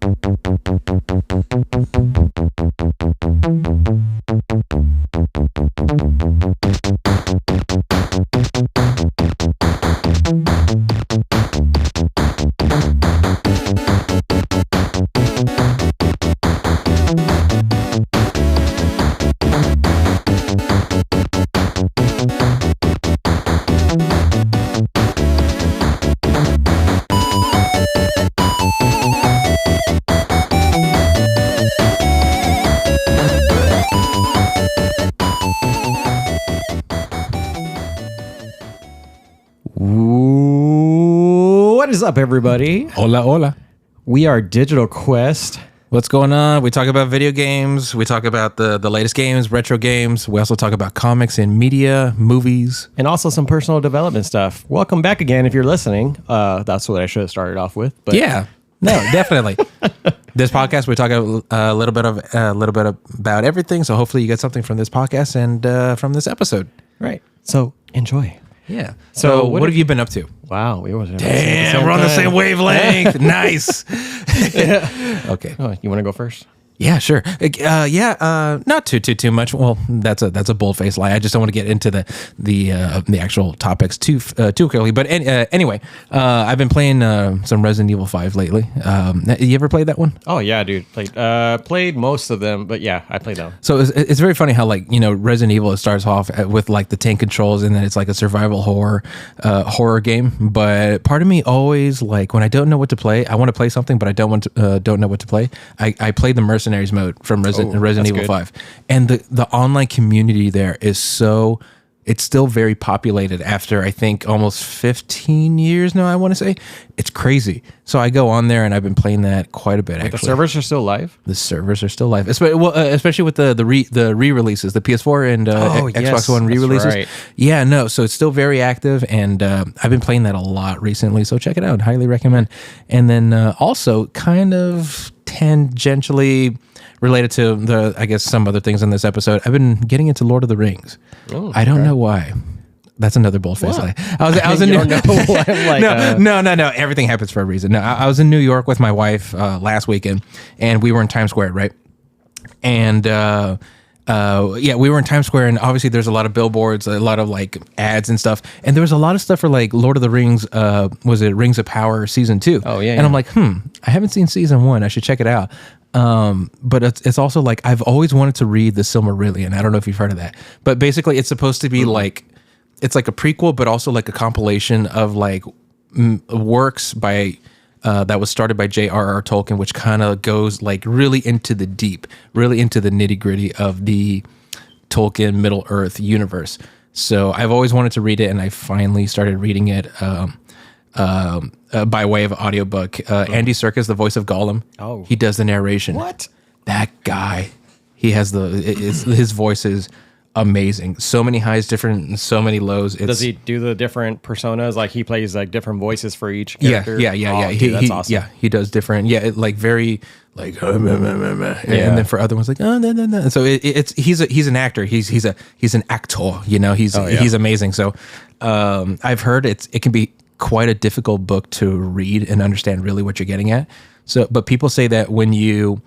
What is up, everybody? Hola, hola. We are Digital Quest. What's going on? We talk about video games. We talk about the latest games, retro games. We also talk about comics and media, movies. And also some personal development stuff. Welcome back again if you're listening. That's what I should have started off with. But Yeah, no, definitely. This podcast, we talk a little bit about everything. So hopefully you get something from this podcast and from this episode. Right. So enjoy. Yeah. So what have you been up to? Wow. We always Damn, we're on the same wavelength. Nice. Okay. Oh, you want to go first? Yeah, sure. Not too much. Well, that's a bold-faced lie. I just don't want to get into the actual topics too quickly. But anyway, I've been playing some Resident Evil 5 lately. You ever played that one? Oh yeah, dude. Played most of them, but yeah, I played them. So it's very funny how Resident Evil, it starts off with like the tank controls, and then it's like a survival horror game. But part of me always, like, when I don't know what to play, I want to play something, but I don't know what to play. I play the Mercenaries mode from Resident Evil 5, and the online community there is it's still very populated after I think almost 15 years now. I want to say it's crazy. So I go on there and I've been playing that quite a bit. Actually, the servers are still live. The servers are still live, especially with the re-releases, the PS4 and Xbox One re-releases. Right. Yeah, no. So it's still very active, and I've been playing that a lot recently. So check it out. Highly recommend. And then also kind of tangentially related to I guess some other things in this episode, I've been getting into Lord of the Rings. Oh, I don't know why. That's another bold-faced lie. I was in New York. No. Everything happens for a reason. No, I was in New York with my wife last weekend, and we were in Times Square, right? And we were in Times Square, and obviously there's a lot of billboards, a lot of like ads and stuff, and there was a lot of stuff for like Lord of the Rings. Was it Rings of Power season 2? Oh yeah. And I'm like, I haven't seen season 1. I should check it out. But it's also like I've always wanted to read the Silmarillion. I don't know if you've heard of that, but basically it's supposed to be like, it's like a prequel, but also like a compilation of like works by that was started by J.R.R. Tolkien, which kind of goes like really into the deep, really into the nitty gritty of the Tolkien Middle Earth universe. So I've always wanted to read it, and I finally started reading it by way of audiobook. Andy Serkis, the voice of Gollum, he does the narration. What? That guy, he has his voice is amazing. So many highs, so many lows. Does he do the different personas? Like he plays like different voices for each character? Yeah. Oh, dude, that's awesome. Yeah, he does different. Yeah, like very like, and then for other ones like no. So he's an actor. He's an actor. He's amazing. So I've heard it can be quite a difficult book to read and understand really what you're getting at. So, but people say that when you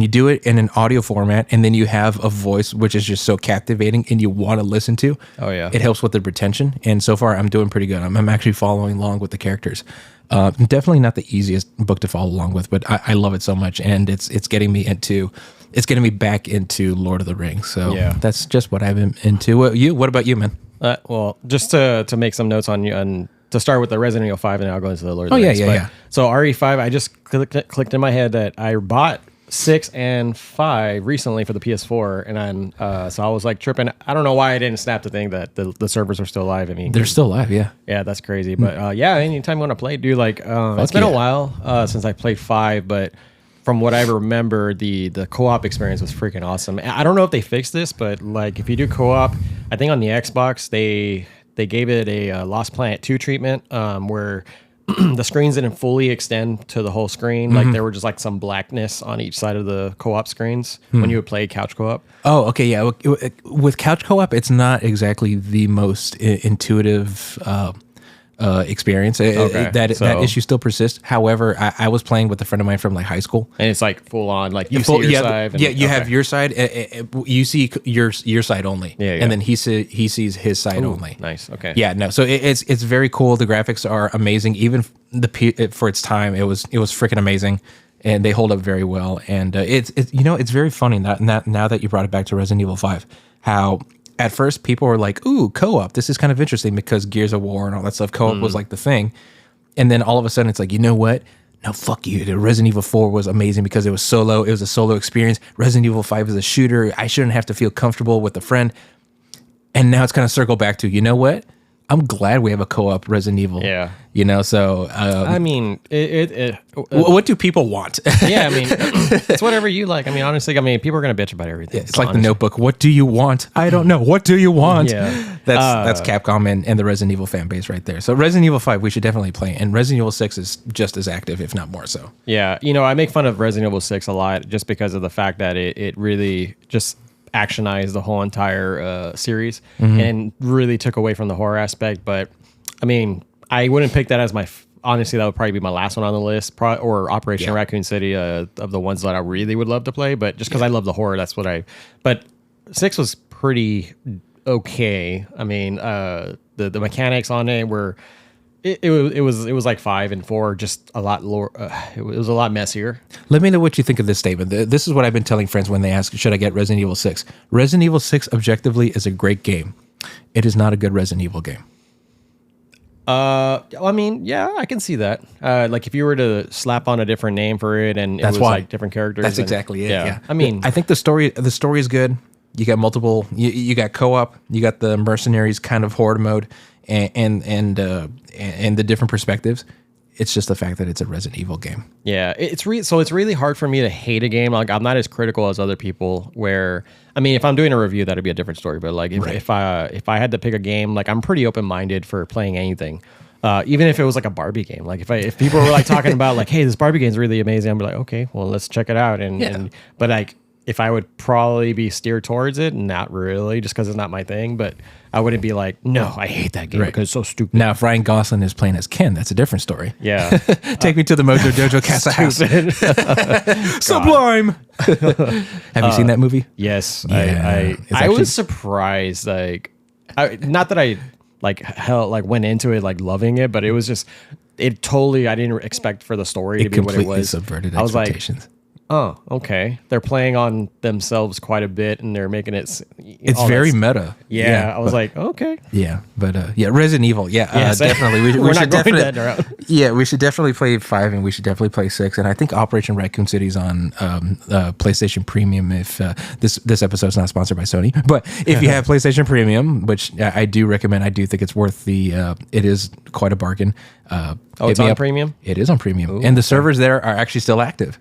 do it in an audio format and then you have a voice which is just so captivating and you want to listen to, it helps with the retention. And so far, I'm doing pretty good. I'm actually following along with the characters. Definitely not the easiest book to follow along with, but I love it so much, and it's getting me back into Lord of the Rings. So that's just what I've been into. What about you, man? Well, just to make some notes on you and to start with the Resident Evil 5, and then I'll go into the Lord of the Rings. Yeah. So RE5, I just clicked in my head that I bought 6 and 5 recently for the PS4, and then so I was like tripping. I don't know why I didn't snap the thing that the servers are still live. I mean, they're still live, yeah. Yeah, that's crazy. But anytime you want to play, dude, like it's been a while since I played 5, but from what I remember, the co-op experience was freaking awesome. I don't know if they fixed this, but like if you do co-op, I think on the Xbox they gave it a Lost Planet 2 treatment where the screens didn't fully extend to the whole screen. Like there were just like some blackness on each side of the co-op screens when you would play couch co-op. Oh, okay, yeah. With couch co-op, it's not exactly the most intuitive experience. That issue still persists. However, I was playing with a friend of mine from like high school, and it's like full on, like you see your side. And, you have your side. You see your side only, and then he sees his side only. Nice. Okay. Yeah. No. So it's very cool. The graphics are amazing. Even for its time, it was freaking amazing, and they hold up very well. And it's very funny now that you brought it back to Resident Evil 5, how at first people were like, ooh, co-op, this is kind of interesting because Gears of War and all that stuff, co-op was like the thing. And then all of a sudden it's like, you know what? No, fuck you. The Resident Evil 4 was amazing because it was solo. It was a solo experience. Resident Evil 5 is a shooter. I shouldn't have to feel comfortable with a friend. And now it's kind of circled back to, you know what? I'm glad we have a co-op Resident Evil. Yeah. So... I mean, what do people want? Yeah, I mean, it's whatever you like. I mean, honestly, people are going to bitch about everything. It's like honestly. The Notebook. What do you want? I don't know. What do you want? Yeah. That's Capcom and the Resident Evil fan base right there. So Resident Evil 5, we should definitely play. And Resident Evil 6 is just as active, if not more so. Yeah. I make fun of Resident Evil 6 a lot just because of the fact that it really just... actionized the whole entire series and really took away from the horror aspect. But I mean, I wouldn't pick that as honestly, that would probably be my last one on the list, or Operation Raccoon City of the ones that I really would love to play. But just because I love the horror, that's what but 6 was pretty okay. I mean, the mechanics on it were, it was like 5 and 4, just a lot lower. It was a lot messier. Let me know what you think of this statement. This is what I've been telling friends when they ask, should I get Resident Evil 6? Resident Evil 6 objectively is a great game. It is not a good Resident Evil game. I mean, yeah, I can see that. Like if you were to slap on a different name for it and it was like different characters. That's exactly it. Yeah. I mean, I think the story is good. You got multiple. You got co-op. You got the mercenaries kind of horde mode. And the different perspectives. It's just the fact that it's a Resident Evil game. Yeah, it's really hard for me to hate a game. Like I'm not as critical as other people. Where I mean, if I'm doing a review, that'd be a different story. But like if I had to pick a game, like I'm pretty open minded for playing anything. Even if it was like a Barbie game, like if people were like talking about like, hey, this Barbie game is really amazing, I'd be like, okay, well let's check it out. But like if I would probably be steered towards it, not really, just because it's not my thing. But I wouldn't be like, no, I hate that game because it's so stupid. Now, if Ryan Gosling is playing as Ken, that's a different story. Yeah. Take me to the Mojo Dojo Casa House. Sublime. Have you seen that movie? Yes. Yeah, I was surprised. Like, not that I went into it like loving it, but it was just, I didn't expect for the story to be what it was. Subverted expectations. I was like, oh, okay. They're playing on themselves quite a bit, and they're making it. It's very meta. Yeah, I was like, okay. Yeah, but Resident Evil. Yeah, definitely. We're not going that route. Yeah, we should definitely play 5, and we should definitely play 6. And I think Operation Raccoon City's on PlayStation Premium. If this episode's not sponsored by Sony, but if you have PlayStation Premium, which I do recommend, I do think it's worth the. It is quite a bargain. It's on Premium? It is on Premium. Ooh, and the servers there are actually still active.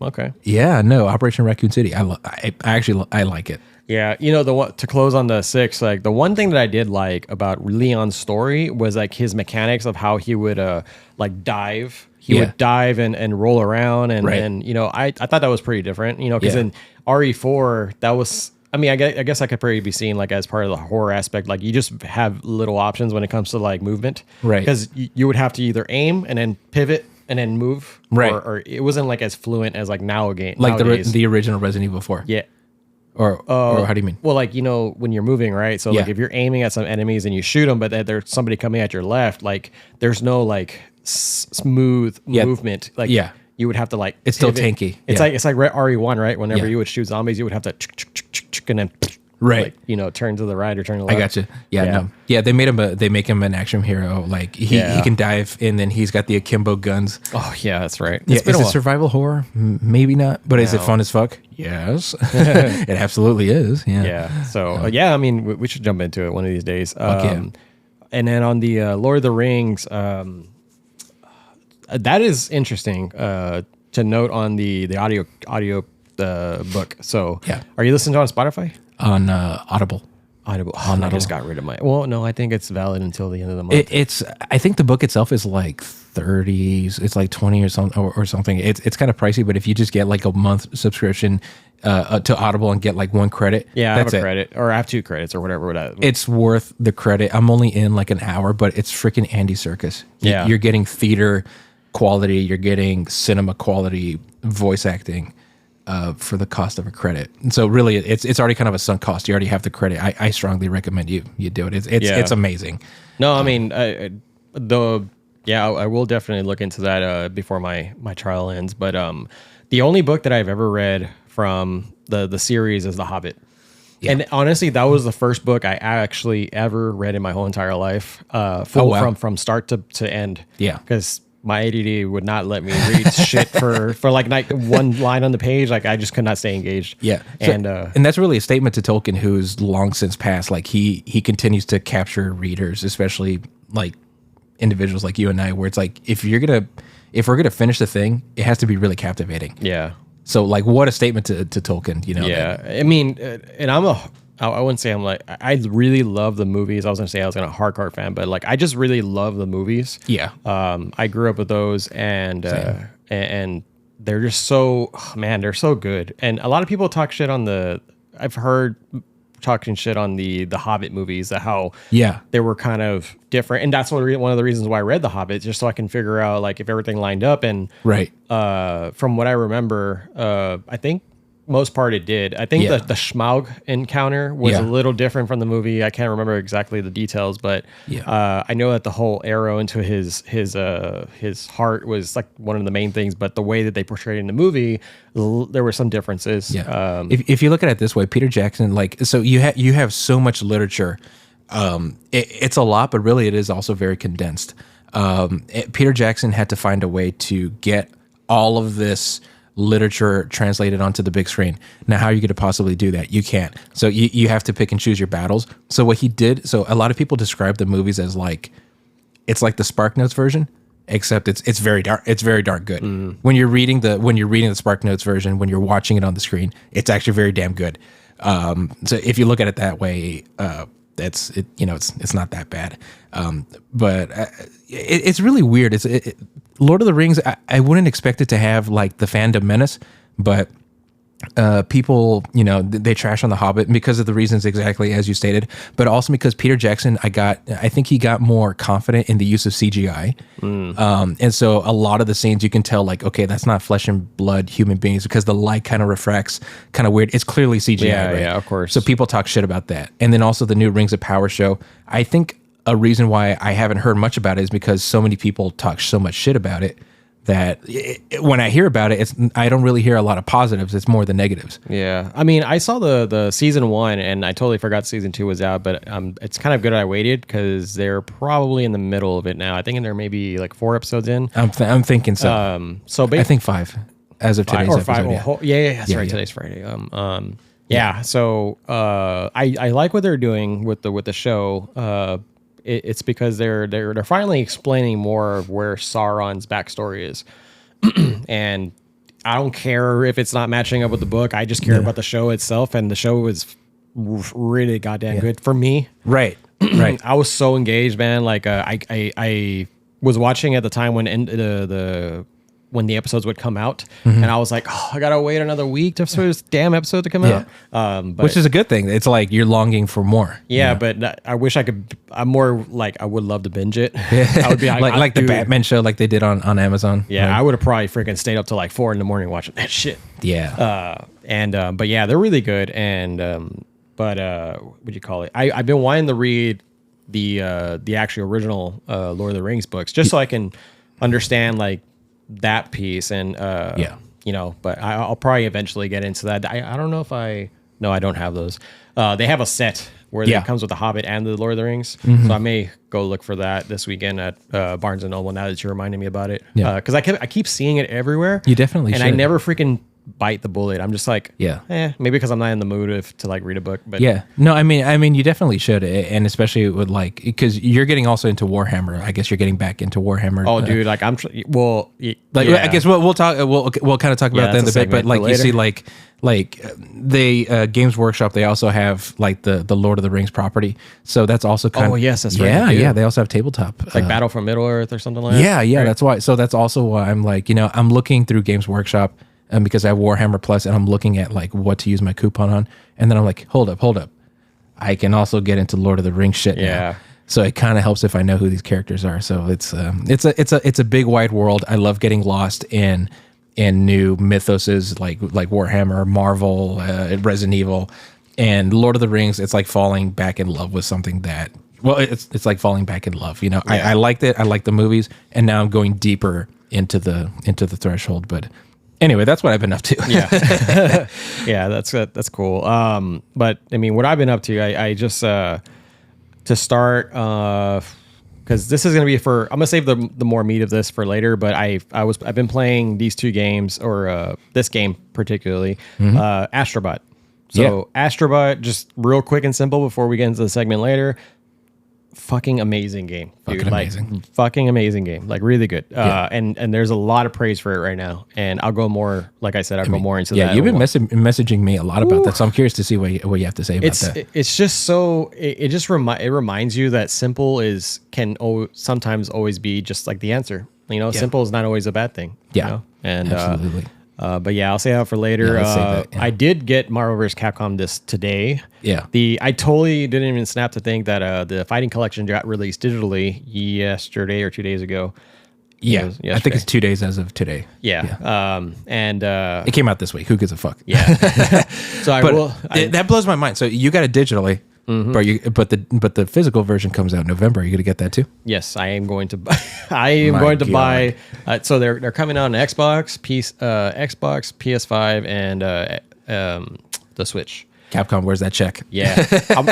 Okay. Yeah, no, Operation Raccoon City. I like it. Yeah, to close on the 6, like the one thing that I did like about Leon's story was like his mechanics of how he would dive. He would dive and roll around and I thought that was pretty different, because in RE4 that was, I mean, I guess I could probably be seen like as part of the horror aspect. Like you just have little options when it comes to like movement, right? Because you would have to either aim and then pivot and then move, right? Or it wasn't like as fluent as like nowadays. Like the original Resident Evil 4. Yeah. Or how do you mean? Well, like when you're moving, right? So like if you're aiming at some enemies and you shoot them, but there's somebody coming at your left, like there's no like smooth movement, like you would have to like it's pivot. still tanky. It's like RE1, right? Whenever you would shoot zombies, you would have to and then turn to the right or turn to the left. I gotcha. Yeah, they make him an action hero. Like he can dive, and then he's got the akimbo guns. Oh yeah, that's right. Is it survival horror? Maybe not, but is it fun as fuck? Yes, it absolutely is. Yeah. So I mean, we should jump into it one of these days. And then on the Lord of the Rings, that is interesting to note on the audio book. So are you listening to it on Spotify? On Audible. Audible. Oh, I just got rid of my. Well, no, I think it's valid until the end of the month. I think the book itself is like 30. It's like 20 or something. It's kind of pricey, but if you just get like a month subscription to Audible and get like 1 credit, yeah, that's I have a credit, or I have 2 credits or whatever. It's worth the credit. I'm only in like an hour, but it's freaking Andy Serkis. Yeah, you're getting theater quality. You're getting cinema quality voice acting. For the cost of a credit. And so really it's already kind of a sunk cost. You already have the credit. I strongly recommend you do it. It's amazing. No, I mean, I will definitely look into that before my trial ends. But the only book that I've ever read from the series is The Hobbit. Yeah. And honestly, that was the first book I actually ever read in my whole entire life, from start to end. Yeah. Because my ADD would not let me read shit for like one line on the page. Like I just could not stay engaged. Yeah, and that's really a statement to Tolkien, who's long since passed. Like he continues to capture readers, especially like individuals like you and I, where it's like if we're gonna finish the thing, it has to be really captivating. Yeah. So like, what a statement to Tolkien, you know? Yeah, I mean, and I wouldn't say I'm like, I really love the movies. I was gonna say I was a hardcore fan, but like I just really love the movies. Yeah. I grew up with those, and they're just so, they're so good. And a lot of people talk shit on I've heard talking shit on the Hobbit movies, how they were kind of different, and that's one of the reasons why I read The Hobbit, just so I can figure out like if everything lined up. And from what I remember, I think most part it did. I think the Smaug encounter was a little different from the movie. I can't remember exactly the details, but I know that the whole arrow into his heart was like one of the main things. But the way that they portrayed it in the movie, there were some differences. Yeah. If you look at it this way, Peter Jackson, like, so you have so much literature. It's a lot, but really it is also very condensed. Peter Jackson had to find a way to get all of this literature translated onto the big screen. Now, how are you going to possibly do that? You can't. So you have to pick and choose your battles. So what he did, so a lot of people describe the movies as like, it's like the SparkNotes version, except it's very dark. It's very darn good. Mm. When you're reading the SparkNotes version, when you're watching it on the screen, it's actually very damn good. So if you look at it that way, it's not that bad. But it's really weird. Lord of the Rings, I wouldn't expect it to have like the fandom menace, but people, they trash on The Hobbit because of the reasons exactly as you stated, but also because Peter Jackson, I think he got more confident in the use of CGI. And so a lot of the scenes you can tell like, okay, that's not flesh and blood human beings because the light kind of refracts kind of weird. It's clearly CGI, right? Yeah, of course. So people talk shit about that. And then also the new Rings of Power show. I think a reason why I haven't heard much about it is because so many people talk so much shit about it that when I hear about it, I don't really hear a lot of positives. It's more the negatives. Yeah. I mean, I saw the season 1 and I totally forgot season 2 was out, but it's kind of good I waited because they're probably in the middle of it now. I think they're maybe like 4 episodes in. I'm thinking so. I think 5 as of today's episode. 5. That's right. Today's Friday. So I like what they're doing with the show. It's because they're finally explaining more of where Sauron's backstory is, and I don't care if it's not matching up with the book. I just care about the show itself, and the show is really goddamn good for me. Right. I was so engaged, man. Like I was watching at the time when the episodes would come out, and I was like, oh, I gotta wait another week for this damn episode to come out. Which is a good thing. It's like you're longing for more. Yeah, but I wish I could. I'm more like I would love to binge it. I would be like the Batman show, like they did on Amazon. Yeah, right? I would have probably freaking stayed up till like 4 a.m. watching that shit. Yeah. But yeah, they're really good. And what do you call it? I've been wanting to read the actual original Lord of the Rings books just so I can understand like that piece and but I'll probably eventually get into that. I don't know if I don't have those. They have a set where it comes with the Hobbit and the Lord of the Rings, so I may go look for that this weekend at Barnes and Noble now that you're reminding me about it, because I keep seeing it everywhere. You definitely should. I never freaking bite the bullet. I'm just like, maybe because I'm not in the mood to like read a book. But no, I mean, you definitely should, and especially with like because you're getting also into Warhammer. I guess you're getting back into Warhammer. Oh, dude, like I guess we'll talk. We'll kind of talk about that in a bit. But like you see, like they Games Workshop, they also have like the Lord of the Rings property. So that's also kind of yes, that's right. Yeah. They also have tabletop. It's like Battle for Middle Earth or something like that. Yeah. Right? That's why. So that's also why I'm like, I'm looking through Games Workshop. Because I have Warhammer Plus and I'm looking at like what to use my coupon on, and then I'm like, hold up, I can also get into Lord of the Rings shit now. So it kind of helps if I know who these characters are. So it's a big wide world. I love getting lost in new mythoses like Warhammer, Marvel, Resident Evil, and Lord of the Rings. It's like falling back in love with something that it's like falling back in love. I liked it. I like the movies, and now I'm going deeper into the threshold, but. Anyway, that's what I've been up to. Yeah, that's cool. But I mean, what I've been up to, I just to start because this is gonna be I'm gonna save the more meat of this for later. But I've been playing these two games or this game particularly, Astro Bot. So Astro Bot, just real quick and simple before we get into the segment later. Fucking amazing game, dude. Fucking amazing game. Like really good. And there's a lot of praise for it right now. And I'll go more, like I said, I'll go more into that. Yeah, you've been messaging me a lot about that. So I'm curious to see what you have to say about that. It's just so, it reminds you that simple can sometimes always be just like the answer. Simple is not always a bad thing. Yeah. And absolutely. But yeah, I'll say that for later. I did get Marvel vs. Capcom this today. Yeah. I totally didn't even snap to think that the Fighting Collection got released digitally yesterday or 2 days ago. Yeah, I think it's 2 days as of today. Yeah. And it came out this week. Who gives a fuck? Yeah. So that blows my mind. So you got it digitally. Mm-hmm. But the physical version comes out in November. Are you going to get that too? Yes, I am going to buy. Buy. So they're coming out on Xbox, Xbox, PS5, and the Switch. Capcom, where's that check? Yeah.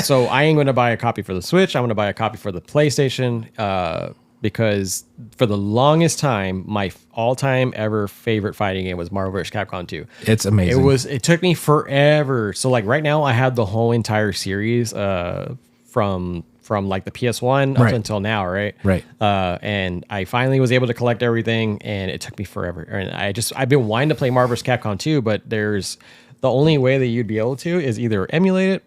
So I ain't going to buy a copy for the Switch. I'm going to buy a copy for the PlayStation. Because for the longest time, my all-time ever favorite fighting game was Marvel vs. Capcom 2. It's amazing. It took me forever. So like right now, I have the whole entire series from like the PS1 up until now, right? Right. And I finally was able to collect everything, and it took me forever. And I've been wanting to play Marvel vs. Capcom 2, but the only way that you'd be able to is either emulate it,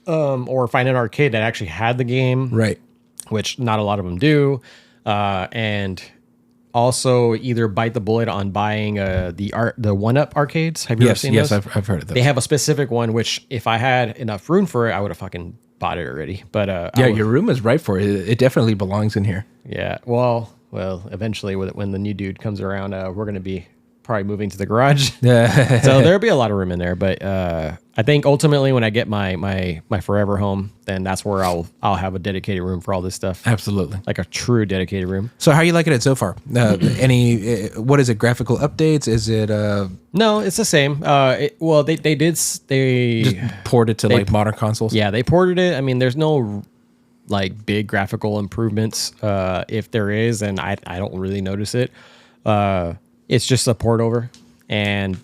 or find an arcade that actually had the game, right? Which not a lot of them do, and also either bite the bullet on buying the 1UP arcades. Have you ever seen those? Yes, I've heard of those. They have a specific one, which if I had enough room for it, I would have fucking bought it already. But your room is right for it. It definitely belongs in here. Yeah. Well, eventually when the new dude comes around, we're gonna be probably moving to the garage. Yeah. So there'll be a lot of room in there, but I think ultimately when I get my forever home, then that's where I'll have a dedicated room for all this stuff. Absolutely. Like a true dedicated room. So how are you liking it so far? What is it? Graphical updates? Is it No, it's the same. They just ported it to like modern consoles. Yeah, they ported it. I mean, there's no like big graphical improvements. If there is, and I don't really notice it. It's just a port over, and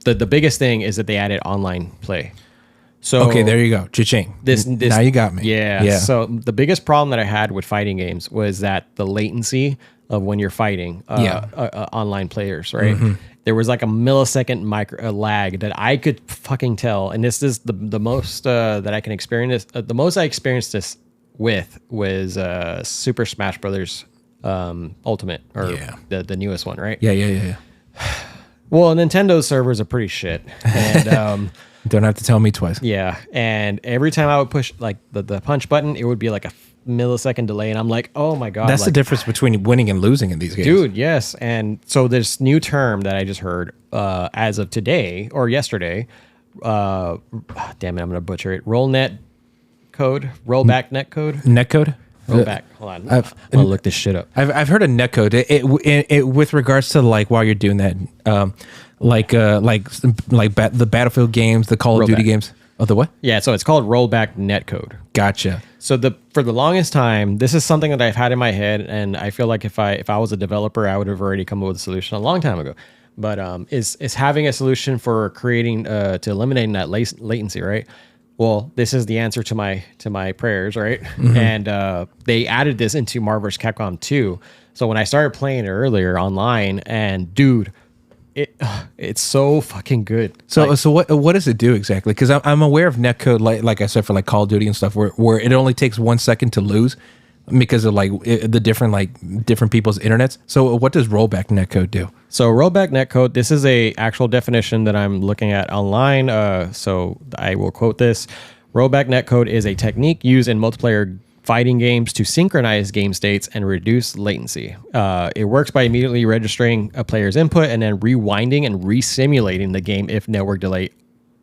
the biggest thing is that they added online play. So okay, there you go, cha-ching. This now you got me. Yeah. So the biggest problem that I had with fighting games was that the latency of when you're fighting online players, right? Mm-hmm. There was like a millisecond lag that I could fucking tell, and this is the most that I can experience. The most I experienced this with was Super Smash Brothers. Ultimate or the newest one, right? Yeah. Well, Nintendo's servers are pretty shit, and don't have to tell me twice. Yeah, and every time I would push like the punch button, it would be like a millisecond delay, and I'm like, oh my god, that's the difference between winning and losing in these games, dude. Yes, and so this new term that I just heard as of today or yesterday, damn it, I'm gonna butcher it. Rollback netcode. Rollback. Hold on. I'm gonna look this shit up. I've heard of netcode. It with regards to like while you're doing that, the Battlefield games, the Call of Duty games. Oh, the what? Yeah, so it's called rollback netcode. Gotcha. So for the longest time, this is something that I've had in my head, and I feel like if I was a developer, I would have already come up with a solution a long time ago. but is having a solution for creating to eliminating that latency, right? Well, this is the answer to my prayers, right? And they added this into Marvel vs. Capcom 2. So when I started playing it earlier online, and dude, it's so fucking good. So what does it do exactly? Because I'm aware of netcode, like I said, for like Call of Duty and stuff, where it only takes 1 second to lose because of like the different people's internets. So what does rollback netcode do? So rollback netcode, this is a actual definition that I'm looking at online. So I will quote this. Rollback netcode is a technique used in multiplayer fighting games to synchronize game states and reduce latency. It works by immediately registering a player's input and then rewinding and resimulating the game if network delay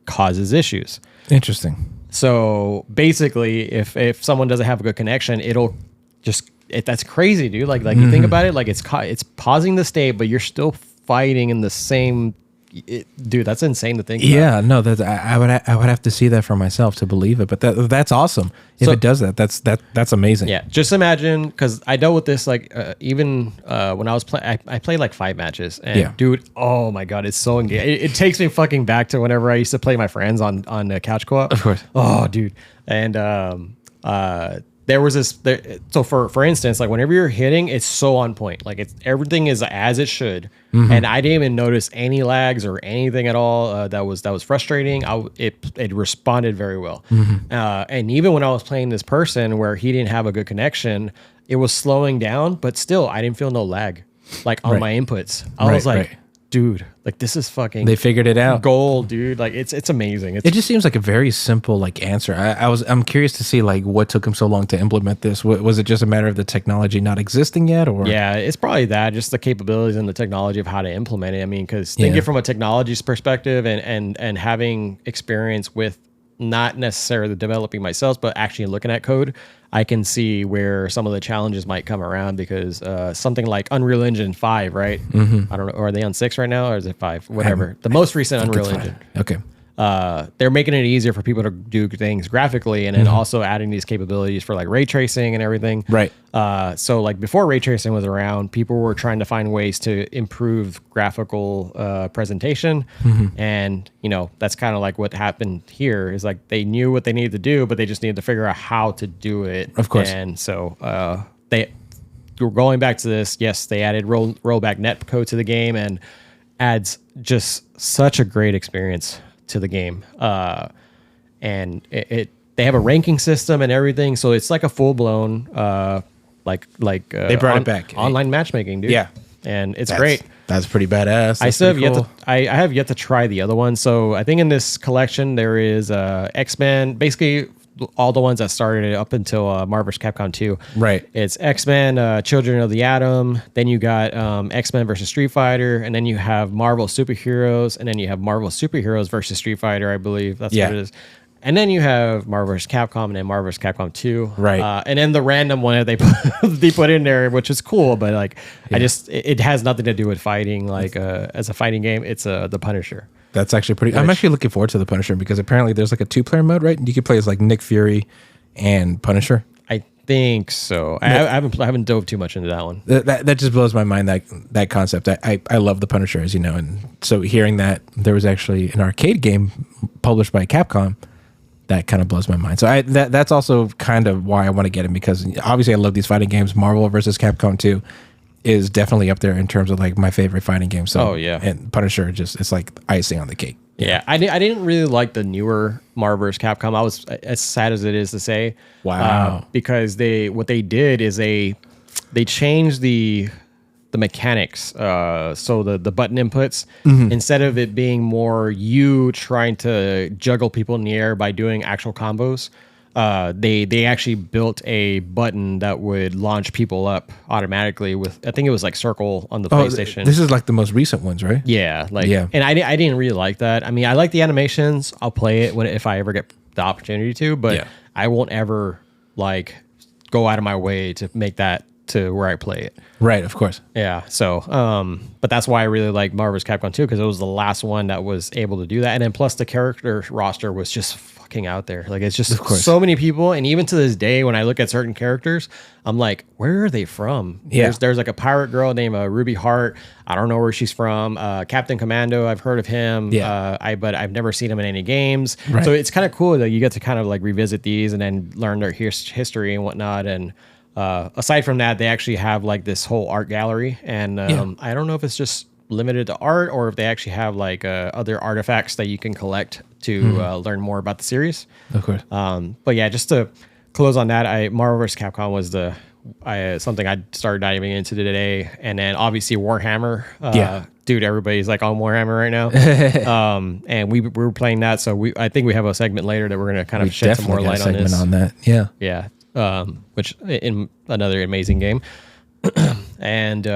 causes issues. Interesting. So basically, if someone doesn't have a good connection, it'll just that's crazy, dude. Like you think about it, like it's pausing the state, but you're still fighting in the same. Dude, that's insane to think about. Yeah, no, I would have to see that for myself to believe it. But that's awesome. If it does that, that's amazing. Yeah, just imagine, because I dealt with this even when I was playing. I played like 5 matches, and dude, oh my god, it's so engaging. It takes me fucking back to whenever I used to play my friends on the couch co-op. Of course. Oh, dude, and there was this. So for instance, like whenever you're hitting, it's so on point. Like everything is as it should, and I didn't even notice any lags or anything at all. That was frustrating. It responded very well, and even when I was playing this person where he didn't have a good connection, it was slowing down, but still I didn't feel no lag, like on my inputs. I was like, dude, like this is fucking. They figured it out. Gold, dude. Like it's amazing. It just seems like a very simple like answer. I'm curious to see like what took them so long to implement this. Was it just a matter of the technology not existing yet, or? Yeah, it's probably that, just the capabilities and the technology of how to implement it. I mean, because thinking from a technology perspective and having experience with not necessarily developing myself, but actually looking at code, I can see where some of the challenges might come around, because something like Unreal Engine 5, right? I don't know. Are they on 6 right now, or is it 5? Whatever. The most recent Unreal Engine. Okay. They're making it easier for people to do things graphically, and then also adding these capabilities for like ray tracing and everything. Right. So like before ray tracing was around, people were trying to find ways to improve graphical presentation. And, that's kind of like what happened here is like they knew what they needed to do, but they just needed to figure out how to do it. Of course. And so they were going back to this. Yes, they added rollback netcode to the game, and adds just such a great experience to the game, and they have a ranking system and everything, so it's like a full blown they brought it back, online matchmaking, dude. Yeah, and it's great. That's pretty badass. I still have yet to. I have yet to try the other one. So I think in this collection there is X-Men, basically all the ones that started up until Marvel vs. Capcom 2. Right. It's X-Men, Children of the Atom. Then you got X-Men versus Street Fighter, and then you have Marvel Superheroes, and then you have Marvel Superheroes versus Street Fighter, I believe. That's what it is. And then you have Marvel vs. Capcom, and then Marvel vs. Capcom 2. Right. And then the random one that they put in there, which is cool, but like it has nothing to do with fighting. Like as a fighting game, it's the Punisher. That's actually pretty. I'm actually looking forward to the Punisher, because apparently there's like a 2-player mode, right? You can play as like Nick Fury and Punisher. I think so. I haven't dove too much into that one. That just blows my mind, that concept. I love the Punisher, as you know, and so hearing that there was actually an arcade game published by Capcom, that kind of blows my mind. So that's also kind of why I want to get him, because obviously I love these fighting games. Marvel vs. Capcom 2 is definitely up there in terms of like my favorite fighting game. So, and Punisher it's like icing on the cake. Yeah, I didn't really like the newer Marvel vs. Capcom. I was, as sad as it is to say, because what they did is they changed the mechanics. So the button inputs, instead of it being more you trying to juggle people in the air by doing actual combos, they actually built a button that would launch people up automatically with, I think it was like circle on the PlayStation. This is like the most recent ones, right? Yeah, and I didn't really like that. I mean, I like the animations. I'll play it if I ever get the opportunity to, but I won't ever like go out of my way to make that to where I play it. Right, of course. Yeah. So, but that's why I really like Marvel vs. Capcom 2, because it was the last one that was able to do that. And then plus the character roster was just fucking out there. Like, it's just so many people. And even to this day, when I look at certain characters, I'm like, where are they from? Yeah. There's like a pirate girl named Ruby Hart. I don't know where she's from. Captain Commando, I've heard of him. Yeah. But I've never seen him in any games. Right. So it's kind of cool that you get to kind of like revisit these and then learn their history and whatnot. And aside from that, they actually have like this whole art gallery, and I don't know if it's just limited to art or if they actually have like other artifacts that you can collect to learn more about the series. Of course. But yeah, just to close on that, Marvel vs. Capcom was something I started diving into today, and then obviously Warhammer. Dude, everybody's like on Warhammer right now. And we were playing that, so I think we have a segment later that we're gonna kind of shed some more light on this. On that, yeah. Which in another amazing game. And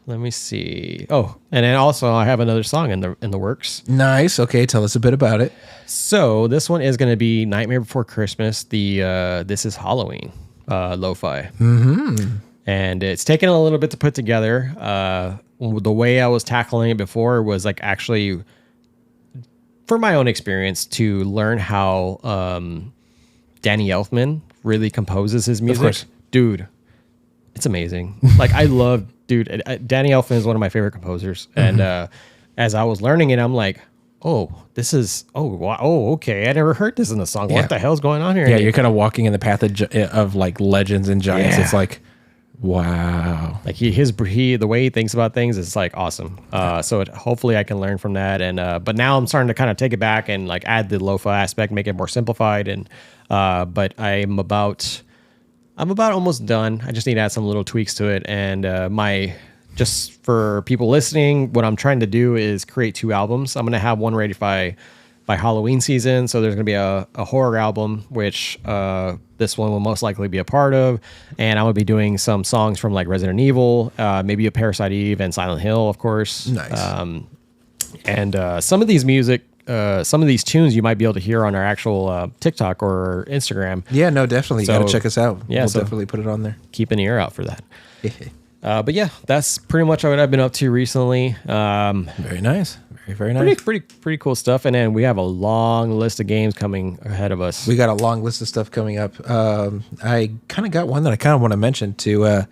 let me see. Oh, and then also I have another song in the works. Nice. Okay, tell us a bit about it. So this one is going to be Nightmare Before Christmas. This is Halloween lo-fi. Mm-hmm. And it's taken a little bit to put together. The way I was tackling it before was like actually, for my own experience, to learn how Danny Elfman really composes his music. Of course. Dude, it's amazing. Like, I love, dude, Danny Elfman is one of my favorite composers. And as I was learning it, I'm like, okay, I never heard this in the song. Yeah. What the hell's going on here? Yeah, you're kind of walking in the path of like legends and giants. Yeah. It's like, wow. Like the way he thinks about things is like awesome. So hopefully I can learn from that. And but now I'm starting to kind of take it back and like add the lo-fi aspect, make it more simplified. And but I'm about almost done. I just need to add some little tweaks to it. And just for people listening, what I'm trying to do is create 2 albums. I'm going to have one ready by Halloween season. So there's going to be a horror album, which this one will most likely be a part of. And I'm going to be doing some songs from like Resident Evil, maybe a Parasite Eve and Silent Hill, of course. Nice. And some of these tunes you might be able to hear on our actual TikTok or Instagram. Yeah, no, definitely. So, you got to check us out. Yeah, we'll so definitely put it on there. Keep an ear out for that. But yeah, that's pretty much what I've been up to recently. Very nice. Very nice. Pretty cool stuff. And then we have a long list of games coming ahead of us. We got a long list of stuff coming up. I kind of got one that I kind of want to mention to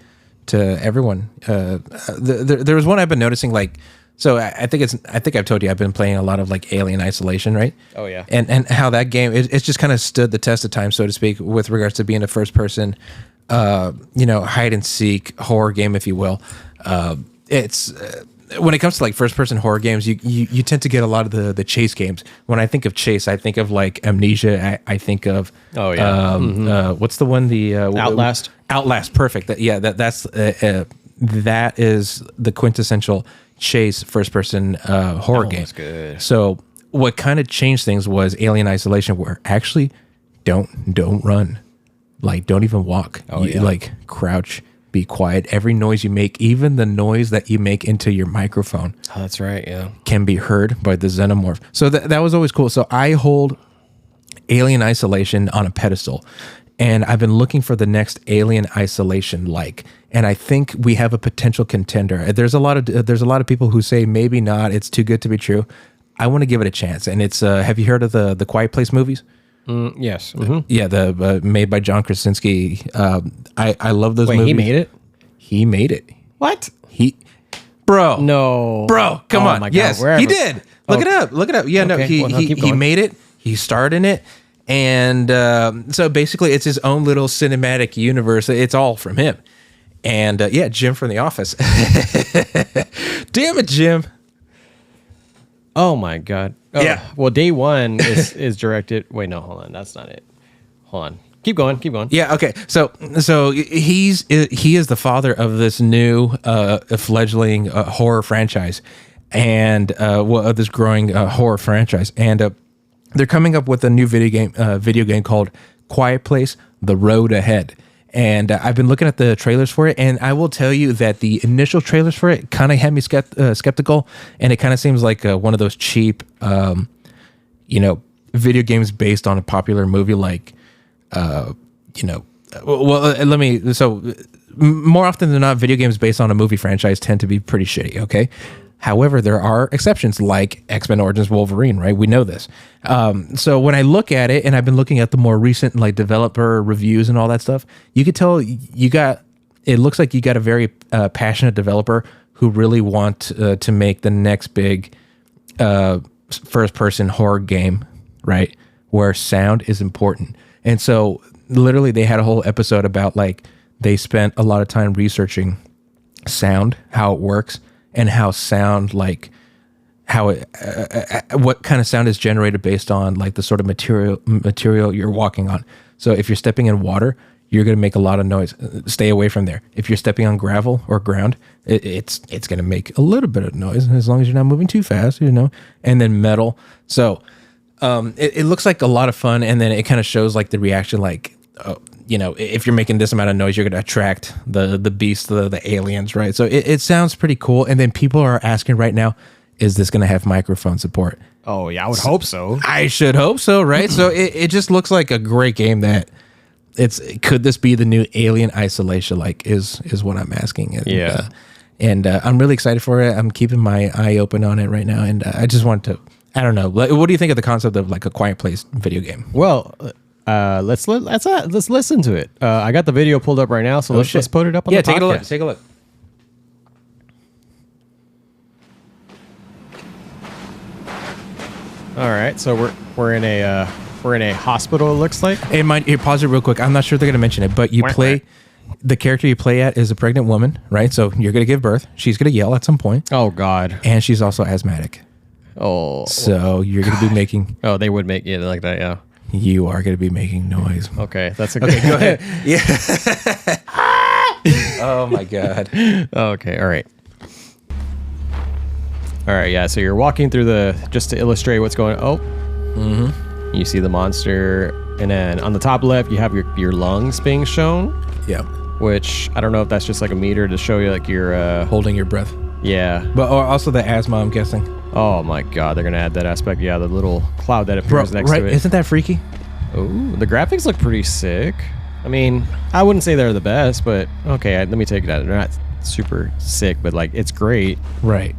everyone. There was one I've been noticing, like, so I think I've told you I've been playing a lot of like Alien Isolation, right? Oh yeah. And how that game it's just kind of stood the test of time, so to speak, with regards to being a first person, hide and seek horror game, if you will. It's when it comes to like first person horror games, you tend to get a lot of the chase games. When I think of chase, I think of like Amnesia. I think of what's the one, the Outlast. Outlast, perfect. That is the quintessential chase first person horror game. That's good. So what kind of changed things was Alien Isolation, where actually don't run, like don't even walk. Like crouch, be quiet. Every noise you make, even the noise that you make into your microphone, Oh, that's right. Yeah. can be heard by the xenomorph. So that was always cool. So I hold Alien Isolation on a pedestal, and I've been looking for the next Alien Isolation and I think we have a potential contender. There's a lot of people who say maybe not, it's too good to be true. I want to give it a chance. And it's have you heard of the Quiet Place movies? Yes. Mm-hmm. Yeah, the made by John Krasinski. I love those movies. He made it? He made it. What? Bro, come on. My God, yes, wherever. he did. Look it up. Yeah, no, he made it. He starred in it. And so basically it's his own little cinematic universe. It's all from him. And Jim from The Office. Damn it, Jim. Oh my God. Oh, Yeah. Well, Day One is directed. Wait, no, hold on. That's not it. Hold on. Keep going. Yeah. Okay. So he is the father of this new fledgling horror franchise, and of this growing horror franchise, and they're coming up with a new video game called Quiet Place: The Road Ahead. And I've been looking at the trailers for it, and I will tell you that the initial trailers for it kind of had me skeptical, and it kind of seems like one of those cheap, video games based on a popular movie, like, So more often than not, video games based on a movie franchise tend to be pretty shitty. Okay. However, there are exceptions like X-Men Origins Wolverine, right? We know this. So when I look at it, and I've been looking at the more recent like developer reviews and all that stuff, you could tell it looks like you got a very passionate developer who really want to make the next big first-person horror game, right? Where sound is important. And so literally they had a whole episode about like they spent a lot of time researching sound, how it works, and how sound like how it what kind of sound is generated based on like the sort of material you're walking on. So if you're stepping in water, you're going to make a lot of noise. Stay away from there. If you're stepping on gravel or ground, it's going to make a little bit of noise as long as you're not moving too fast, you know. And then metal. So it looks like a lot of fun, and then it kind of shows like the reaction, like you know, if you're making this amount of noise, you're going to attract the beasts, the aliens, right? So it sounds pretty cool. And then people are asking right now, is this going to have microphone support? Oh yeah, I would hope so. I should hope so, right? So it just looks like a great game that. Could this be the new Alien Isolation? Like is what I'm asking. And, yeah. I'm really excited for it. I'm keeping my eye open on it right now. And I just want to, I don't know. What do you think of the concept of like a Quiet Place video game? Well, let's listen to it. I got the video pulled up right now. So let's put it up on the podcast. Take a look. Take a look. All right. So we're in a hospital, it looks like. And pause it real quick. I'm not sure they're going to mention it, but the character you play at is a pregnant woman, right? So you're going to give birth. She's going to yell at some point. Oh, God. And she's also asthmatic. Oh. So you're going to be making... Oh, they would make it like that, yeah. You are going to be making noise. Okay, that's a good... Okay, go ahead. Yeah. Oh, my God. Okay, all right. All right, yeah, so you're walking through just to illustrate what's going on. Oh. Mm-hmm. You see the monster, and then on the top left, you have your lungs being shown. Yeah. Which, I don't know if that's just like a meter to show you like you're... holding your breath. Yeah. But also the asthma, I'm guessing. Oh my God, they're going to add that aspect. Yeah, the little cloud that appears next to it. Isn't that freaky? Ooh, the graphics look pretty sick. I mean, I wouldn't say they're the best, but okay, let me take it out. They're not super sick, but like, it's great. Right.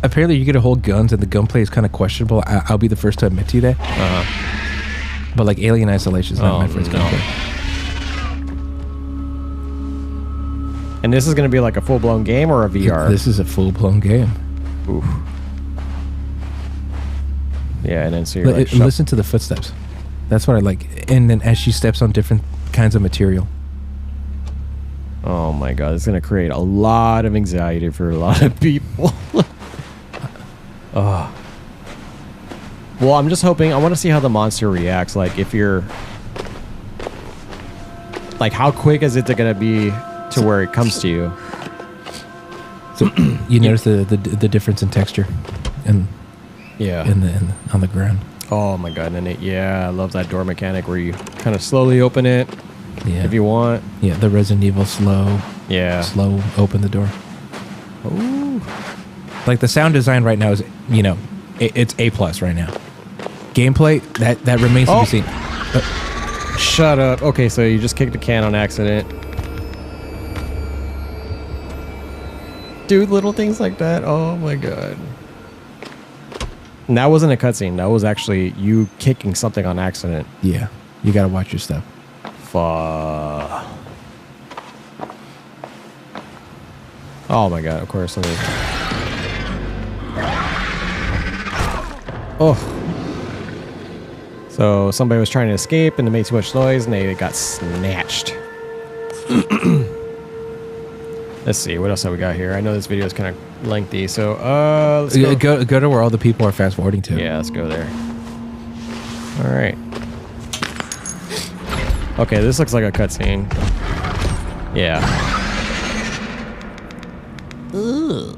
Apparently you get to hold guns and the gunplay is kind of questionable. I'll be the first to admit to you that. But like Alien Isolation is not my first gunplay. And this is going to be like a full-blown game or a VR? This is a full-blown game. Oof. Yeah, and then so you're listen to the footsteps. That's what I like. And then as she steps on different kinds of material. Oh my God, it's going to create a lot of anxiety for a lot of people. Oh. Well, I'm just hoping, I want to see how the monster reacts. Like, if you're... Like, how quick is it going to be to where it comes to you? So, you notice the difference in texture and on the ground. Oh my God, and I love that door mechanic where you kind of slowly open it if you want. Yeah, the Resident Evil slow open the door. Ooh. Like the sound design right now is, you know, it's A+ right now. Gameplay, that remains to be seen. Shut up. Okay, so you just kicked a can on accident. Dude, little things like that. Oh my God. And that wasn't a cutscene. That was actually you kicking something on accident. Yeah, you gotta watch your stuff. Fuck. Oh my God, of course. Oh. So somebody was trying to escape and it made too much noise and they got snatched. Let's see, what else have we got here? I know this video is kind of lengthy, so let's go to where all the people are fast forwarding to. Yeah, let's go there. All right. Okay, this looks like a cutscene. Yeah. Ugh.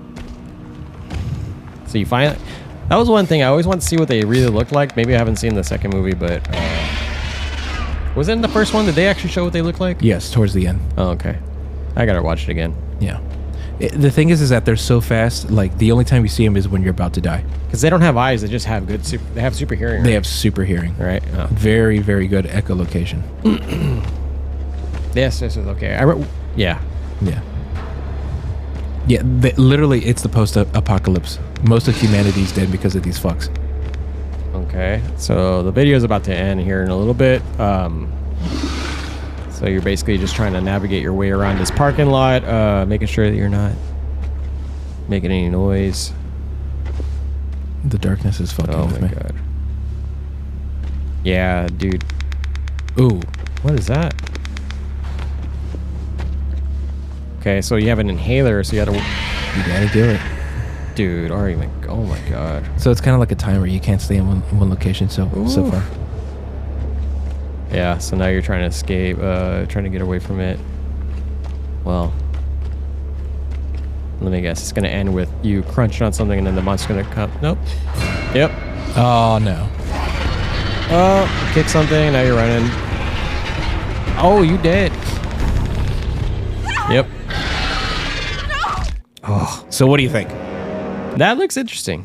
So you find that was one thing I always want to see what they really look like. Maybe I haven't seen the second movie, but was it in the first one? Did they actually show what they look like? Yes, towards the end. Oh, okay. I gotta watch it again. Yeah. The thing is that they're so fast. Like the only time you see them is when you're about to die. Because they don't have eyes; they just have good. They have super hearing. Right? They have super hearing. Right. Oh. Very, very good echolocation. This is okay. Yeah. Literally, it's the post-apocalypse. Most of humanity's dead because of these fucks. Okay, so the video is about to end here in a little bit. So you're basically just trying to navigate your way around this parking lot, making sure that you're not making any noise. The darkness is fucking with me. Oh my god. Yeah, dude. Ooh. What is that? Okay, so you have an inhaler, so you gotta do it. Dude, oh my god. So it's kind of like a timer. You can't stay in one location so far. Yeah, so now you're trying to escape, trying to get away from it. Well, let me guess. It's going to end with you crunching on something and then the monster's going to come. Nope. Yep. Oh, no. Oh, kick something. Now you're running. Oh, you dead. Yep. Oh, so what do you think? That looks interesting.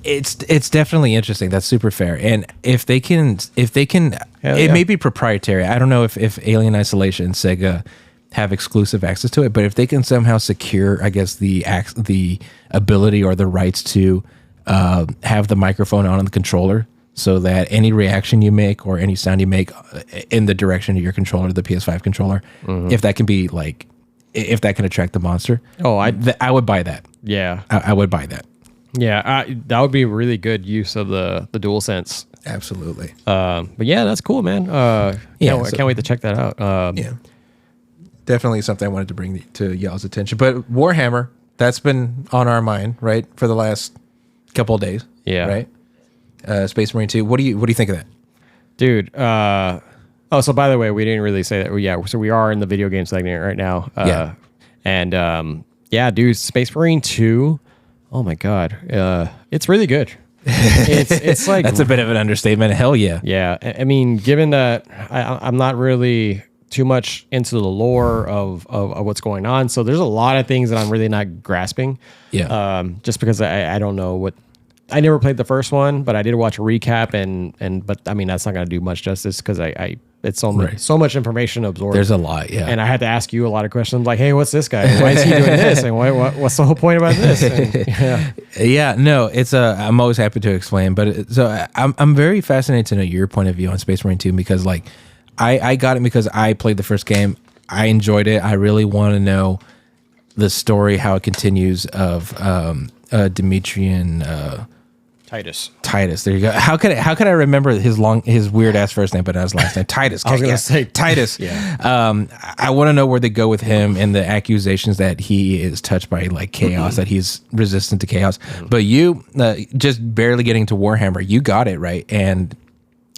It's definitely interesting. That's super fair. And if they can, it may be proprietary. I don't know if Alien Isolation and Sega have exclusive access to it, but if they can somehow secure, I guess, the ability or the rights to have the microphone on the controller, so that any reaction you make or any sound you make in the direction of your controller, the PS5 controller, if that can be if that can attract the monster, I would buy that. Yeah, I would buy that. Yeah, that would be a really good use of the DualSense. Absolutely. But yeah, that's cool, man. I can't wait to check that out. Yeah, definitely something I wanted to bring to y'all's attention. But Warhammer, that's been on our mind, right, for the last couple of days. Yeah. Right. Space Marine 2. What do you think of that, dude? So by the way, we didn't really say that. Yeah, so we are in the video game segment right now. And dude, Space Marine 2. Oh my god, it's really good. It's like that's a bit of an understatement. Hell yeah. Yeah, I mean, given that I'm not really too much into the lore of what's going on, so there's a lot of things that I'm really not grasping. Yeah. Just because I don't know what. I never played the first one, but I did watch a recap, but I mean that's not gonna do much justice because it's so much information absorbed. There's a lot, yeah. And I had to ask you a lot of questions like, hey, what's this guy? Why is he doing this? And what's the whole point about this? And, no, I'm always happy to explain. But I'm very fascinated to know your point of view on Space Marine 2 because like I got it because I played the first game. I enjoyed it. I really want to know the story, how it continues of Demetrian. Titus. There you go. How could I remember his weird ass first name, but not his last name? Titus. I was gonna say Titus. Yeah. I want to know where they go with him and the accusations that he is touched by like chaos, that he's resistant to chaos. But you just barely getting to Warhammer, you got it right, and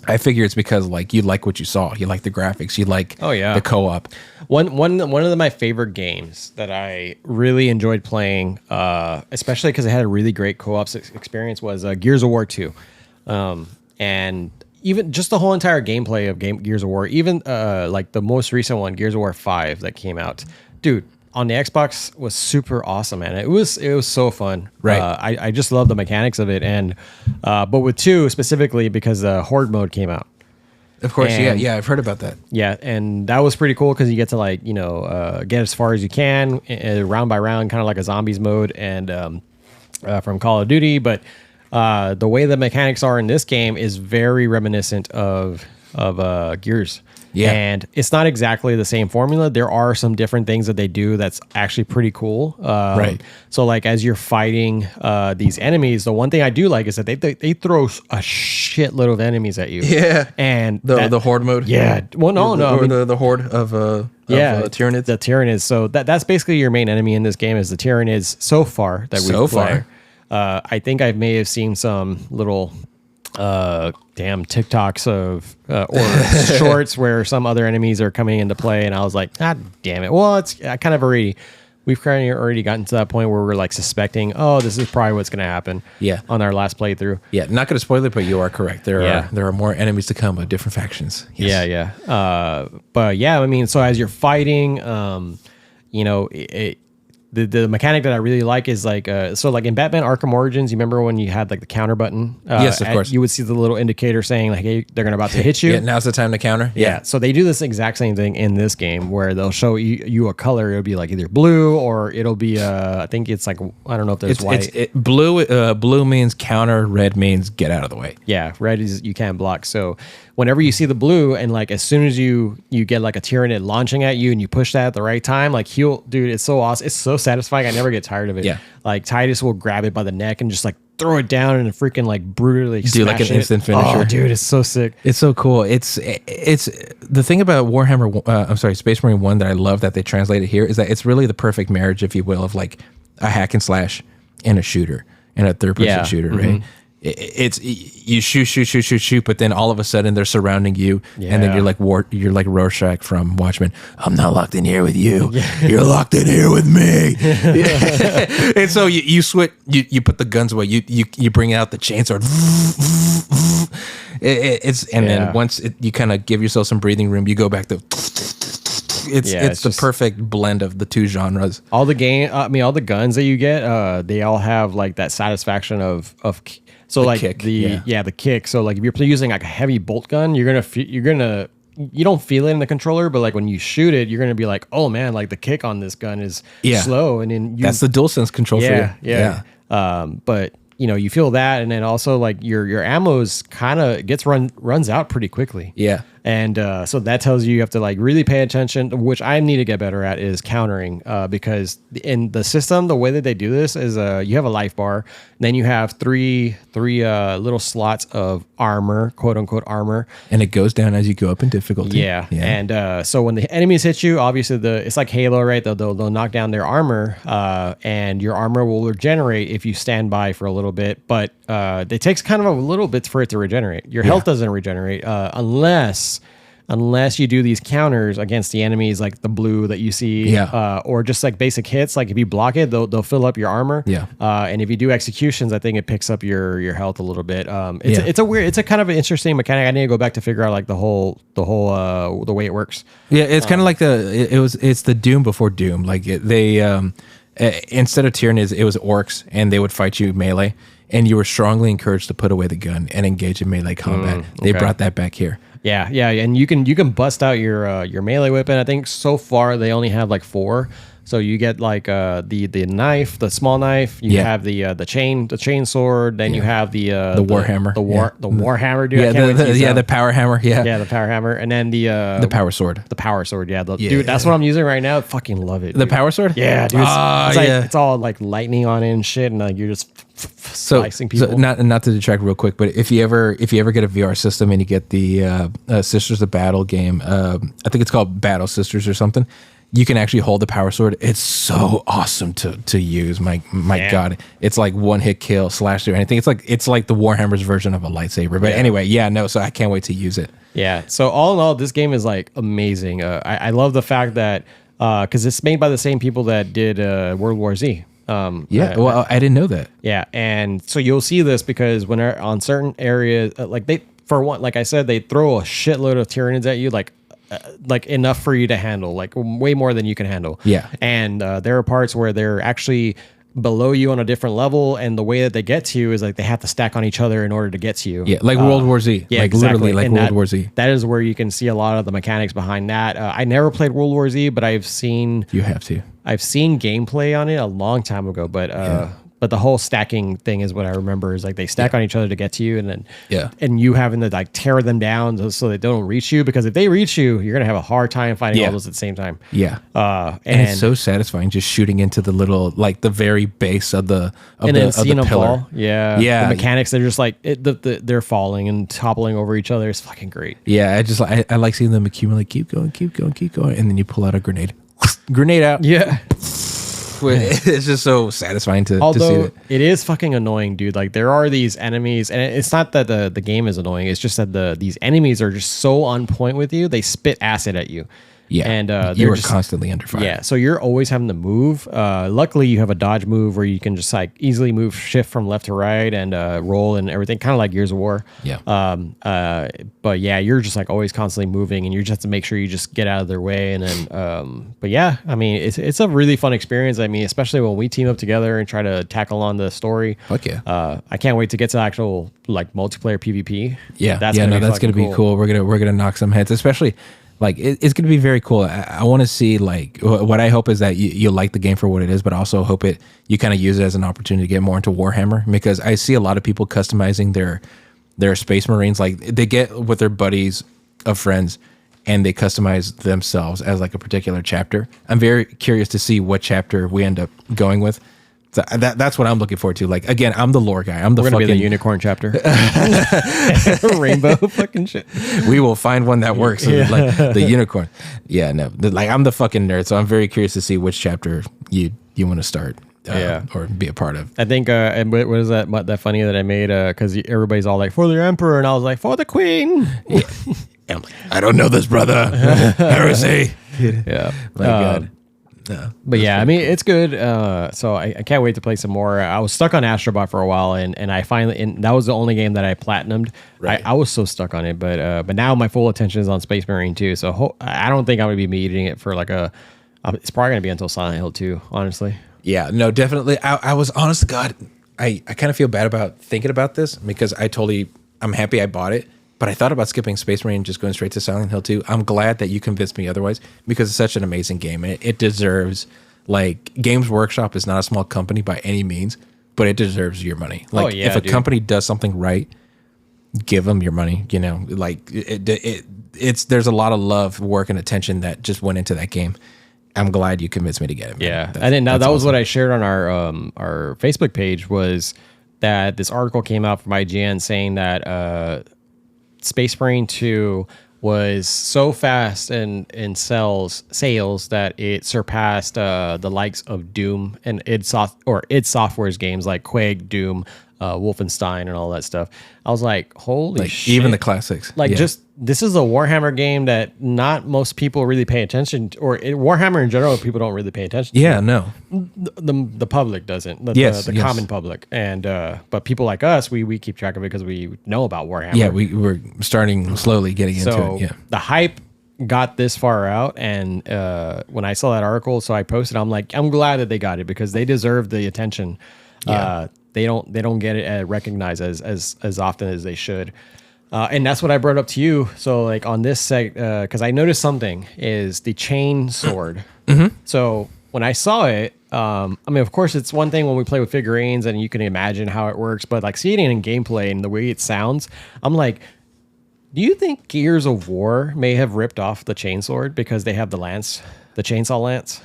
I figure it's because like you like what you saw, you like the graphics, you like the co-op. One of my favorite games that I really enjoyed playing, especially because it had a really great co-op experience, was Gears of War 2, and even just the whole entire gameplay of Gears of War, even like the most recent one, Gears of War 5 that came out, dude. On the Xbox was super awesome, man. It was so fun. Right. I just love the mechanics of it, and but with 2 specifically because the Horde mode came out. Of course, yeah, I've heard about that. Yeah, and that was pretty cool because you get to get as far as you can round by round, kind of like a zombies mode, and from Call of Duty. But the way the mechanics are in this game is very reminiscent of Gears. Yeah. And it's not exactly the same formula. There are some different things that they do that's actually pretty cool. Right. So like as you're fighting these enemies, the one thing I do like is that they throw a shitload of enemies at you. Yeah. And the Horde mode. Yeah. Well, the Horde of Tyranids. The Tyranids. So that's basically your main enemy in this game is the Tyranids so far that we've played. I think I may have seen some little TikToks or shorts where some other enemies are coming into play, and I was like, ah, damn it. Well, we've kind of already gotten to that point where we're like suspecting, oh, this is probably what's going to happen. Yeah. On our last playthrough. Yeah, not going to spoil it, but you are correct. There are more enemies to come of different factions. Yes. Yeah. But yeah, I mean, so as you're fighting, the mechanic that I really like is like so like in Batman Arkham Origins, you remember when you had like the counter button? Yes, of course. You would see the little indicator saying like, hey, they're about to hit you. Yeah, now's the time to counter. Yeah. So they do this exact same thing in this game where they'll show you a color. It'll be like either blue or it'll be I think it's like, I don't know if there's white. Blue means counter, red means get out of the way. Yeah, red is you can't block. So whenever you see the blue and like as soon as you get like a Tyranid launching at you and you push that at the right time, like dude, it's so awesome. It's so satisfying. I never get tired of it. Yeah. Like Titus will grab it by the neck and just like throw it down and freaking like brutally do like an instant finisher. Oh, dude, it's so sick. It's so cool. It's the thing about Warhammer. Space Marine 1 that I love that they translated here is that it's really the perfect marriage, if you will, of like a hack and slash and a shooter and a third person shooter, right? It's you shoot, but then all of a sudden they're surrounding you, and then you're like Rorschach from Watchmen. I'm not locked in here with you. You're locked in here with me. And so you switch. You put the guns away. You bring out the chainsaw. Then once you kind of give yourself some breathing room, you go back to. It's the perfect blend of the two genres. All the guns that you get, they all have like that satisfaction of. So the like kick, the kick. So like if you're using like a heavy bolt gun, you don't feel it in the controller, but like when you shoot it, you're gonna be like, oh man, like the kick on this gun is slow, and then that's the DualSense control for you. Yeah. But you feel that, and then also like your ammo's kind of runs out pretty quickly. Yeah. And so that tells you have to like really pay attention, which I need to get better at is countering, because in the system, the way that they do this is you have a life bar, then you have three little slots of armor, quote unquote armor, and it goes down as you go up in difficulty. Yeah. And so when the enemies hit you, obviously it's like Halo, right? They'll knock down their armor, and your armor will regenerate if you stand by for a little bit, but it takes kind of a little bit for it to regenerate. Your health doesn't regenerate unless you do these counters against the enemies, like the blue that you see, or just like basic hits. Like if you block it, they'll fill up your armor. Yeah. And if you do executions, I think it picks up your health a little bit. It's a kind of an interesting mechanic. I need to go back to figure out like the way it works. Yeah, it's kind of like it's the Doom before Doom. Like they instead of Tyranids, it was orcs, and they would fight you melee, and you were strongly encouraged to put away the gun and engage in melee combat. They brought that back here. Yeah, and you can bust out your melee weapon. I think so far they only have like 4. So you get like the knife, the small knife. You have the chain sword. Then you have the warhammer, the warhammer, dude. The power hammer. Yeah, the power hammer, and then the power sword. The power sword. Yeah, dude, that's what I'm using right now. Fucking love it. Dude. The power sword. Yeah, dude. It's all like lightning on it and shit, and like you're just slicing people. So not to detract real quick, but if you ever get a VR system and you get the Sisters of Battle game, I think it's called Battle Sisters or something. You can actually hold the power sword. It's so awesome to use. My God, it's like one hit kill, slash through anything. It's like the Warhammer's version of a lightsaber. But anyway, so I can't wait to use it. Yeah. So all in all, this game is like amazing. I love the fact that because it's made by the same people that did World War Z. Well, I didn't know that. Yeah, and so you'll see this because when they're on certain areas, like I said, they throw a shitload of Tyranids at you, like enough for you to handle, like way more than you can handle. Yeah. And there are parts where they're actually below you on a different level, and the way that they get to you is like they have to stack on each other in order to get to you. Yeah, like World War Z. Yeah, like exactly. Literally like and World War Z. That is where you can see a lot of the mechanics behind that. I never played World War Z, but I've seen... You have to. I've seen gameplay on it a long time ago, but the whole stacking thing is what I remember is like they stack on each other to get to you, and then and you having to like tear them down so they don't reach you, because if they reach you, you're gonna have a hard time fighting all those at the same time. Yeah. And it's so satisfying just shooting into the little, like the very base of the pillar. Fall. Yeah. The mechanics, they're just like they're falling and toppling over each other. It's fucking great. Yeah, I like seeing them accumulate, keep going, and then you pull out a grenade. Grenade out. Yeah. It's just so satisfying to see it. It is fucking annoying, dude. Like there are these enemies, and it's not that the game is annoying. It's just that these enemies are just so on point with you. They spit acid at you, Yeah, and you are constantly under fire. Yeah, so you're always having to move. Luckily, you have a dodge move where you can just like easily move, shift from left to right, and roll and everything, kind of like Gears of War. Yeah. But yeah, you're just like always constantly moving, and you just have to make sure you just get out of their way. And then, but yeah, I mean, it's a really fun experience. I mean, especially when we team up together and try to tackle on the story. Fuck yeah. I can't wait to get to actual like multiplayer PvP. Yeah, that's gonna be cool. We're gonna knock some heads, especially. Like it's going to be very cool. I want to see like what I hope is that you like the game for what it is, but also hope you kind of use it as an opportunity to get more into Warhammer, because I see a lot of people customizing their Space Marines. Like they get with their buddies of friends and they customize themselves as like a particular chapter. I'm very curious to see what chapter we end up going with. So that's what I'm looking forward to. Like again, I'm the lore guy. I'm the fucking be the unicorn chapter, rainbow fucking shit. We will find one that works. Yeah. Like the unicorn. Yeah, no. Like I'm the fucking nerd, so I'm very curious to see which chapter you want to start. Or be a part of. I think. And what is that funny that I made? Because everybody's all like for the emperor, and I was like for the queen. Yeah. I'm like, I don't know this, brother. Heresy. Yeah. My God. No, but yeah, I mean, it's good. So I can't wait to play some more. I was stuck on Astro Bot for a while, and I finally, and that was the only game that I platinumed. Right. I was so stuck on it, but now my full attention is on Space Marine 2. So I don't think I'm gonna be meeting it for like it's probably gonna be until Silent Hill 2, honestly. Yeah, no, definitely. I was honest to God, I kind of feel bad about thinking about this because I'm happy I bought it. But I thought about skipping Space Marine and just going straight to Silent Hill 2. I'm glad that you convinced me otherwise, because it's such an amazing game. It deserves, like, Games Workshop is not a small company by any means, but it deserves your money. Like, if a company does something right, give them your money, you know? Like, there's a lot of love, work, and attention that just went into that game. I'm glad you convinced me to get it, man. Yeah. I didn't know. That was awesome. What I shared on our Facebook page was that this article came out from IGN saying that Space Marine 2 was so fast in sales that it surpassed the likes of Doom and id Software's games like Quake, Doom, Wolfenstein, and all that stuff. I was like, holy shit. Even the classics. Like, just, this is a Warhammer game that not most people really pay attention to, or Warhammer in general, people don't really pay attention to. Yeah, no. The public doesn't. The common public. And but people like us, we keep track of it because we know about Warhammer. Yeah, we're starting slowly getting into it. Yeah. The hype got this far out, and when I saw that article, so I posted, I'm like, I'm glad that they got it because they deserve the attention. Yeah. They don't get it recognized as often as they should. And that's what I brought up to you. So like on this because I noticed something is the chain sword. Mm-hmm. So when I saw it, I mean, of course, it's one thing when we play with figurines and you can imagine how it works, but like seeing it in gameplay and the way it sounds, I'm like, do you think Gears of War may have ripped off the chainsaw because they have the chainsaw lance?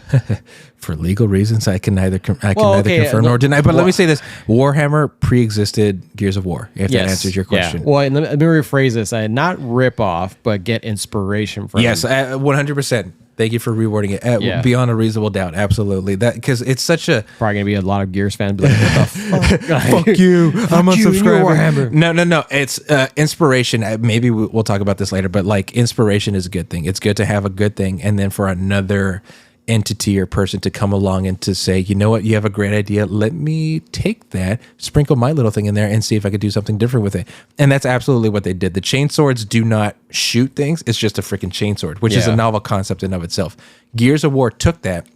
For legal reasons, I can neither confirm nor deny. But let me say this: Warhammer pre-existed Gears of War. If that answers your question. Yeah. Well, and let me rephrase this: not rip off, but get inspiration from. Yes, 100%. Thank you for rewording it. Beyond a reasonable doubt, absolutely. That because it's such a probably gonna be a lot of Gears fans. Like, what the fuck? Fuck you! I'm unsubscribing. No. It's inspiration. Maybe we'll talk about this later. But like, inspiration is a good thing. It's good to have a good thing, and then for another entity or person to come along and to say, you know what, you have a great idea. Let me take that, sprinkle my little thing in there, and see if I could do something different with it. And that's absolutely what they did. The chain swords do not shoot things. It's just a freaking chain sword, which is a novel concept in of itself. Gears of War took that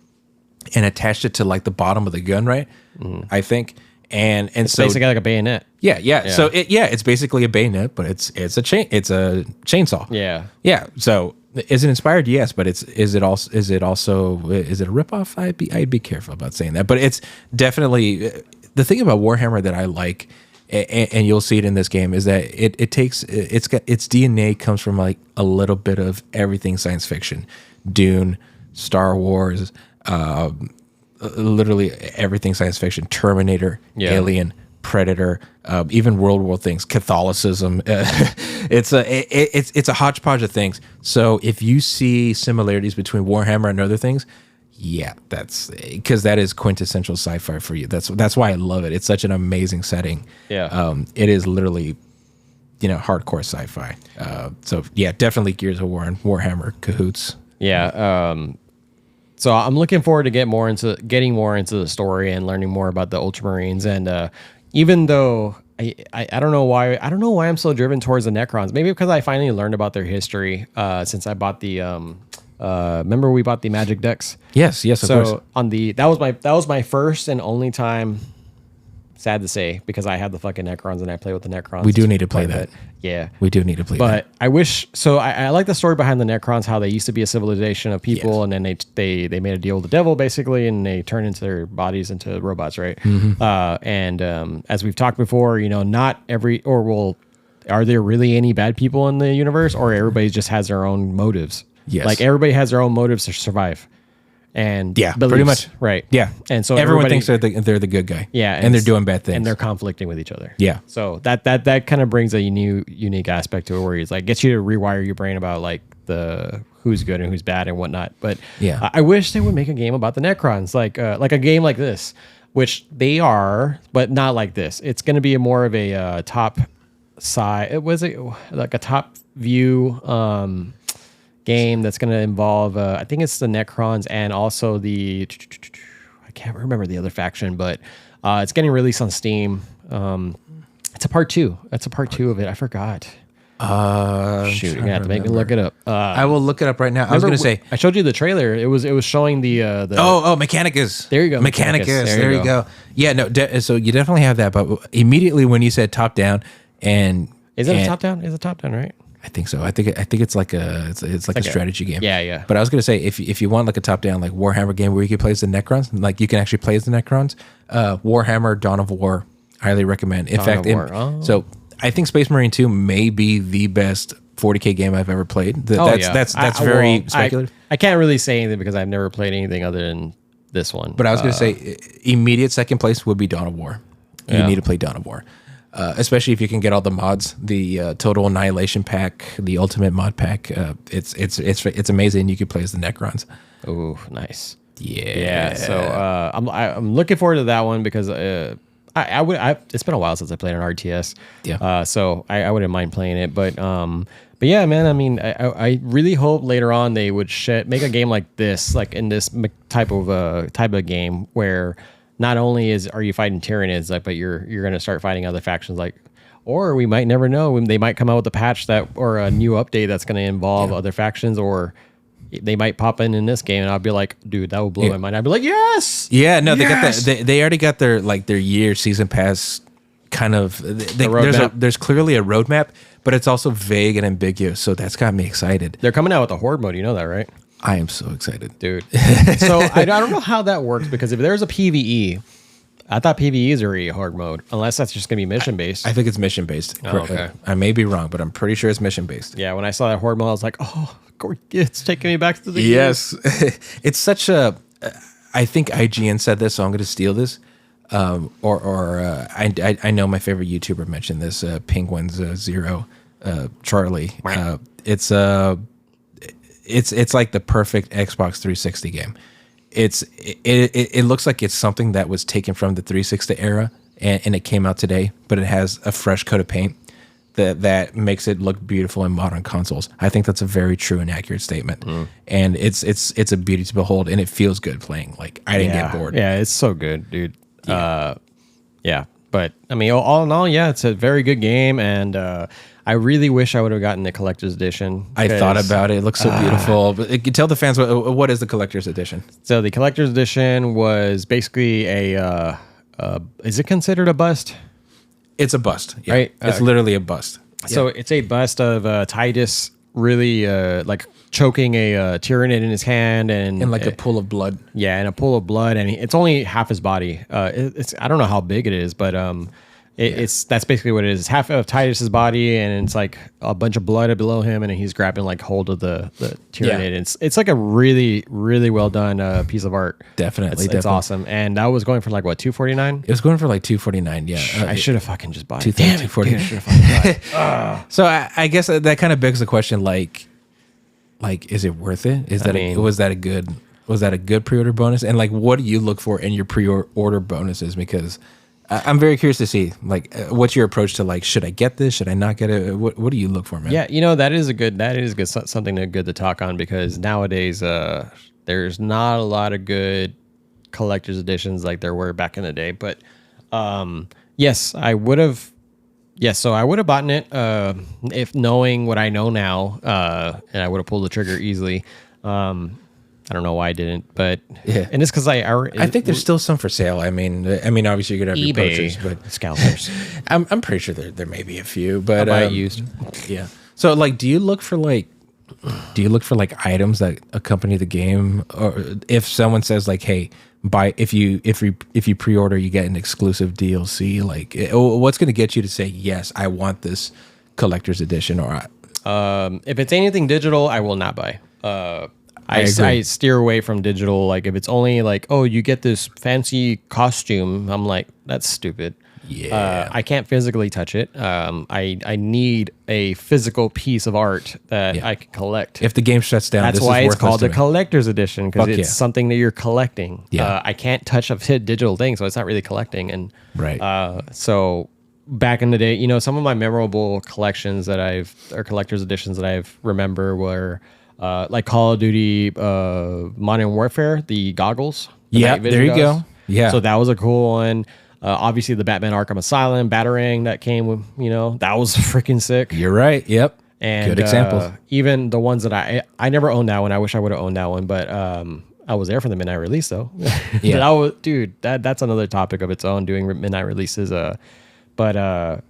and attached it to like the bottom of the gun, right? I think. And it's so basically like a bayonet. Yeah. So it's basically a bayonet, but it's a chainsaw. Yeah. So is it inspired? Yes, but is it a ripoff? I'd be careful about saying that. But it's definitely the thing about Warhammer that I like, and you'll see it in this game, is that it takes its DNA comes from like a little bit of everything science fiction, Dune, Star Wars, literally everything science fiction, Terminator, Alien, Predator, even World War things, Catholicism. It's a hodgepodge of things. So if you see similarities between Warhammer and other things, that's because that is quintessential sci-fi for you. That's why I love it. It's such an amazing setting. It is literally, hardcore sci-fi. So yeah, definitely Gears of War and Warhammer cahoots. Yeah. So I'm looking forward to getting more into the story and learning more about the Ultramarines. And even though I don't know why I'm so driven towards the Necrons. Maybe because I finally learned about their history since I bought the remember we bought the Magic decks. Yes, of course. So that was my first and only time. Sad to say, because I have the fucking Necrons and I play with the Necrons. We do need to play that. Yeah. We do need to play that. But I wish, so I like the story behind the Necrons, how they used to be a civilization of people, and then they made a deal with the devil, basically, and they turned into their bodies into robots, right? And as we've talked before, not every, are there really any bad people in the universe, or everybody just has their own motives? Yes. Like, everybody has their own motives to survive. And beliefs. Pretty much, right? Yeah, and so everyone thinks they're the good guy. Yeah, and they're doing bad things, and they're conflicting with each other. Yeah, so that kind of brings a unique aspect to it, where he's like gets you to rewire your brain about like the who's good and who's bad and whatnot. But yeah, I wish they would make a game about the Necrons, like a game like this, which they are, but not like this. It's going to be more of a top side. It was like a top view. Game that's going to involve I think it's the Necrons and also the I can't remember the other faction, but it's getting released on Steam. It's a part 2. That's a part 2 of it. I forgot. Shoot, you're gonna have to make me look it up. I will look it up right now. I was gonna say I showed you the trailer. It was showing the Mechanicus. There you go, Mechanicus. There you go. Yeah, no. So you definitely have that, but immediately when you said top down, and is it a top down? Is it top down, right? I think so. I think it's like a strategy game. Yeah. But I was gonna say if you want like a top down like Warhammer game where you can play as the Necrons, like you can actually play as the Necrons, Warhammer Dawn of War, highly recommend. In fact, so I think Space Marine 2 may be the best 40K game I've ever played. That's very speculative. I can't really say anything because I've never played anything other than this one. But I was gonna say immediate second place would be Dawn of War. You need to play Dawn of War. Especially if you can get all the mods, the Total Annihilation pack, the Ultimate Mod pack. It's amazing. You could play as the Necrons. Oh, nice. Yeah. So I'm looking forward to that one because it's been a while since I played an RTS. Yeah. So I wouldn't mind playing it, but yeah, man. I mean, I really hope later on they would make a game like this, like in this type of game where. Not only are you fighting Tyranids, but you're going to start fighting other factions, or we might never know. They might come out with a patch or a new update that's going to involve other factions, or they might pop in this game, and I'll be like, dude, that would blow my mind. I'd be like, yes, yeah, no, yes! They got that. They already got their year season pass kind of. There's clearly a roadmap, but it's also vague and ambiguous, so that's got me excited. They're coming out with a horde mode, you know that, right? I am so excited, dude. So I don't know how that works because if there's a PvE, I thought PvE is already a hard mode, unless that's just gonna be mission based. I think it's mission based. Oh, okay. I may be wrong, but I'm pretty sure it's mission based. Yeah, when I saw that horde mode, I was like, oh, it's taking me back to the yes. It's such a. I think IGN said this, so I'm going to steal this. I know my favorite YouTuber mentioned this. Penguins Zero, Charlie. It's like the perfect Xbox 360 game. It looks like it's something that was taken from the 360 era and it came out today, but it has a fresh coat of paint that makes it look beautiful in modern consoles. I think that's a very true and accurate statement. And it's a beauty to behold, and it feels good playing. Like I didn't get bored. Yeah, it's so good, dude. Yeah. But I mean, all in all, yeah, it's a very good game, and I really wish I would have gotten the collector's edition. I thought about it. It looks so beautiful. But you tell the fans what is the collector's edition? So the collector's edition was basically is it considered a bust? It's a bust, yeah. Right? It's literally a bust. So it's a bust of Titus really like choking a Tyranid in his hand and like a pool of blood. Yeah, and a pool of blood, and it's only half his body. It's I don't know how big it is, but that's basically what it is. It's half of Titus's body, and it's like a bunch of blood below him, and he's grabbing like hold of the Tyranid. Yeah. It's like a really, really well done piece of art. Definitely, it's awesome. And that was going for like what, $249? It was going for like $249. Yeah, I should have fucking just bought it. $249. So I guess that kind of begs the question, like, is it worth it? Was that a good pre-order bonus? And like, what do you look for in your pre-order bonuses? Because I'm very curious to see, like, what's your approach to, like, should I get this? Should I not get it? What do you look for, man? Yeah, that is good something good to talk on, because nowadays there's not a lot of good collector's editions like there were back in the day. But yes, I would have. Yes, so I would have bought it if knowing what I know now, and I would have pulled the trigger easily. I don't know why I didn't, but yeah, and it's because I think there's still some for sale. I mean, obviously you're gonna have eBay your poachers, but scalpers. I'm pretty sure there may be a few, but I buy it used. Yeah. So, like, do you look for items that accompany the game, or if someone says like, hey, buy if you pre-order, you get an exclusive DLC? Like, what's gonna get you to say yes, I want this collector's edition? Or if it's anything digital, I will not buy. I steer away from digital. Like, if it's only like, oh, you get this fancy costume, I'm like, that's stupid. Yeah. I can't physically touch it. I need a physical piece of art that I can collect. If the game shuts down, that's why it's called the collector's edition, because it's something that you're collecting. Yeah. I can't touch a digital thing, so it's not really collecting. And right. So back in the day, some of my memorable collections or collector's editions that I remember were like Call of Duty Modern Warfare, the goggles. Yeah, there you go. Yeah. So that was a cool one. Obviously, the Batman Arkham Asylum Batarang that came with, that was freaking sick. You're right. Yep. And good examples. Even the ones that I never owned that one. I wish I would have owned that one, but I was there for the midnight release though. Yeah. That's another topic of its own, doing midnight releases. But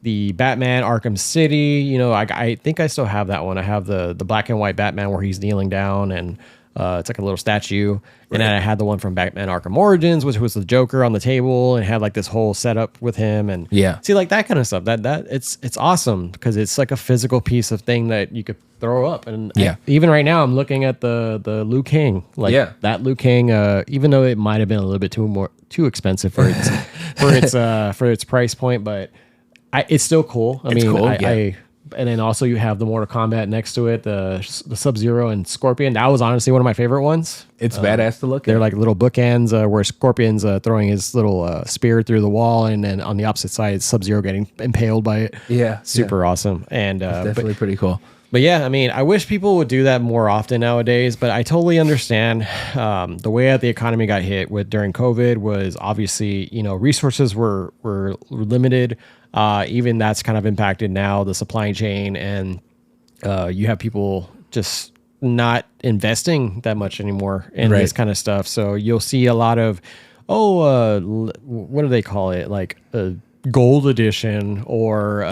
the Batman Arkham City, I think I still have that one. I have the black and white Batman where he's kneeling down and it's like a little statue. Right. And then I had the one from Batman Arkham Origins, which was the Joker on the table and had like this whole setup with him. And see, like that kind of stuff. That it's awesome because it's like a physical piece of thing that you could throw up. And even right now, I'm looking at the Liu Kang. Like that Liu Kang, even though it might have been a little bit too expensive for its price point, but it's still cool. I mean, and then also you have the Mortal Kombat next to it, the Sub-Zero and Scorpion. That was honestly one of my favorite ones. It's badass to look at. They're like little bookends where Scorpion's throwing his little spear through the wall, and then on the opposite side, Sub-Zero getting impaled by it. Yeah. Super awesome. And definitely pretty cool. But yeah, I mean, I wish people would do that more often nowadays, but I totally understand the way that the economy got hit during COVID was obviously, resources were limited. Even that's kind of impacted now the supply chain, and you have people just not investing that much anymore in this kind of stuff. So you'll see a lot of, what do they call it? Like a gold edition or,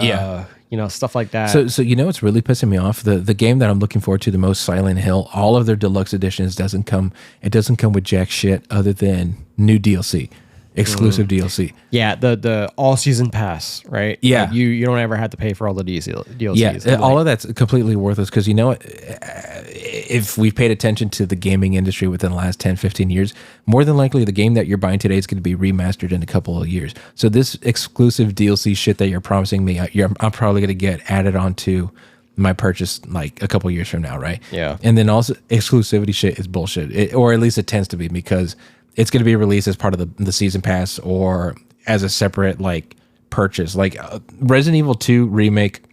stuff like that. So what's really pissing me off? The game that I'm looking forward to the most, Silent Hill, all of their deluxe editions doesn't come with jack shit other than new DLC. Exclusive DLC. Yeah, the all season pass, right? Yeah. Like you don't ever have to pay for all the DLCs. Yeah, all of that's completely worthless because if we've paid attention to the gaming industry within the last 10, 15 years, more than likely the game that you're buying today is going to be remastered in a couple of years. So this exclusive DLC shit that you're promising me, I'm probably going to get added onto my purchase like a couple of years from now, right? Yeah. And then also exclusivity shit is bullshit, or at least it tends to be, because it's going to be released as part of the season pass or as a separate like purchase. Like Resident Evil 2 remake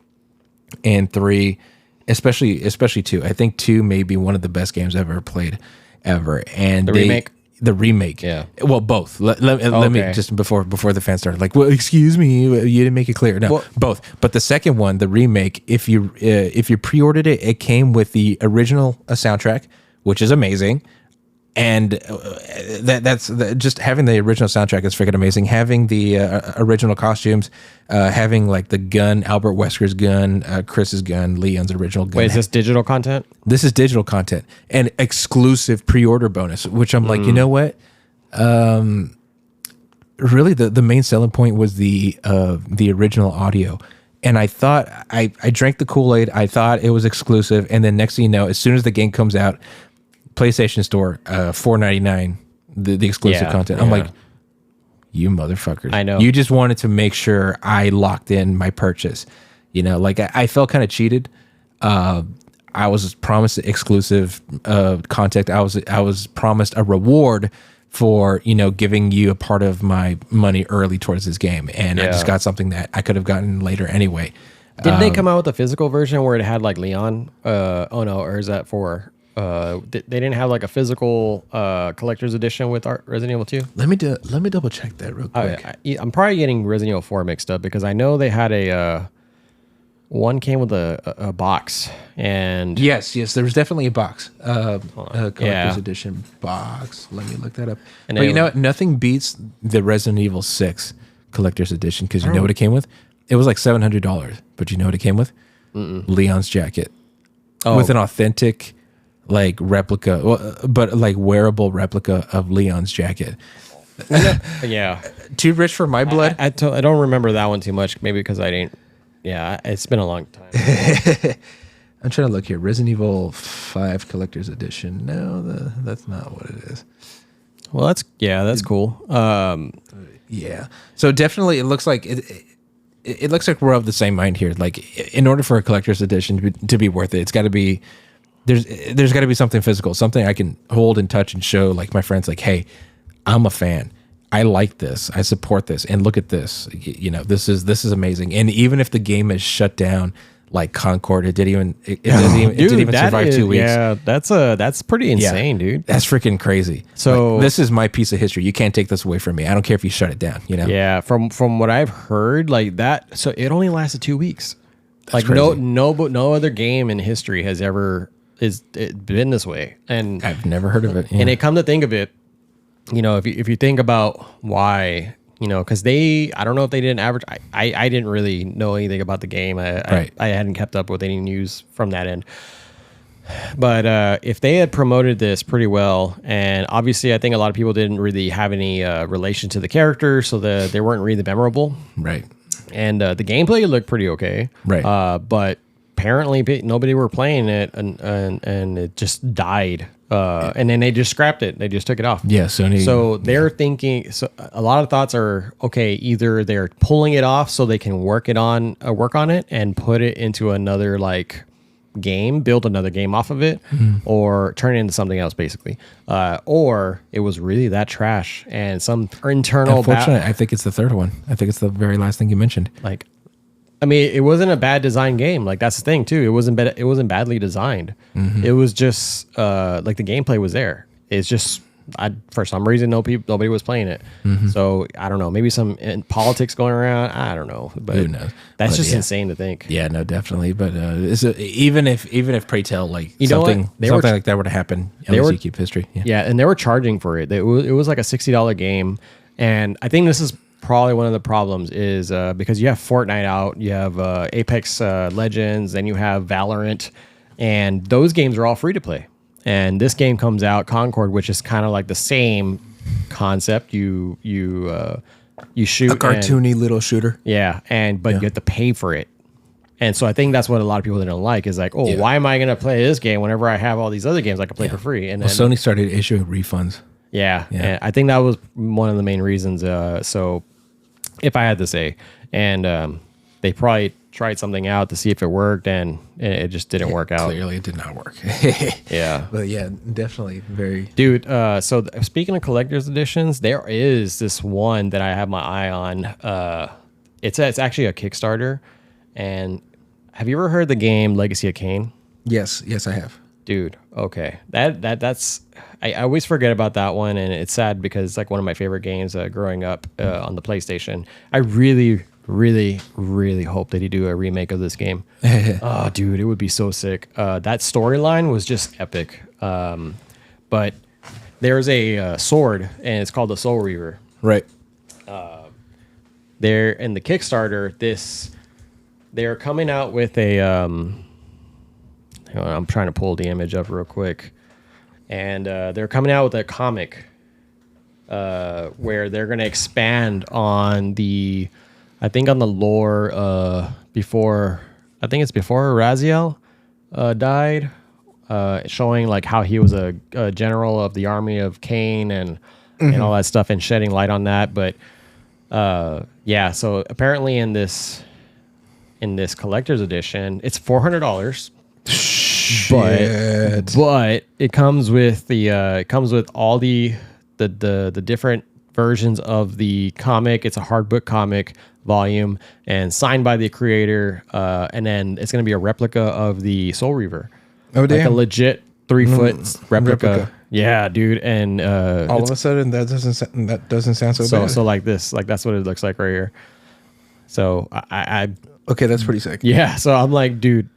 and 3, especially 2. I think 2 may be one of the best games I've ever played ever. And the remake. Yeah. Well, both. Let me just before the fans started like, well, excuse me, you didn't make it clear. No, both. But the second one, the remake, if you pre-ordered it, it came with the original soundtrack, which is amazing. And that's just having the original soundtrack is freaking amazing. Having the original costumes, having like the gun, Albert Wesker's gun, Chris's gun, Leon's original gun. Wait, is this digital content? This is digital content and exclusive pre-order bonus, which I'm like, you know what? Really, the main selling point was the original audio. And I thought I drank the Kool-Aid. I thought it was exclusive, and then next thing you know, as soon as the game comes out, PlayStation Store, $4.99, the exclusive content. I'm like, you motherfuckers. I know. You just wanted to make sure I locked in my purchase. Like I felt kind of cheated. I was promised exclusive content. I was promised a reward for, you know, giving you a part of my money early towards this game. And I just got something that I could have gotten later anyway. Didn't they come out with a physical version where it had like Leon? Oh no, or is that for? They didn't have like a physical collector's edition with Resident Evil 2. Let me double check that real quick. I'm probably getting Resident Evil 4 mixed up because I know they had a one came with a box, and yes, there was definitely a box, a collector's edition box. Let me look that up. But you know what? Nothing beats the Resident Evil 6 collector's edition because you know what it came with? It was like $700, but you know what it came with? Leon's jacket with an authentic, like replica, but like wearable replica of Leon's jacket. Yeah, too rich for my blood. I don't remember that one too much. Maybe because I didn't. Yeah, it's been a long time. I'm trying to look here. Resident Evil 5 collector's edition. No, that's not what it is. Well, that's cool. Yeah. So definitely, it looks like it looks like we're of the same mind here. Like, in order for a collector's edition to be worth it, it's got to be there's got to be something physical, something I can hold and touch and show, like my friends, like, hey, I'm a fan. I like this. I support this. And look at this. You know, this is amazing. And even if the game is shut down, like Concord, it didn't even survive 2 weeks. Yeah, that's pretty insane, dude. That's freaking crazy. So like, this is my piece of history. You can't take this away from me. I don't care if you shut it down. You know. Yeah, from what I've heard, like that. So it only lasted 2 weeks. That's like crazy. no other game in history has ever been this way. And I've never heard of it. Yeah. And it come to think of it, you know, if you think about why. You know, because I don't know if they didn't average. I didn't really know anything about the game. I hadn't kept up with any news from that end. But if they had promoted this pretty well, and obviously I think a lot of people didn't really have any relation to the character, so they weren't really memorable. Right. And the gameplay looked pretty okay. Right. But apparently nobody were playing it, and it just died. And then they just scrapped it. They just took it off. Yeah, Sony. So they're thinking. So a lot of thoughts are okay. Either they're pulling it off so they can work on it and put it into another like game, build another game off of it, or turn it into something else, basically. Or it was really that trash and some internal. Unfortunately, I think it's the third one. I think it's the very last thing you mentioned. Like, I mean, it wasn't a bad design game. Like, that's the thing too. It wasn't badly designed. It was just like the gameplay was there. It's just for some reason nobody was playing it. So I don't know. Maybe some politics going around. I don't know. But who knows? That's just insane to think. Yeah, no, definitely. But even if pray tell like something like that were to happen, you keep history. Yeah, and they were charging for it. It was like a $60 game, and I think this is probably one of the problems is because you have Fortnite out, you have Apex Legends, and you have Valorant, and those games are all free to play. And this game comes out, Concord, which is kind of like the same concept. You shoot a cartoony little shooter. Yeah, but you have to pay for it. And so I think that's what a lot of people didn't like is like, why am I going to play this game whenever I have all these other games I can play for free? And then Sony started issuing refunds. Yeah. And I think that was one of the main reasons. So if I had to say, and they probably tried something out to see if it worked, and it just didn't work out. Clearly, it did not work. Yeah. But yeah, definitely very. Dude, so speaking of collector's editions, there is this one that I have my eye on. It's actually a Kickstarter. And have you ever heard the game Legacy of Kain? Yes, I have. Dude, okay. That's I always forget about that one, and it's sad because it's like one of my favorite games growing up on the PlayStation. I really, really, really hope that he do a remake of this game. Oh, dude, it would be so sick. That storyline was just epic. But there's a sword, and it's called the Soul Reaver. Right. There in the Kickstarter, they're coming out with a. I'm trying to pull the image up real quick. And they're coming out with a comic where they're going to expand on the lore before Raziel died, showing like how he was a general of the army of Cain and all that stuff, and shedding light on that. But so apparently in this collector's edition, it's $400. But it comes with all the the different versions of the comic. It's a hard book comic volume and signed by the creator. And then it's going to be a replica of the Soul Reaver. Oh, damn. Like a legit 3-foot replica. Yeah, dude. And all of a sudden that doesn't sound so bad. So like this, like that's what it looks like right here. So I okay, that's pretty sick. Yeah. So I'm like, dude,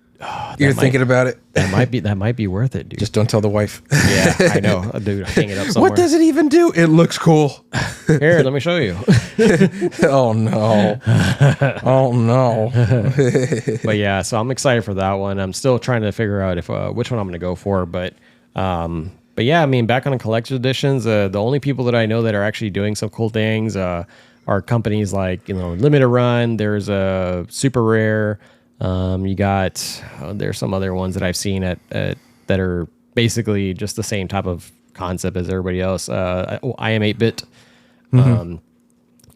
you're thinking about it. That might be worth it, dude. Just don't tell the wife. Yeah, I know, dude. Hang it up somewhere. What does it even do? It looks cool. Here, let me show you. Oh no! Oh no! But yeah, so I'm excited for that one. I'm still trying to figure out if which one I'm going to go for. But yeah, I mean, back on the collector's editions, the only people that I know that are actually doing some cool things are companies like Limited Run. There's a Super Rare. You got there's some other ones that I've seen at that are basically just the same type of concept as everybody else. I am 8-bit, and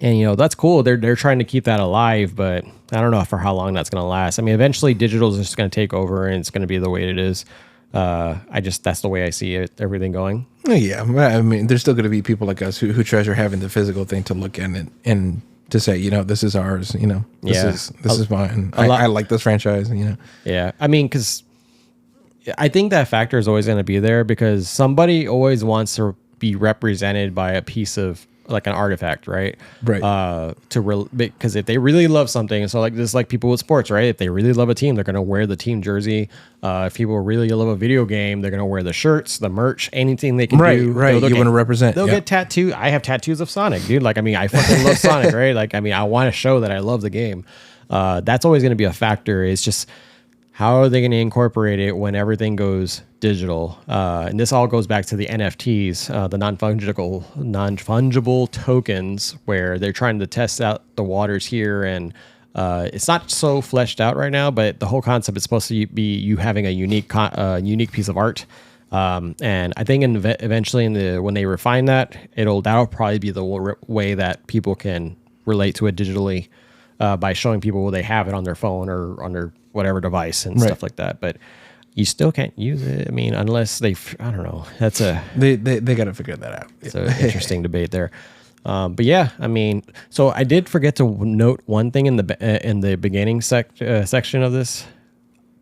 that's cool. They're trying to keep that alive, but I don't know for how long that's going to last. I mean, eventually digital is just going to take over, and it's going to be the way it is. That's the way I see it. Everything going. Yeah, I mean, there's still going to be people like us who treasure having the physical thing to look at and to say, this is ours, this is mine. I like this franchise, Yeah. I mean, because I think that factor is always going to be there because somebody always wants to be represented by a piece of like an artifact, right? Right. Because if they really love something, so like this, like people with sports, right? If they really love a team, they're going to wear the team jersey. If people really love a video game, they're going to wear the shirts, the merch, anything they can do. Right. You want to represent. They'll get tattooed. I have tattoos of Sonic, dude. Like, I mean, I fucking love Sonic, right? Like, I mean, I want to show that I love the game. That's always going to be a factor. It's just, how are they going to incorporate it when everything goes digital? And this all goes back to the NFTs, the non-fungible tokens, where they're trying to test out the waters here. And it's not so fleshed out right now, but the whole concept is supposed to be you having a unique piece of art. And I think eventually when they refine that, that'll probably be the way that people can relate to it digitally by showing people they have it on their phone or on their whatever device and stuff like that. But you still can't use it. I mean, unless I don't know. That's they got to figure that out. It's an interesting debate there. But yeah, I mean, so I did forget to note one thing in the beginning section of this.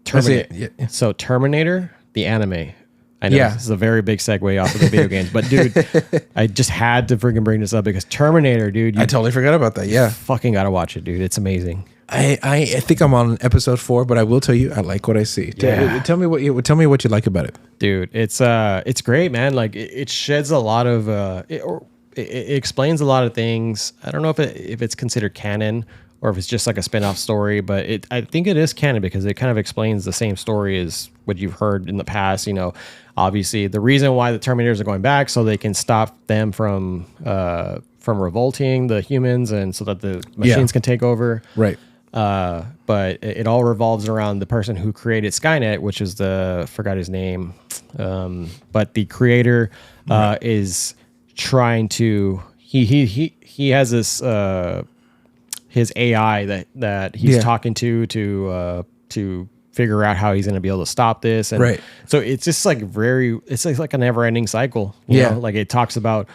Terminator. Yeah. So Terminator, the anime. I know this is a very big segue off of the video games, but dude, I just had to freaking bring this up because Terminator, dude. I totally forgot about that. Yeah. Fucking got to watch it, dude. It's amazing. I think I'm on episode 4, but I will tell you, I like what I see. Yeah. Tell me what you like about it. Dude, it's great, man. Like it sheds a lot of, it explains a lot of things. I don't know if it's considered canon or if it's just like a spin-off story, but I think it is canon because it kind of explains the same story as what you've heard in the past. Obviously the reason why the Terminators are going back so they can stop them from revolting the humans and so that the machines can take over. Right. But it all revolves around the person who created Skynet, which is forgot his name. But the creator is trying to he has this his AI that he's talking to figure out how he's going to be able to stop this. And so it's just like it's like a never ending cycle. You know? Like it talks about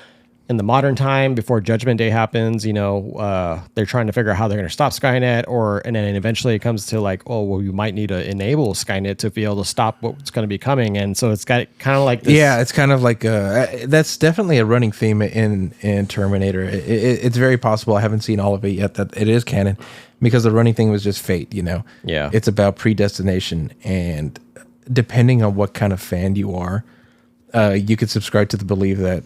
in the modern time before Judgment Day happens, they're trying to figure out how they're going to stop Skynet and then eventually it comes to like, oh, well, you might need to enable Skynet to be able to stop what's going to be coming. And so it's got kind of like this. Yeah, it's kind of like, that's definitely a running theme in Terminator. It's very possible. I haven't seen all of it yet that it is canon because the running thing was just fate, Yeah. It's about predestination. And depending on what kind of fan you are, you could subscribe to the belief that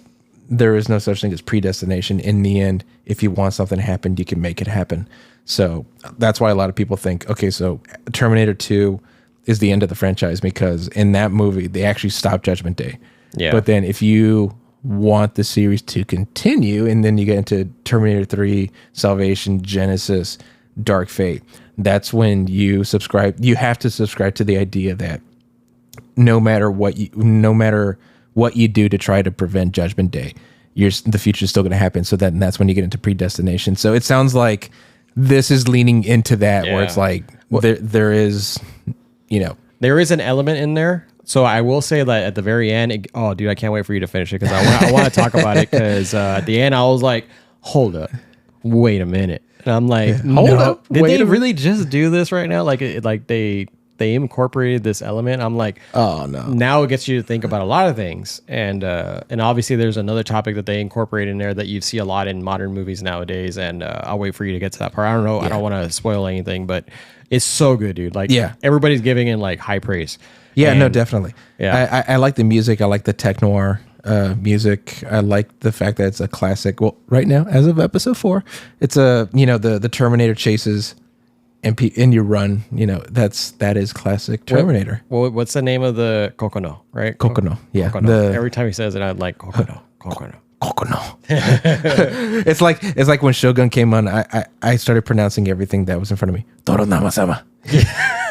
there is no such thing as predestination. In the end, if you want something to happen, you can make it happen. So that's why a lot of people think, okay, so Terminator 2 is the end of the franchise because in that movie, they actually stopped Judgment Day. Yeah. But then if you want the series to continue and then you get into Terminator 3, Salvation, Genesis, Dark Fate, that's when you have to subscribe to the idea that no matter what you do to try to prevent Judgment Day, the future is still going to happen. So that's when you get into predestination. So it sounds like this is leaning into that where it's like there is, there is an element in there. So I will say that at the very end, oh, dude, I can't wait for you to finish it because I want to talk about it because at the end I was like, hold up, wait a minute. And I'm like, hold up, did they really just do this right now? Like, they incorporated this element. I'm like, oh no. Now it gets you to think about a lot of things, and obviously there's another topic that they incorporate in there that you see a lot in modern movies nowadays. And I'll wait for you to get to that part. I don't know. Yeah. I don't want to spoil anything, but it's so good, dude. Like, everybody's giving it like high praise. Yeah, no, definitely. Yeah, I like the music. I like the tech noir music. I like the fact that it's a classic. Well, right now, as of episode 4, it's the Terminator chases and you run. That is classic Terminator. Well, what's the name of the Kokono? Right, Kokono. Yeah. Kokono. Every time he says it, I'm like Kokono. It's like when Shogun came on, I started pronouncing everything that was in front of me. Toro Namasama.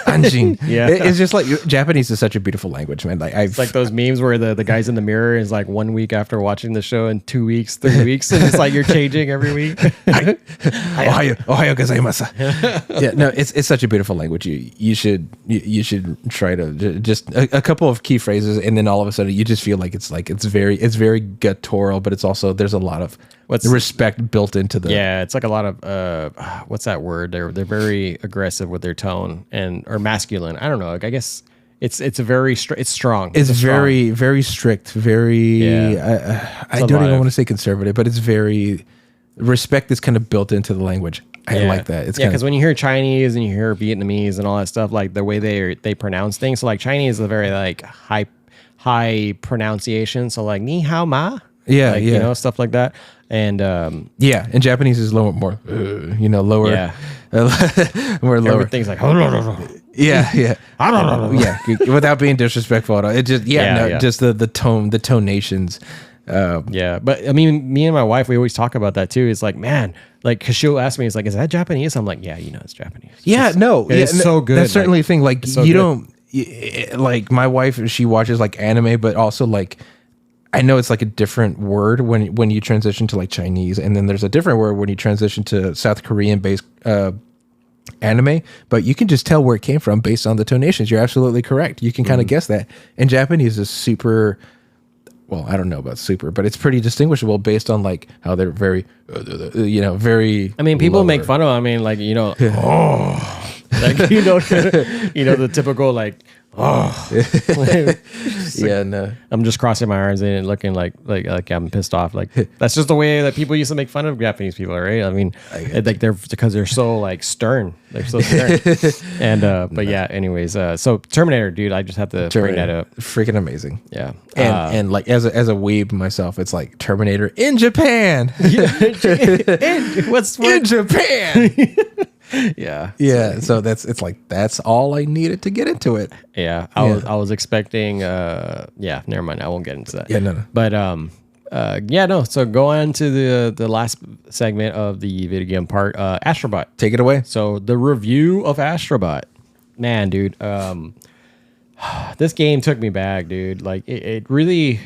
Anjin. Yeah. It's just like Japanese is such a beautiful language, man. Like it's like those memes where the guys in the mirror is like 1 week after watching the show and 2 weeks, 3 weeks, and it's like you're changing every week. Ohayo gozaimasu. Yeah, no, it's such a beautiful language. You should try to just a couple of key phrases, and then all of a sudden you just feel like it's very guttural, but it's also there's a lot of respect built into the. Yeah, it's like a lot of what's that word? They're very aggressive with their tone or masculine. I don't know. Like, I guess it's very it's strong. It's very very strict. Very. Yeah. I don't even want to say conservative, but it's very respect is kind of built into the language. I like that. It's because when you hear Chinese and you hear Vietnamese and all that stuff, like the way they pronounce things. So like Chinese is a very like high pronunciation. So like ni hao ma. Yeah, like, stuff like that. And and Japanese is lower. Yeah, more lower. Everything's like yeah. Without being disrespectful at all. It just just the tonations. But I mean, me and my wife, we always talk about that too. It's like, man, like, cause she'll ask me, it's like, is that Japanese? I'm like, yeah, it's Japanese. It's so good. That's certainly a thing. Like you don't like my wife. She watches like anime, but also like. I know it's like a different word when you transition to like Chinese, and then there's a different word when you transition to South Korean based anime, but you can just tell where it came from based on the tonations. You're absolutely correct. You can kind of guess that. And Japanese is super, well, I don't know about super, but it's pretty distinguishable based on like how they're very, very. I mean, people lower. Make fun of. I mean, like like the typical like. Oh, no. I'm just crossing my arms and looking like I'm pissed off. Like that's just the way that people used to make fun of Japanese people, right? I mean, like because they're so like stern. They're so stern. And but yeah. Anyways, so Terminator, dude, I just have to bring that up. Freaking amazing. Yeah. And like as a weeb myself, it's like Terminator in Japan. What's in Japan? Yeah. So that's all I needed to get into it. Yeah. I was expecting never mind. I won't get into that. Yeah, no. But so go on to the last segment of the video game part, Astro Bot. Take it away. So the review of Astro Bot. Man, dude, this game took me back, dude. Like it really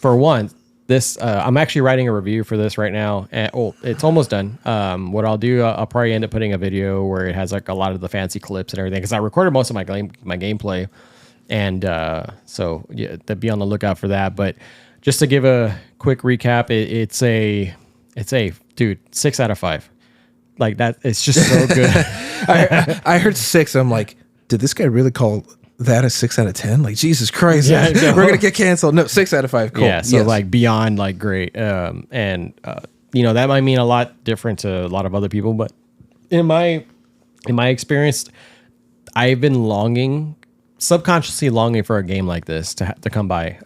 for one, this I'm actually writing a review for this right now, and it's almost done. What I'll do, I'll probably end up putting a video where it has like a lot of the fancy clips and everything, because I recorded most of my gameplay, and so yeah, be on the lookout for that. But just to give a quick recap, it's a dude 6 out of 5. Like that, it's just so good. I heard 6. I'm like, did this guy really call that a 6 out of 10? Like, Jesus Christ, we're gonna get canceled. No, 6 out of 5. Cool. Yeah, so like beyond like great. That might mean a lot different to a lot of other people, but in my experience, I've been subconsciously longing for a game like this to come by.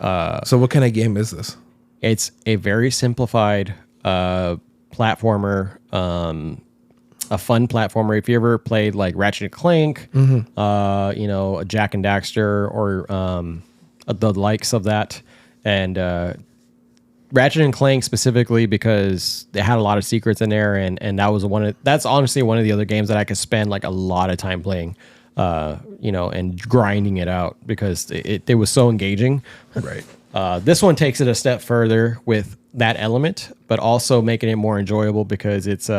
So what kind of game is this? It's a very simplified platformer. A fun platformer. If you ever played like Ratchet and Clank, a Jack and Daxter, or the likes of that, and Ratchet and Clank specifically because they had a lot of secrets in there, and that was that's honestly one of the other games that I could spend like a lot of time playing, and grinding it out because it was so engaging. Right. This one takes it a step further with that element, but also making it more enjoyable because it's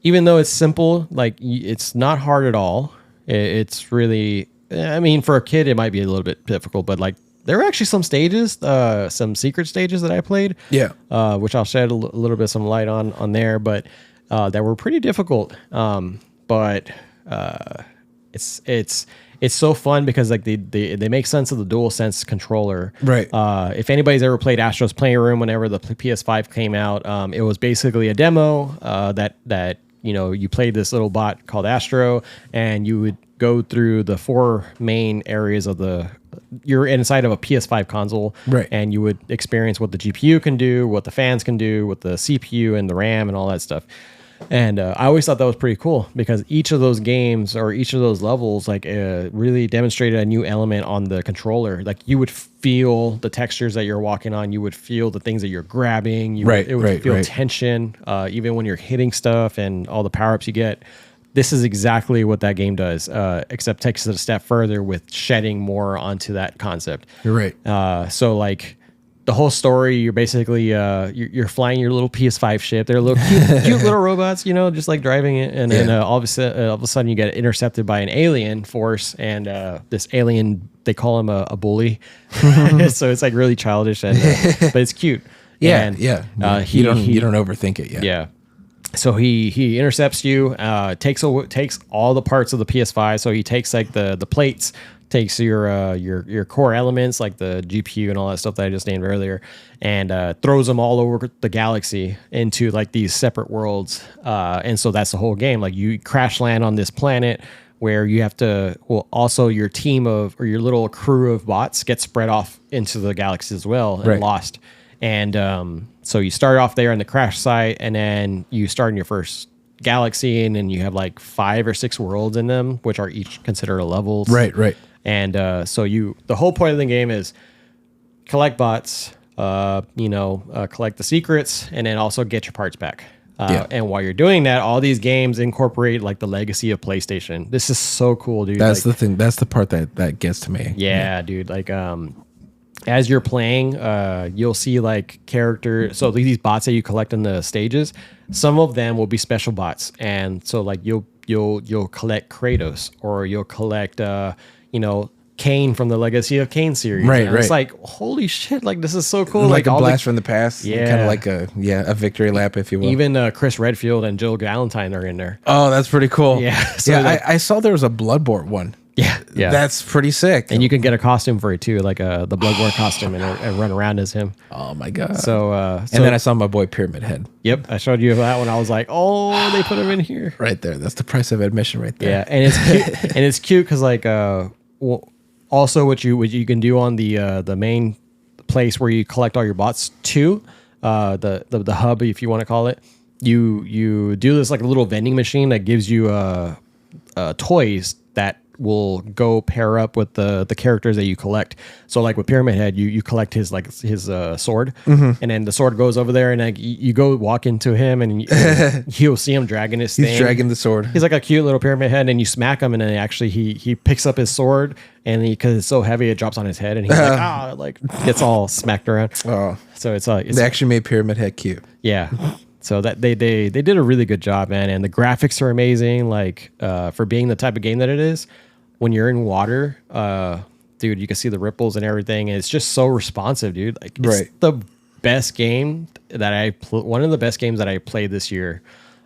even though it's simple, like it's not hard at all. It's really I mean, for a kid, it might be a little bit difficult, but like there were actually some stages, some secret stages that I played. Yeah. Which I'll shed a little bit some light on there, but that were pretty difficult. But it's so fun because like they make sense of the DualSense controller. Right. If anybody's ever played Astro's Playroom, whenever the PS5 came out, it was basically a demo that you played this little bot called Astro, and you would go through the 4 main areas of you're inside of a PS5 console, right? And you would experience what the GPU can do, what the fans can do, what the CPU and the RAM and all that stuff. And I always thought that was pretty cool because each of those games or each of those levels really demonstrated a new element on the controller. Like you would feel the textures that you're walking on, you would feel the things that you're grabbing, it would feel tension even when you're hitting stuff and all the power-ups you get. This is exactly what that game does, except takes it a step further with shedding more onto that concept. You're right. So like the whole story, you're basically you're flying your little PS5 ship. They're little cute little robots, just like driving it, and then all of a sudden you get intercepted by an alien force, and this alien, they call him a bully, so it's like really childish, and but it's cute. You don't overthink it. Yeah. So he intercepts you, takes all the parts of the PS5. So he takes like the plates, takes your core elements like the GPU and all that stuff that I just named earlier, and throws them all over the galaxy into like these separate worlds. And so that's the whole game. Like you crash land on this planet where you have to, also your team or your little crew of bots get spread off into the galaxy as well and lost. And so you start off there in the crash site, and then you start in your first galaxy, and then you have like 5 or 6 worlds in them, which are each considered levels. Right. And so the whole point of the game is collect bots, collect the secrets, and then also get your parts back. And while you're doing that, all these games incorporate like the legacy of PlayStation. This is so cool, dude. That's the thing. That's the part that gets to me. Yeah, dude. Like, as you're playing, you'll see like characters. So these bots that you collect in the stages, some of them will be special bots, and so like you'll collect Kratos, or you'll collect Kane from the Legacy of Kane series. Right. It's like, holy shit, like this is so cool. Like a blast from the past. Yeah. Kind of like a victory lap, if you will. Even Chris Redfield and Jill Galentine are in there. Oh, that's pretty cool. Yeah. So I saw there was a Bloodborne one. Yeah. That's pretty sick. And you can get a costume for it too, like the Bloodborne costume, and run around as him. Oh my god! So and then I saw my boy Pyramid Head. Yep, I showed you that one. I was like, oh, they put him in here. Right there. That's the price of admission, right there. Yeah, and it's cute. And it's cute because like also what you can do on the main place where you collect all your bots too, the hub, if you want to call it. You do this like a little vending machine that gives you toys that will go pair up with the characters that you collect. So like with Pyramid Head, you collect his sword, and then the sword goes over there, and like you go walk into him, and you'll see him dragging his thing. He's dragging the sword. He's like a cute little pyramid head, and you smack him, and then actually he picks up his sword, and because it's so heavy, it drops on his head, and he's like gets all smacked around. Oh, so it's they actually made Pyramid Head cute. Yeah. So that they did a really good job, man, and the graphics are amazing. Like for being the type of game that it is, when you're in water, dude, you can see the ripples and everything, and it's just so responsive, dude. Like it's the best game that one of the best games that I played this year,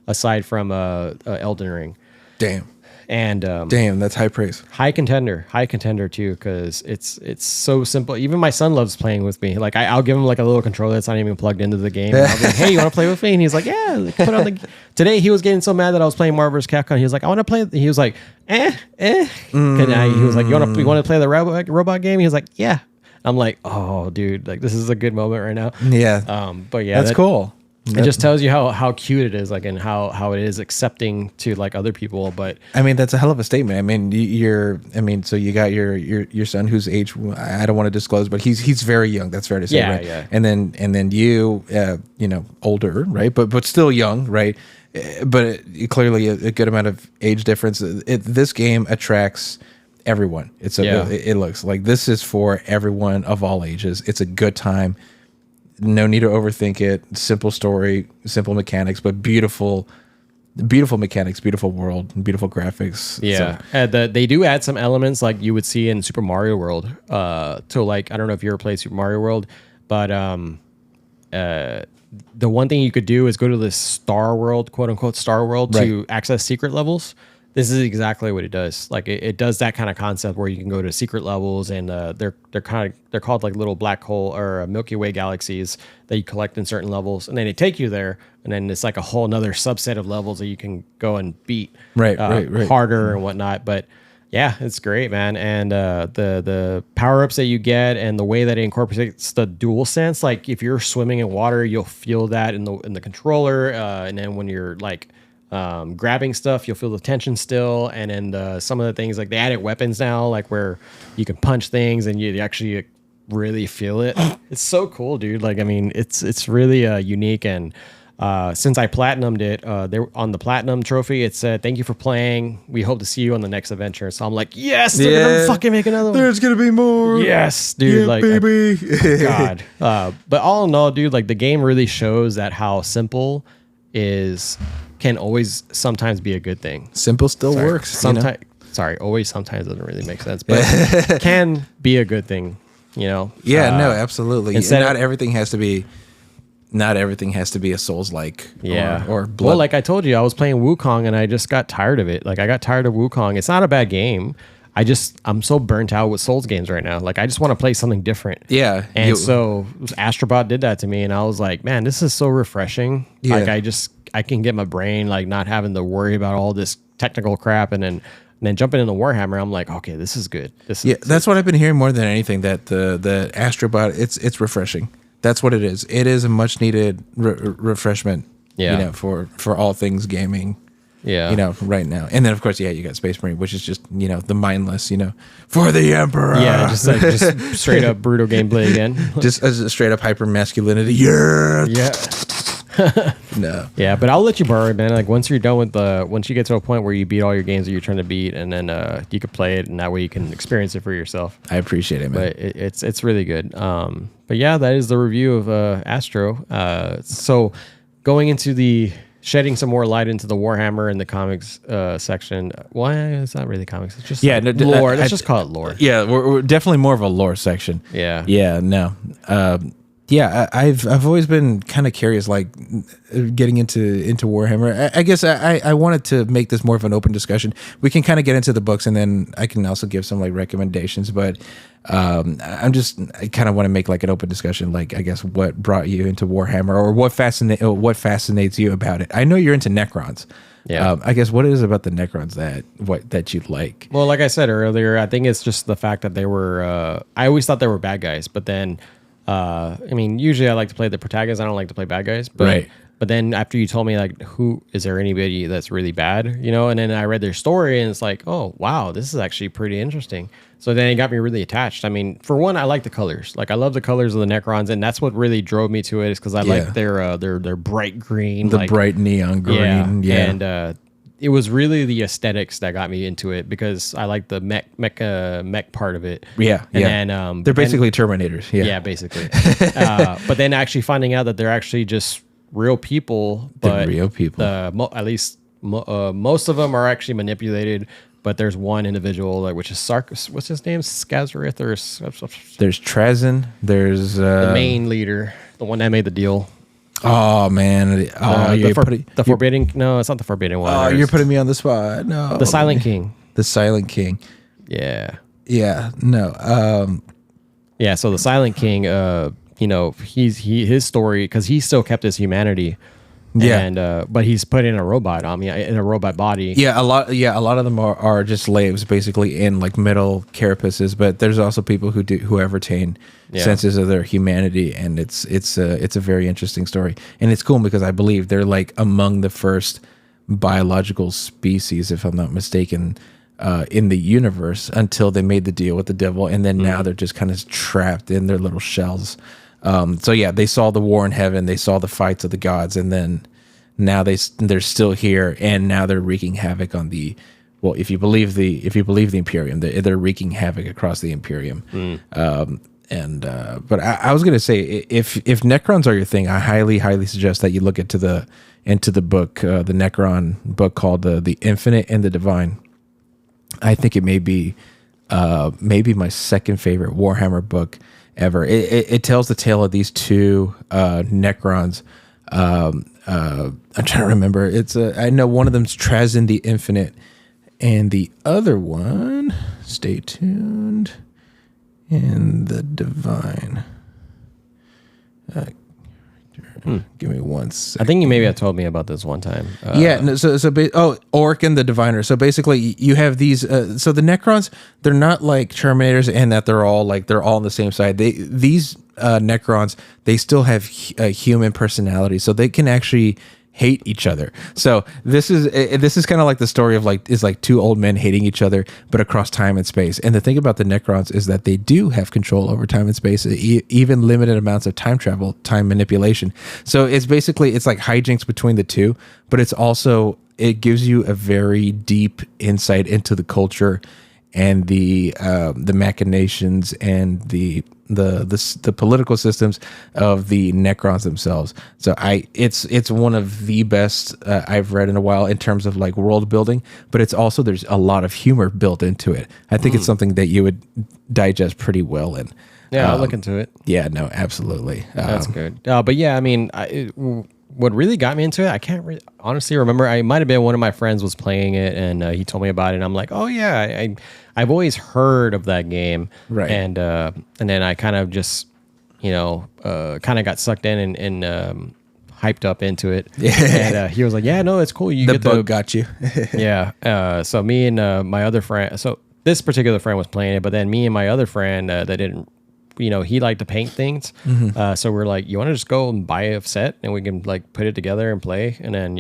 aside from Elden Ring. Damn. And damn, that's high praise. High contender too, because it's so simple. Even my son loves playing with me. Like I'll give him like a little controller that's not even plugged into the game. And I'll be like, hey, you want to play with me? And he's like, yeah. Put on the. Today he was getting so mad that I was playing Marvel vs. Capcom. He was like, I want to play. He was like, He was like, you want to play the robot game? He was like, yeah. I'm like, oh, dude, like this is a good moment right now. Yeah. But yeah, that's cool. It just tells you how cute it is, like, and how it is accepting to like other people. But I mean, that's a hell of a statement. I mean, so you got your son whose age I don't want to disclose, but he's very young. That's fair to say, right? Yeah. And then you, older, right? But still young, right? But clearly a good amount of age difference. This game attracts everyone. It looks like this is for everyone of all ages. It's a good time. No need to overthink it. Simple story, simple mechanics, but beautiful beautiful mechanics, beautiful world, beautiful graphics. Yeah, they do add some elements like you would see in Super Mario World. So like I don't know if you ever played Super Mario World, but the one thing you could do is go to this Star World, quote unquote Star World, to access secret levels. This is exactly what it does. Like it does that kind of concept where you can go to secret levels, and they're called like little black hole or Milky Way galaxies that you collect in certain levels, and then they take you there, and then it's like a whole another subset of levels that you can go and beat harder and whatnot. But yeah, it's great, man. And the power ups that you get and the way that it incorporates the dual sense, like if you're swimming in water, you'll feel that in the controller, and then when you're like grabbing stuff, you'll feel the tension still. And then some of the things, like they added weapons now, like where you can punch things and you actually really feel it. It's so cool, dude. Like I mean, it's really unique. And since I platinumed it, there on the platinum trophy, it said, "Thank you for playing. We hope to see you on the next adventure." So I'm like, yes, they're gonna fucking make another one. There's gonna be more. Yes, dude. Yeah, like, baby. God. But all in all, dude, like the game really shows that how simple can always sometimes be a good thing. Simple still works. Sometimes, always sometimes doesn't really make sense, but can be a good thing. You know? Yeah, no, absolutely. Not everything has to be a Souls-like or Blood. Well, like I told you, I was playing Wukong and I just got tired of it. Like I got tired of Wukong. It's not a bad game. I'm so burnt out with Souls games right now. Like I just want to play something different. Yeah. And so Astro Bot did that to me, and I was like, man, this is so refreshing. Yeah. Like I can get my brain like not having to worry about all this technical crap, and then jumping into Warhammer, I'm like, okay, this is good. That's what I've been hearing more than anything. That the Astro Bot, it's refreshing. That's what it is. It is a much needed refreshment. Yeah. You know, for all things gaming. Yeah. You know, right now. And then of course, you got Space Marine, which is just, the mindless, for the Emperor. Yeah, just straight up brutal gameplay again. Just as a straight up hyper masculinity. Yeah. No. Yeah, but I'll let you borrow it, man. Like once you're done with once you get to a point where you beat all your games that you're trying to beat, and then you can play it, and that way you can experience it for yourself. I appreciate it, man. But it's really good. But yeah, that is the review of Astro. So going into shedding some more light into the Warhammer and the comics section. Well, it's not really comics. It's just lore. Let's just call it lore. Yeah, we're definitely more of a lore section. Yeah. Yeah, no. I've always been kind of curious, like getting into Warhammer. I guess I wanted to make this more of an open discussion. We can kind of get into the books, and then I can also give some like recommendations. But I kind of want to make like an open discussion. Like I guess what brought you into Warhammer, or what fascinates you about it. I know you're into Necrons. Yeah. I guess what is it about the Necrons that you like? Well, like I said earlier, I think it's just the fact that they were. I always thought they were bad guys, but then. I mean, usually I like to play the protagonists. I don't like to play bad guys. But, right. But then after you told me, like, is there anybody that's really bad, and then I read their story, and it's like, oh, wow, this is actually pretty interesting. So then it got me really attached. I mean, for one, I like the colors. Like, I love the colors of the Necrons, and that's what really drove me to it, is because I like their bright green. The bright neon green. Yeah. And it was really the aesthetics that got me into it, because I like the mech part of it. Yeah, and then they're basically Terminators. Yeah, basically. But then actually finding out that they're actually just real people. But real people. At least most of them are actually manipulated. But there's one individual, which is what's his name? Skazarith or there's Trazyn. There's the main leader, the one that made the deal. Oh man! The Forbidden. No, it's not the Forbidden one. Oh, you're putting me on the spot. No, the Silent King. The Silent King. Yeah. Yeah. No. Yeah. So the Silent King. His story, because he still kept his humanity. Yeah. And but he's put in a robot. In a robot body. Yeah. A lot of them are just slaves, basically, in like metal carapaces. But there's also people who have retained senses of their humanity, and it's a very interesting story, and it's cool because I believe they're like among the first biological species, if I'm not mistaken, in the universe, until they made the deal with the devil, and then now they're just kind of trapped in their little shells. So yeah, they saw the war in heaven, they saw the fights of the gods, and then now they're still here, and now they're wreaking havoc on the. Well, if you believe the Imperium, they're wreaking havoc across the Imperium. But I was gonna say, if Necrons are your thing, I highly suggest that you look into the book, the Necron book called the Infinite and the Divine. I think it may be maybe my second favorite Warhammer book ever. It tells the tale of these two Necrons. I'm trying to remember. I know one of them's Trazyn the Infinite, and the other one, stay tuned, in the Divine. Give me one second. I think you maybe have told me about this one time. Orc and the Diviner. So basically, you have these. So the Necrons, they're not like Terminators, and that they're all on the same side. These Necrons, they still have a human personality, so they can actually hate each other. So this is kind of like the story of like two old men hating each other, but across time and space. And the thing about the Necrons is that they do have control over time and space, even limited amounts of time travel, time manipulation. So it's like hijinks between the two, but it gives you a very deep insight into the culture and the machinations and the political systems of the Necrons themselves. So it's one of the best I've read in a while in terms of like world building, but it's also, there's a lot of humor built into it. I think it's something that you would digest pretty well in. Yeah, I'll look into it. Yeah, no, absolutely. That's good. But yeah, I mean, what really got me into it, I can't honestly remember. I might have been one of my friends was playing it, and he told me about it, and I'm like, oh yeah, I've always heard of that game, right? And then I kind of just, kind of got sucked in and hyped up into it. Yeah. And he was like, yeah, no, it's cool. The bug got you. Yeah. So me and my other friend, so this particular friend was playing it, but then me and my other friend that didn't, he liked to paint things. Mm-hmm. So we're like, you want to just go and buy a set and we can like put it together and play. And then,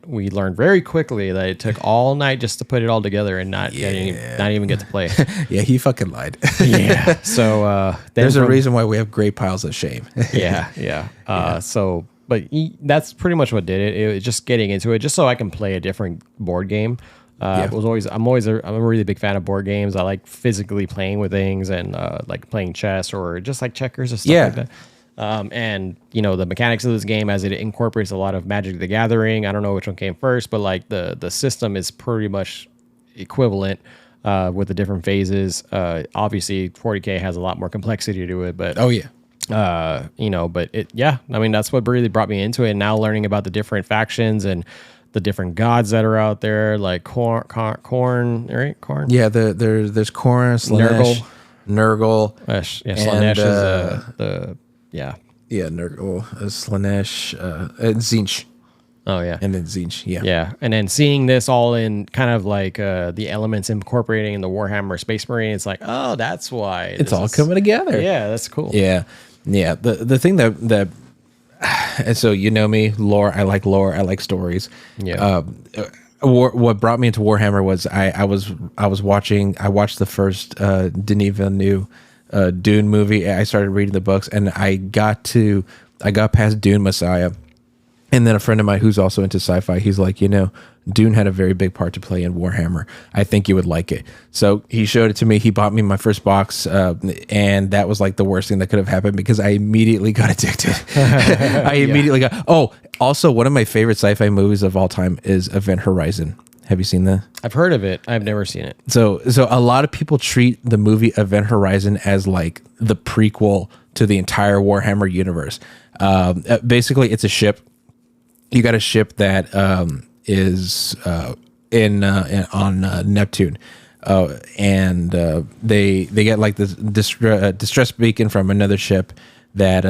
we learned very quickly that it took all night just to put it all together and not even get to play. Yeah, he fucking lied. Yeah. So there's a reason why we have great piles of shame. Yeah. But that's pretty much what did it. It was just getting into it just so I can play a different board game. I'm a really big fan of board games. I like physically playing with things and like playing chess or just like checkers and stuff like that. And the mechanics of this game, as it incorporates a lot of Magic the Gathering. I don't know which one came first, but like the system is pretty much equivalent with the different phases. Obviously 40K has a lot more complexity to it, but I mean, that's what really brought me into it. And now learning about the different factions and the different gods that are out there, like Korn, right? Korn. Yeah, there's Korn, Slanesh, Nurgle. Slanesh is Nurgle, Slanesh, and Tzeentch. Oh yeah, and then Tzeentch. Yeah, and then seeing this all in kind of like the elements incorporating in the Warhammer Space Marine, it's like, oh, that's why it's all coming together. Yeah, that's cool. Yeah. The thing that. And so me, lore. I like stories. Yeah. What brought me into Warhammer was I watched the first Denis Villeneuve Dune movie. I started reading the books and I got past Dune Messiah, and then a friend of mine who's also into sci-fi, he's like, Dune had a very big part to play in Warhammer. I think you would like it. So he showed it to me. He bought me my first box, and that was like the worst thing that could have happened because I immediately got addicted. Also one of my favorite sci-fi movies of all time is Event Horizon. Have you seen that? I've heard of it. I've never seen it. So a lot of people treat the movie Event Horizon as like the prequel to the entire Warhammer universe. Basically, it's a ship. You got a ship that is on Neptune, and they get like this distress beacon from another ship that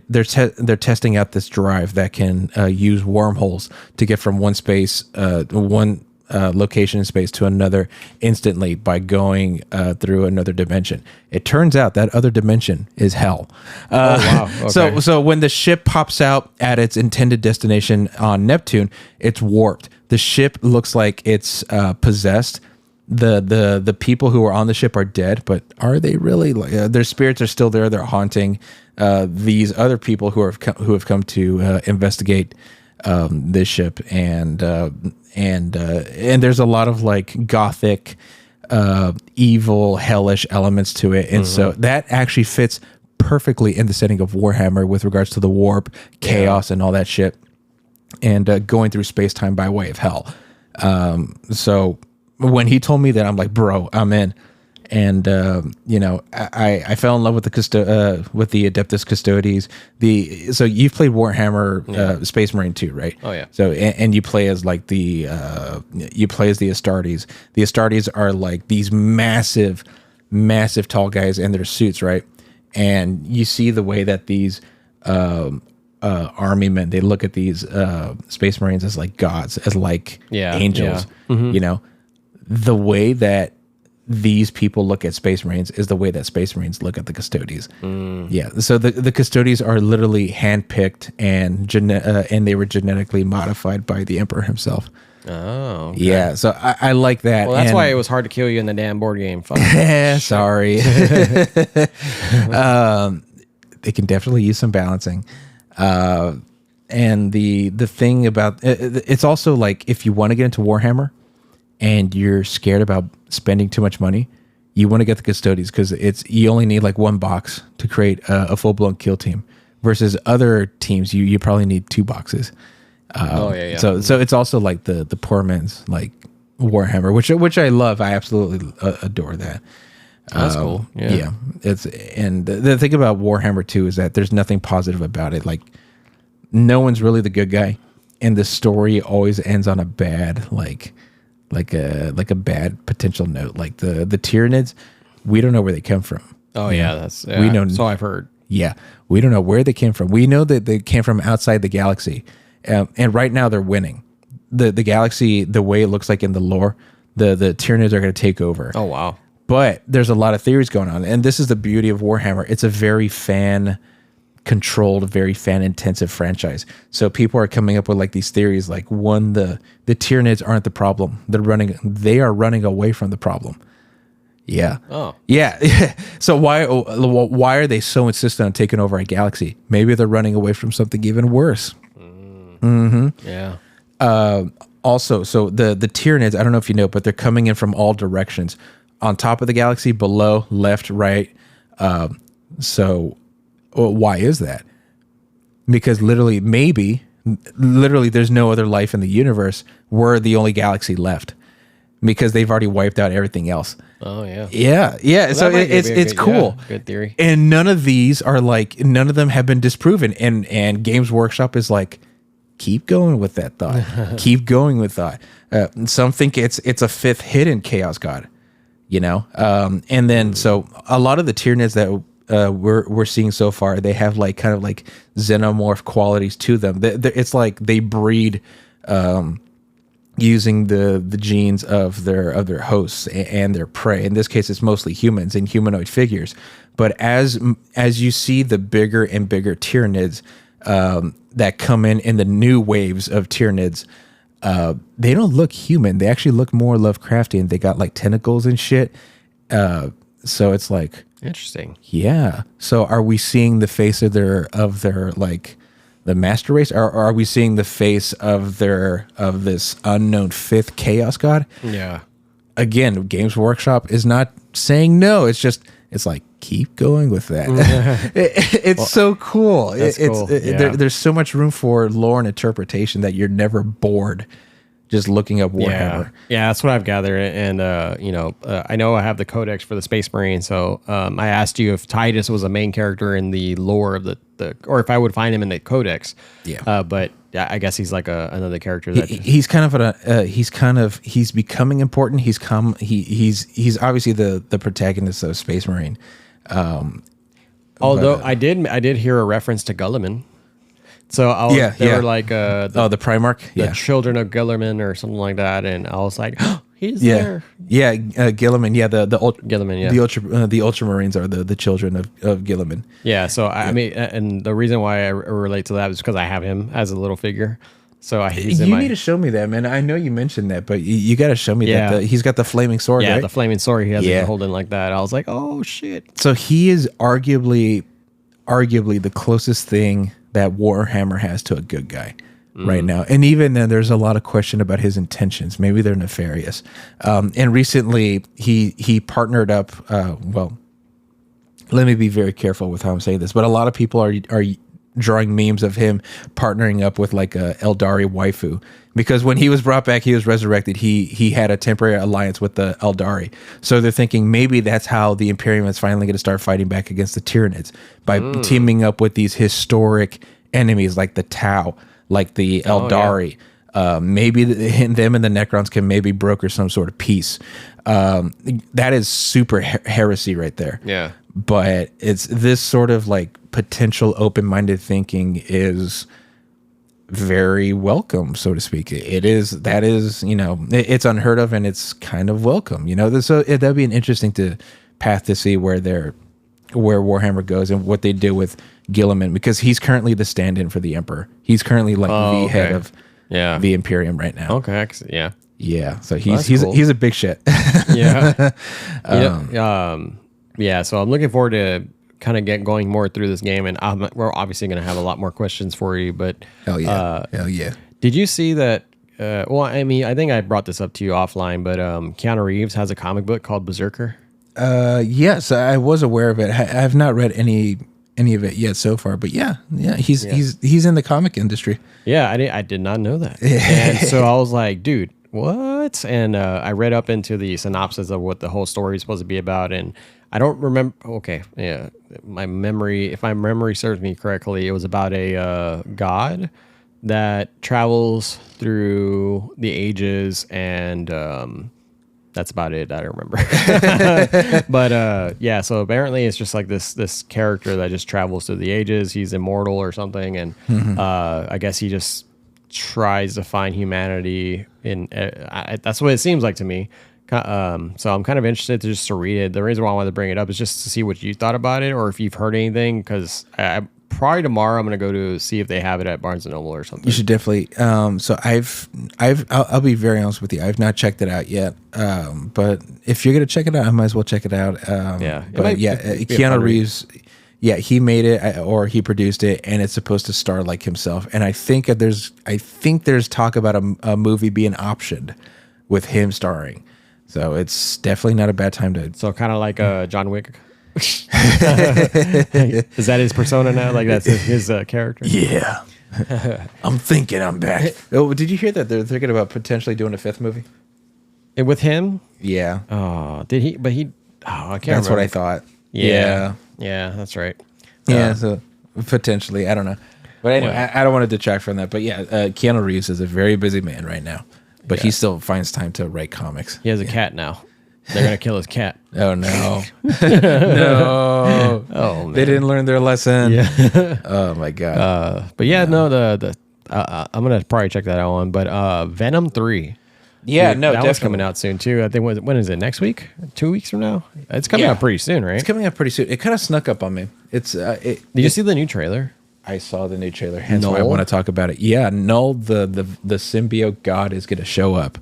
they're testing out this drive that can use wormholes to get from one location in space to another instantly by going through another dimension. It turns out that other dimension is hell. Wow. Okay. So when the ship pops out at its intended destination on Neptune, it's warped. The ship looks like it's possessed. The people who are on the ship are dead, but are they really? Their spirits are still there. They're haunting these other people who have come to investigate this ship, and there's a lot of like gothic evil, hellish elements to it. And so that actually fits perfectly in the setting of Warhammer with regards to the warp, chaos, and all that shit. And going through space-time by way of hell. So when he told me that, I'm like, bro, I'm in. And I fell in love with the Adeptus Custodes. So you've played Warhammer Space Marine 2, right? Oh yeah. So and you play as like the Astartes. The Astartes are like these massive tall guys in their suits, right? And you see the way that these army men, they look at these Space Marines as like gods, as like angels. Yeah. Mm-hmm. The way that these people look at Space Marines is the way that Space Marines look at the Custodes. Yeah. So the Custodes are literally handpicked and they were genetically modified by the Emperor himself. Oh. Okay. Yeah. So I like that. Well, that's why it was hard to kill you in the damn board game. Fuck. Sorry. They can definitely use some balancing. And the thing about it's also like if you want to get into Warhammer and you're scared about spending too much money, you want to get the Custodes because you only need like one box to create a full blown kill team. Versus other teams, you probably need 2 boxes. So it's also like the poor man's like Warhammer, which I love. I absolutely adore that. That's cool. Yeah. And the thing about Warhammer 2 is that there's nothing positive about it. Like no one's really the good guy, and the story always ends on a bad like a bad potential note. Like the Tyranids, we don't know where they come from. Oh yeah, we know. So I've heard. Yeah, we don't know where they came from. We know that they came from outside the galaxy, and right now they're winning. The galaxy, the way it looks like in the lore, the Tyranids are going to take over. Oh wow. But there's a lot of theories going on, and this is the beauty of Warhammer. It's a very fan-controlled, very fan-intensive franchise. So people are coming up with like these theories, like one, the Tyranids aren't the problem. They are running away from the problem. Yeah. Oh. Yeah. So why are they so insistent on taking over a galaxy? Maybe they're running away from something even worse. Yeah. Also, so the Tyranids, I don't know if you know, but they're coming in from all directions. On top of the galaxy, below, left, right. So why is that? Because literally, there's no other life in the universe. We're the only galaxy left because they've already wiped out everything else. Oh yeah. Yeah. Well, so it's cool. Yeah, good theory. And none of them have been disproven. And Games Workshop is like, keep going with that thought. Keep going with that. Some think it's a 5th hidden Chaos God. And then so a lot of the Tyranids that we're seeing so far, they have like kind of like xenomorph qualities to them. It's like they breed using the genes of their hosts and their prey. In this case, it's mostly humans and humanoid figures. But as you see the bigger and bigger Tyranids that come in the new waves of Tyranids, they don't look human. They actually look more Lovecraftian. They got like tentacles and shit. So it's like interesting. Yeah. So are we seeing the face of their like the master race, or are we seeing the face of this unknown 5th Chaos God? Yeah. Again, Games Workshop is not saying no. It's like keep going with that. It's so cool. Cool. There's so much room for lore and interpretation that you're never bored just looking up Warhammer. Yeah, that's what I've gathered. And I know I have the codex for the Space Marine. So I asked you if Titus was a main character in the lore of the or if I would find him in the codex. Yeah. But I guess he's like another character that he's kind of he's becoming important. He's obviously the protagonist of Space Marine. Although I did hear a reference to Gulliman. So they were like the Primarch, the children of Gilliman or something like that, and I was like, oh, he's there. Yeah, Gilliman. Yeah, the Gilliman. Yeah, the Ultramarines are the children of Gilliman. Yeah. So I mean, and the reason why I relate to that is because I have him as a little figure. So you need to show me that, man. I know you mentioned that, but you got to show me that. He's got the flaming sword. Yeah, right? the flaming sword. He has it holding like that. I was like, oh shit. So he is arguably the closest thing that Warhammer has to a good guy. right now. And even then, there's a lot of question about his intentions. Maybe they're nefarious. And recently, he partnered up. Well, let me be very careful with how I'm saying this, but a lot of people are drawing memes of him partnering up with like a Eldari waifu, because when he was brought back, he was resurrected. He had a temporary alliance with the Eldari, so they're thinking maybe that's how the Imperium is finally going to start fighting back against the Tyranids, by teaming up with these historic enemies like the Tau, like the Eldari. Maybe them and the Necrons can maybe broker some sort of peace. That is super heresy right there. Yeah. But it's this sort of like potential open-minded thinking is very welcome, so to speak. That is, it's unheard of, and it's kind of welcome, so that'd be an interesting path to see where Warhammer goes and what they do with Gilliman, because he's currently the stand-in for the Emperor. He's currently like the head of the Imperium right now. Okay. Yeah. Yeah. So he's a big shit. Yeah. Yeah. So I'm looking forward to kind of going more through this game, and we're obviously going to have a lot more questions for you. But hell yeah. Did you see that? Well, I mean, I think I brought this up to you offline, but Keanu Reeves has a comic book called Berserker. Yes, I was aware of it. I have not read any of it yet so far, but he's in the comic industry. Yeah, I did not know that. And so I was like, dude, what? And I read up into the synopsis of what the whole story is supposed to be about, and I don't remember. Okay, yeah, if my memory serves me correctly, it was about a god that travels through the ages, and that's about it. I don't remember. But yeah, so apparently it's just like this character that just travels through the ages. He's immortal or something, and I guess he just tries to find humanity in. That's what it seems like to me. So I'm kind of interested to read it. The reason why I wanted to bring it up is just to see what you thought about it, or if you've heard anything, because probably tomorrow I'm going to go to see if they have it at Barnes & Noble or something. You should definitely. So I'll be very honest with you. I've not checked it out yet. But if you're going to check it out, I might as well check it out. Keanu Reeves, he made it, or he produced it, and it's supposed to star like himself. And I think there's talk about a movie being optioned with him starring. So it's definitely not a bad time to. So kind of like John Wick. Is that his persona now? Like that's his character? Yeah. I'm thinking I'm back. Oh, did you hear that they're thinking about potentially doing a 5th movie? With him? Yeah. Oh, did he? But he. Oh, I can't. That's remember. what I thought. Yeah. Yeah, that's right. Yeah. So potentially, I don't know. But anyway, I don't want to detract from that. But yeah, Keanu Reeves is a very busy man right now. But he still finds time to write comics. He has a cat now. They're going to kill his cat. Oh, no. No. Oh, man. They didn't learn their lesson. Yeah. Oh, my God. But yeah, no, I'm going to probably check that out on. But Venom 3. Yeah, dude, that one's coming out soon, too. I think, when is it? Next week? 2 weeks from now? It's coming out pretty soon, right? It's coming out pretty soon. It kind of snuck up on me. Did you see the new trailer? I saw the new trailer, hence why I want to talk about it. Yeah, Null, the symbiote god, is going to show up.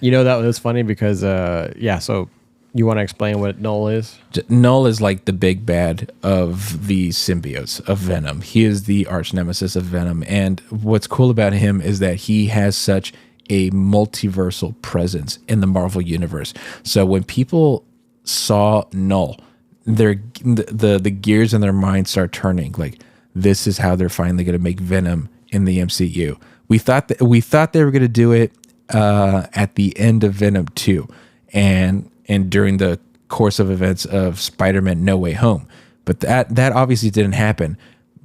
That was funny because, so you want to explain what Null is? Null is like the big bad of the symbiotes of Venom. He is the arch nemesis of Venom. And what's cool about him is that he has such a multiversal presence in the Marvel universe. So when people saw Null, the gears in their mind start turning. Like, this is how they're finally going to make Venom in the MCU. We thought they were going to do it at the end of Venom 2 and during the course of events of Spider-Man No Way Home. But that obviously didn't happen.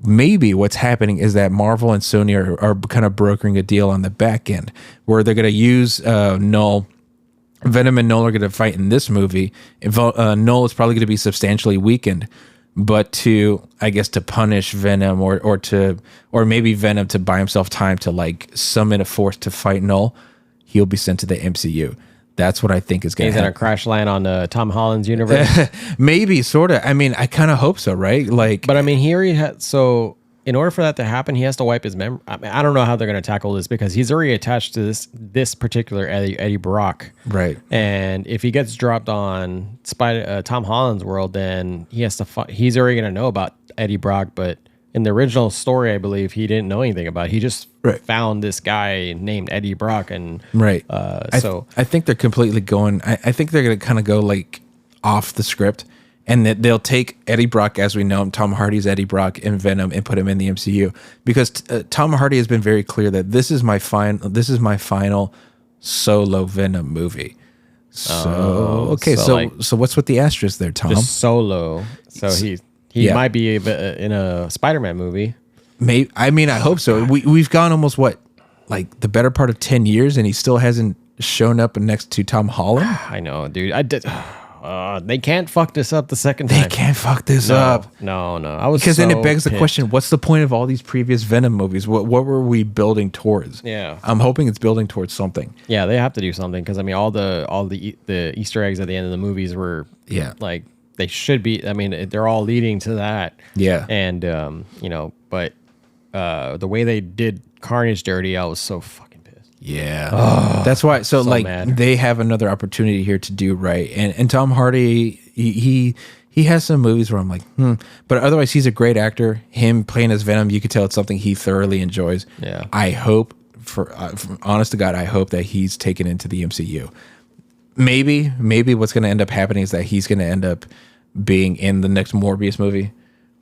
Maybe what's happening is that Marvel and Sony are kind of brokering a deal on the back end where they're going to use Null. Venom and Null are going to fight in this movie. Null is probably going to be substantially weakened, but to punish Venom or maybe Venom to buy himself time to like summon a force to fight Null, he'll be sent to the MCU. That's what I think is going to happen. He's going to crash land on Tom Holland's universe? Maybe, sort of. I mean, I kind of hope so, right? Like, but I mean, he already had, so in order for that to happen, he has to wipe his memory. I mean, I don't know how they're going to tackle this because he's already attached to this particular Eddie Brock. Right. And if he gets dropped on Tom Holland's world, then he has to he's already going to know about Eddie Brock, but in the original story, I believe he didn't know anything about it. He just found this guy named Eddie Brock, and I think they're completely going. I think they're going to kind of go like off the script, and that they'll take Eddie Brock as we know him, Tom Hardy's Eddie Brock in Venom, and put him in the MCU because Tom Hardy has been very clear that this is my final solo Venom movie. So so what's with the asterisk there, Tom? Just solo. So he might be in a Spider-Man movie. Maybe. I mean, I hope so. We've gone almost like the better part of 10 years, and he still hasn't shown up next to Tom Holland. I know, dude. They can't fuck this up the second time. They can't fuck this up. No. Because then it begs the question: what's the point of all these previous Venom movies? What were we building towards? Yeah, I'm hoping it's building towards something. Yeah, they have to do something because I mean, all the Easter eggs at the end of the movies were like they should be. I mean, they're all leading to that. Yeah, and but the way they did Carnage dirty, I was so fucking. Yeah, that's why. So like, mad. They have another opportunity here to do right, and Tom Hardy, he has some movies where I'm like, but otherwise he's a great actor. Him playing as Venom, you could tell it's something he thoroughly enjoys. Yeah, I hope for honest to God, I hope that he's taken into the MCU. Maybe what's going to end up happening is that he's going to end up being in the next Morbius movie,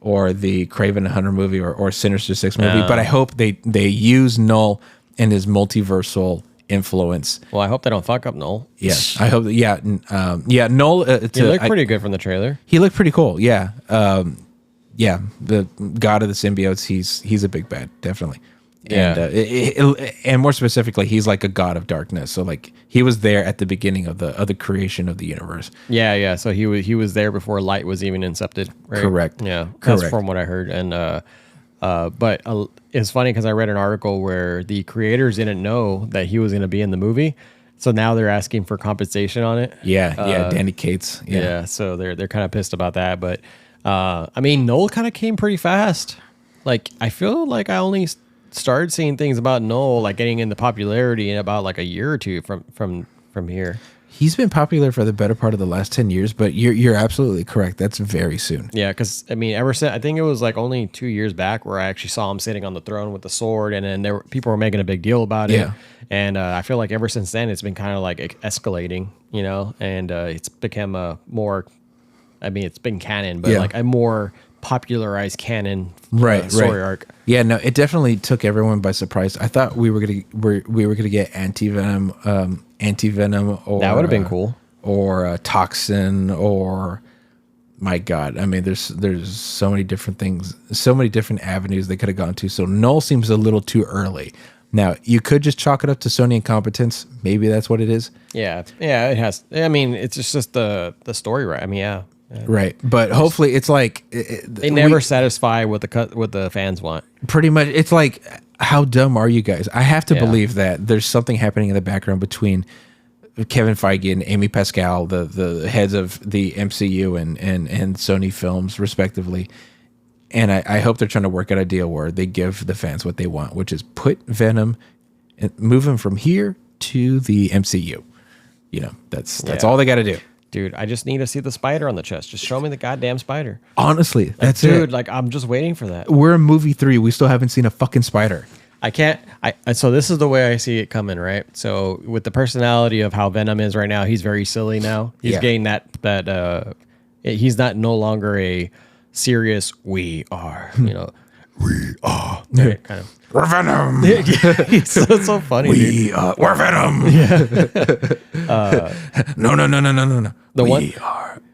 or the Kraven the Hunter movie, or Sinister Six movie. But I hope they use Null and his multiversal influence. Well, I hope they don't fuck up Null. Yes, I hope. Yeah, Null. He looked pretty good from the trailer. He looked pretty cool. Yeah, the god of the symbiotes. He's a big bad, definitely. Yeah, and more specifically, he's like a god of darkness. So like he was there at the beginning of the creation of the universe. Yeah. So he was there before light was even incepted. Right? Correct. Yeah, that's from what I heard. And but it's funny because I read an article where the creators didn't know that he was going to be in the movie, so now they're asking for compensation on it. Yeah, Danny Cates. Yeah, so they're kind of pissed about that. But I mean, Noel kind of came pretty fast. Like I feel like I only started seeing things about Noel like getting into popularity in about like a year or two from here. He's been popular for the better part of the last 10 years, but you're absolutely correct. That's very soon. Yeah, because, I mean, ever since, I think it was like only 2 years back where I actually saw him sitting on the throne with the sword, and then people were making a big deal about it. And I feel like ever since then, it's been kind of like escalating, and it's become a more, I mean, it's been canon, but like a more popularized canon story arc. Yeah, no, it definitely took everyone by surprise. I thought we were gonna get anti-Venom, or that would have been cool, or Toxin, or my God, I mean, there's so many different things, so many different avenues they could have gone to. So Null seems a little too early. Now you could just chalk it up to Sony incompetence. Maybe that's what it is. Yeah, it has. I mean, it's just the story, right? I mean, yeah. Right, but hopefully it's like they never satisfy what the fans want. Pretty much, it's like, how dumb are you guys? I have to believe that there's something happening in the background between Kevin Feige and Amy Pascal, the heads of the MCU and Sony Films, respectively. And I hope they're trying to work out a deal where they give the fans what they want, which is put Venom and move him from here to the MCU. That's all they got to do. Dude, I just need to see the spider on the chest. Just show me the goddamn spider. Honestly, that's it. Dude, like, I'm just waiting for that. We're in movie 3. We still haven't seen a fucking spider. I can't. So this is the way I see it coming, right? So with the personality of how Venom is right now, he's very silly now. He's getting that he's no longer a serious, we are, we are. Kind of. We're Venom. It's so funny. We're Venom. Yeah. No.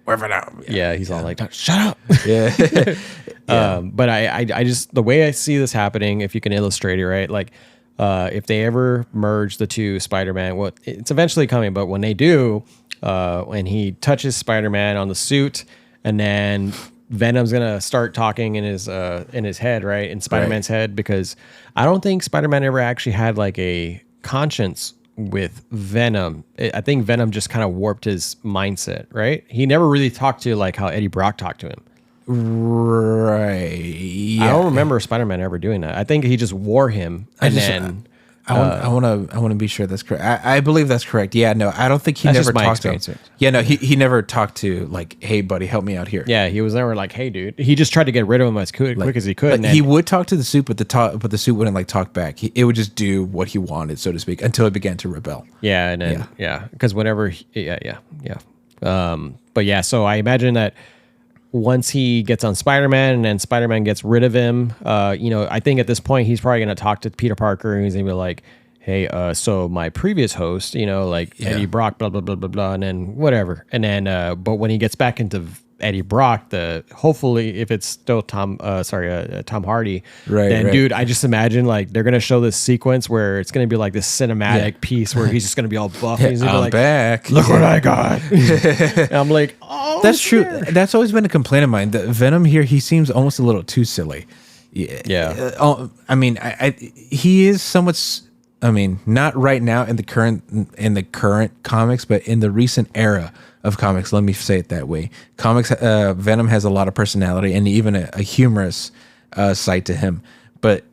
We're Venom. Yeah, he's all like, shut up. Yeah. But I just, the way I see this happening, if you can illustrate it, right? Like, if they ever merge the two Spider-Man, well, it's eventually coming, but when they do, when he touches Spider-Man on the suit, and then Venom's gonna start talking in his head, right? In Spider-Man's head, because I don't think Spider-Man ever actually had like a conscience with Venom. I think Venom just kind of warped his mindset, right? He never really talked to like how Eddie Brock talked to him. Right. Yeah. I don't remember Spider-Man ever doing that. I think he just wore him, and then I want to be sure that's correct. I believe that's correct. Yeah, no, I don't think he never talked to him. Yeah, no, he never talked to like, hey, buddy, help me out here. Yeah, he was never like, hey, dude. He just tried to get rid of him as quick as he could. He would talk to the suit, but the suit wouldn't like talk back. It would just do what he wanted, so to speak, until it began to rebel. Yeah, and then because whenever, but yeah, so I imagine that once he gets on Spider-Man and then Spider-Man gets rid of him, I think at this point he's probably going to talk to Peter Parker and he's going to be like, hey, so my previous host, Eddie Brock, blah, blah, blah, blah, blah, and then whatever. And then, but when he gets back into Eddie Brock, hopefully if it's still Tom Hardy, then dude, I just imagine like they're gonna show this sequence where it's gonna be like this cinematic piece where he's just gonna be all buff. And he's gonna be like, back. Look what I got. And I'm like, oh, that's true. That's always been a complaint of mine. The Venom here, he seems almost a little too silly. Yeah. I mean, he is somewhat. I mean, not right now in the current comics, but in the recent era of comics, let me say it that way. Comics, Venom has a lot of personality and even a humorous side to him. But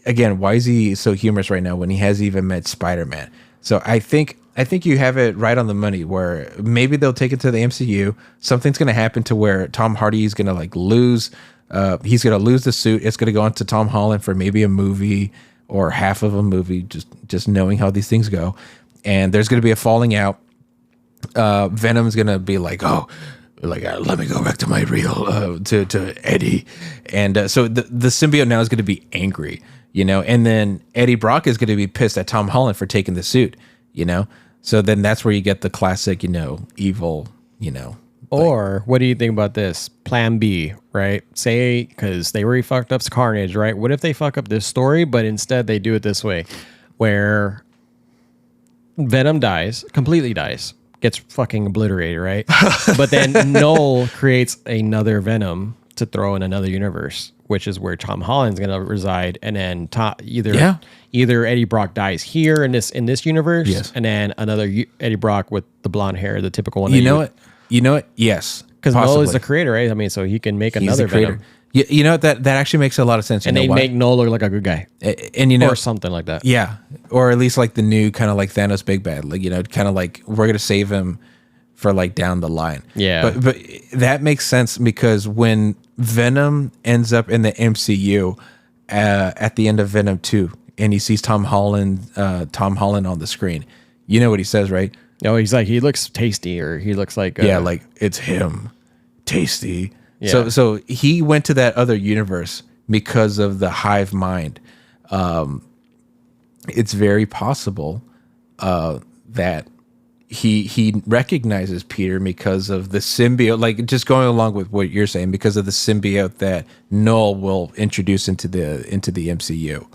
again, why is he so humorous right now when he hasn't even met Spider-Man? So I think you have it right on the money where maybe they'll take it to the MCU. Something's going to happen to where Tom Hardy is going to like lose. He's going to lose the suit. It's going to go on to Tom Holland for maybe a movie or half of a movie, just knowing how these things go. And there's going to be a falling out. Venom's going to be like, let me go back to my real, to Eddie. And so the symbiote now is going to be angry, and then Eddie Brock is going to be pissed at Tom Holland for taking the suit, So then that's where you get the classic, evil, Or what do you think about this? Plan B, right? Say, because they already fucked up Carnage, right? What if they fuck up this story, but instead they do it this way, where Venom completely dies, gets fucking obliterated, right? But then Noel creates another Venom to throw in another universe, which is where Tom Holland's going to reside, and then either Eddie Brock dies here in this universe, yes, and then another Eddie Brock with the blonde hair, the typical one. You know what? Yes, because Noel is the creator, right? I mean, so he can make another Venom. You know what? That actually makes a lot of sense. And they make Noel look like a good guy, and or something like that. Yeah, or at least like the new kind of like Thanos big bad, like kind of like we're gonna save him for like down the line. Yeah, but that makes sense because when Venom ends up in the MCU at the end of Venom 2, and he sees Tom Holland on the screen, you know what he says, right? No, he's like, he looks tasty, or he looks like like it's him, tasty. Yeah. So he went to that other universe because of the hive mind. It's very possible that he recognizes Peter because of the symbiote, like just going along with what you're saying, because of the symbiote that Noel will introduce into the MCU.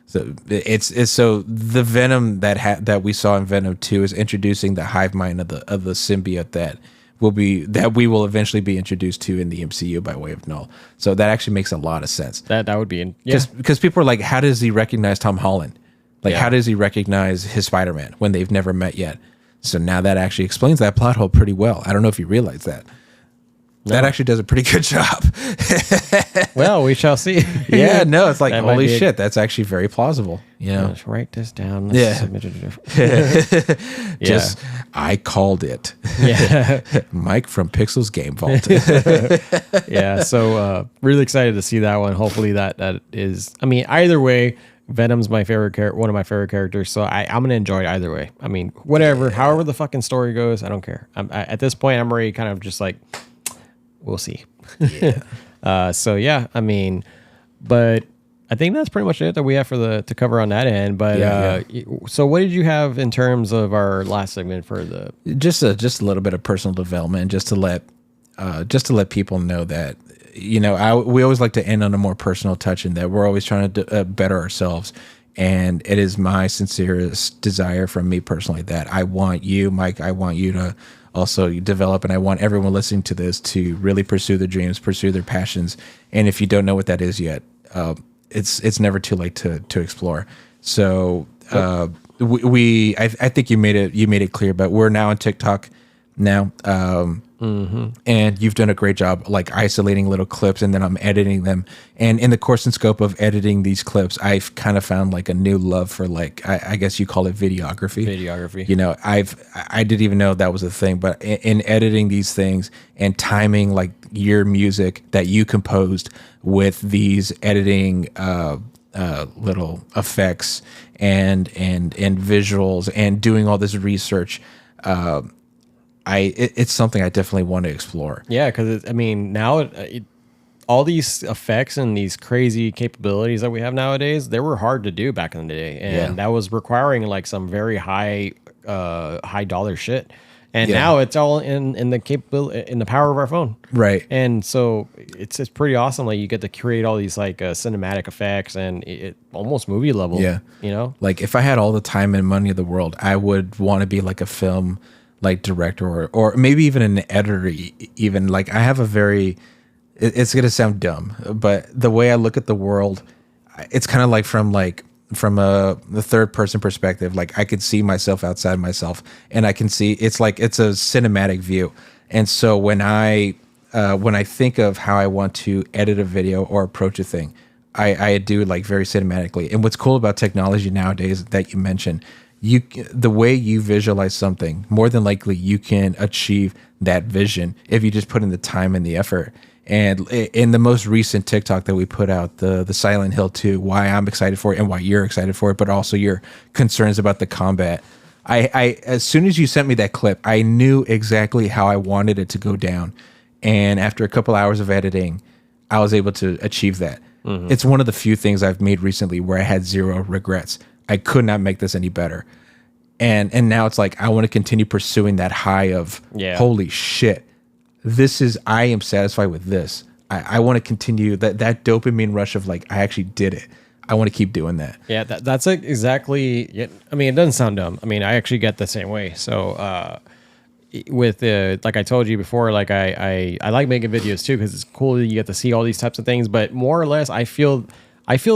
So it's so the Venom that we saw in Venom 2 is introducing the hive mind of the symbiote that we will eventually be introduced to in the MCU by way of Null. So that actually makes a lot of sense. That would be because people are like, how does he recognize Tom Holland? Like, how does he recognize his Spider-Man when they've never met yet? So now that actually explains that plot hole pretty well. I don't know if you realize that. No. That actually does a pretty good job. Well, we shall see. Yeah, no, it's like, holy shit, that's actually very plausible. Let's write this down. Just, I called it. Yeah. Mike from Pixel's Game Vault. Yeah, so really excited to see that one. Hopefully that is, I mean, either way, Venom's my favorite one of my favorite characters, so I'm gonna enjoy it either way. I mean, whatever, however the fucking story goes, I don't care. At this point, I'm already kind of just like, we'll see. Yeah. So yeah, I mean, but I think that's pretty much it that we have to cover on that end. But so what did you have in terms of our last segment for the just a little bit of personal development, just to let people know that we always like to end on a more personal touch, and that we're always trying to better ourselves. And it is my sincerest desire from me personally that I want you, Mike, I want you to also develop, and I want everyone listening to this to really pursue their dreams, pursue their passions. And if you don't know what that is yet, it's never too late to explore. So I think you made it clear, but we're now on TikTok now. and you've done a great job like isolating little clips, and then I'm editing them. And in the course and scope of editing these clips, I've kind of found like a new love for like I guess you call it videography. You know, I didn't even know that was a thing, but in editing these things and timing like your music that you composed with these editing little effects and visuals and doing all this research, it's something I definitely want to explore. Yeah, because I mean now all these effects and these crazy capabilities that we have nowadays, they were hard to do back in the day, and that was requiring like some very high dollar shit. And now it's all in the capability, in the power of our phone, right? And so it's pretty awesome. Like you get to create all these like cinematic effects and it almost movie level. Yeah, you know, like if I had all the time and money of the world, I would want to be like a film like director or maybe even an editor. Even like I have a very, it's gonna sound dumb, but the way I look at the world, it's kind of like from the third person perspective. Like I could see myself outside myself, and I can see it's like it's a cinematic view. And so when I think of how I want to edit a video or approach a thing, I do it like very cinematically. And what's cool about technology nowadays that you mentioned, the way you visualize something, more than likely you can achieve that vision if you just put in the time and the effort. And in the most recent TikTok that we put out, the Silent Hill 2, why I'm excited for it and why you're excited for it, but also your concerns about the combat. I as soon as you sent me that clip, I knew exactly how I wanted it to go down. And after a couple hours of editing, I was able to achieve that. It's one of the few things I've made recently where I had zero regrets. I could not make this any better. And now it's like I want to continue pursuing that high of holy shit. I am satisfied with this. I want to continue that dopamine rush of like, I actually did it. I want to keep doing that. Yeah, that's exactly. I mean, it doesn't sound dumb. I mean, I actually get the same way. So with like I told you before, like I like making videos too, because it's cool that you get to see all these types of things. But more or less, I feel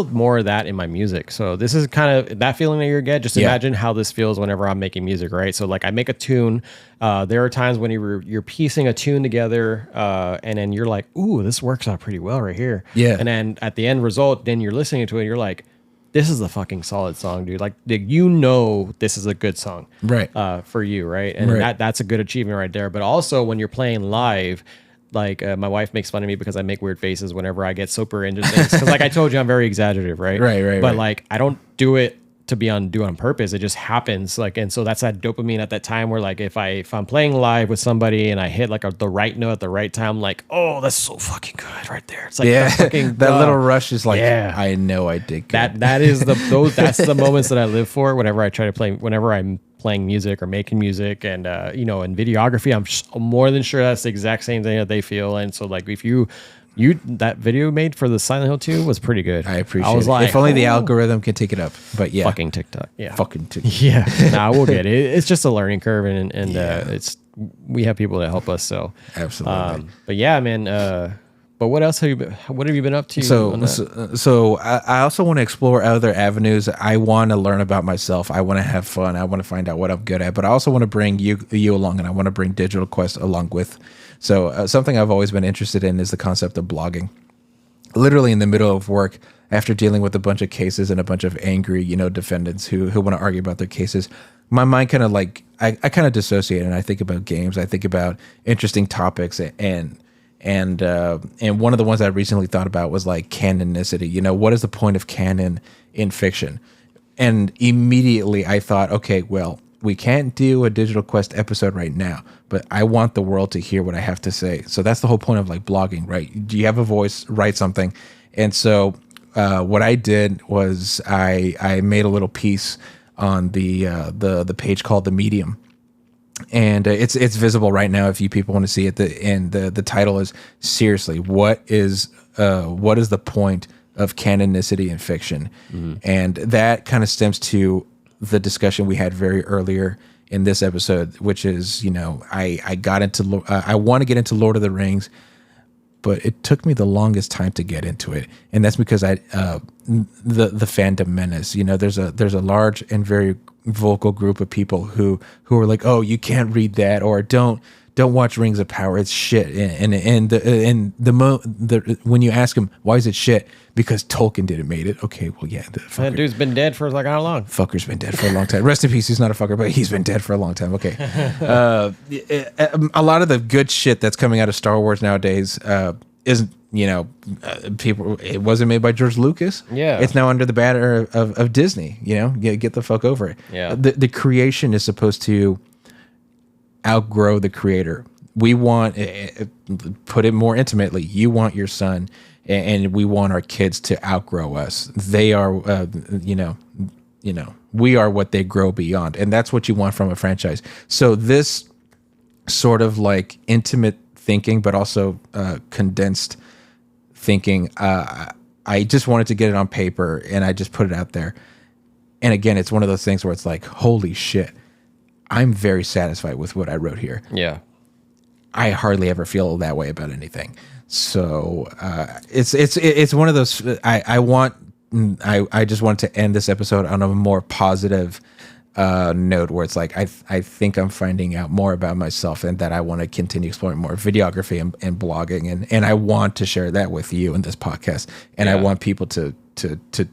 more of that in my music. So this is kind of that feeling that you get. Just imagine how this feels whenever I'm making music, right? So like I make a tune. There are times when you're piecing a tune together, and then you're like, "Ooh, this works out pretty well right here." Yeah. And then at the end result, then you're listening to it, and you're like, "This is a fucking solid song, dude." Like you know, this is a good song, right? For you, right? And that's a good achievement right there. But also when you're playing live. Like my wife makes fun of me because I make weird faces whenever I get super into things. Because like I told you, I'm very exaggerative, right? Right. But like I don't do it to do it on purpose. It just happens. Like, and so that's that dopamine at that time where like if I'm playing live with somebody and I hit like the right note at the right time, I'm like, oh, that's so fucking good right there. It's like that little rush is like, I know I did good. That's the moments that I live for whenever I try to play. Whenever I'm playing music or making music, and in videography, I'm more than sure that's the exact same thing that they feel. And so like if you that video made for the Silent Hill 2 was pretty good. I appreciate it. Like, if only the algorithm could take it up. But yeah, fucking TikTok. Yeah, fucking TikTok. Yeah, we'll get it. It's just a learning curve, and it's we have people that help us. So absolutely. But yeah, man. But what else have you been up to? So I also want to explore other avenues. I want to learn about myself. I want to have fun. I want to find out what I'm good at. But I also want to bring you along, and I want to bring Digital Quest along with. So something I've always been interested in is the concept of blogging. Literally in the middle of work, after dealing with a bunch of cases and a bunch of angry, defendants who want to argue about their cases, my mind kind of like I kind of dissociate, and I think about games. I think about interesting topics and one of the ones I recently thought about was like canonicity. What is the point of canon in fiction? And immediately I thought, okay, well, we can't do a Digital Quest episode right now, but I want the world to hear what I have to say. So that's the whole point of like blogging, right? Do you have a voice? Write something. And so what I did was I made a little piece on the page called The Medium. And it's visible right now if you people want to see it. The title is seriously, what is the point of canonicity in fiction? Mm-hmm. And that kind of stems to the discussion we had very earlier in this episode, which is I want to get into Lord of the Rings, but it took me the longest time to get into it, and that's because the fandom menace. There's a large and very vocal group of people who are like, oh, you can't read that, or don't don't watch Rings of Power. It's shit. When you ask him why is it shit, because Tolkien didn't made it. Okay, well yeah, that dude's been dead for like how long? Fucker's been dead for a long time. Rest in peace. He's not a fucker, but he's been dead for a long time. Okay, a lot of the good shit that's coming out of Star Wars nowadays isn't. People. It wasn't made by George Lucas. Yeah, it's now under the banner of Disney. Get the fuck over it. Yeah, the creation is supposed to outgrow the creator. We want, put it more intimately, you want your son and we want our kids to outgrow us. They are, we are what they grow beyond. And that's what you want from a franchise. So this sort of like intimate thinking, but also condensed thinking, I just wanted to get it on paper and I just put it out there. And again, it's one of those things where it's like, holy shit, I'm very satisfied with what I wrote here. Yeah. I hardly ever feel that way about anything. So it's one of those. I just want to end this episode on a more positive note, where it's like I think I'm finding out more about myself, and that I want to continue exploring more videography and blogging, and I want to share that with you in this podcast, and I want people to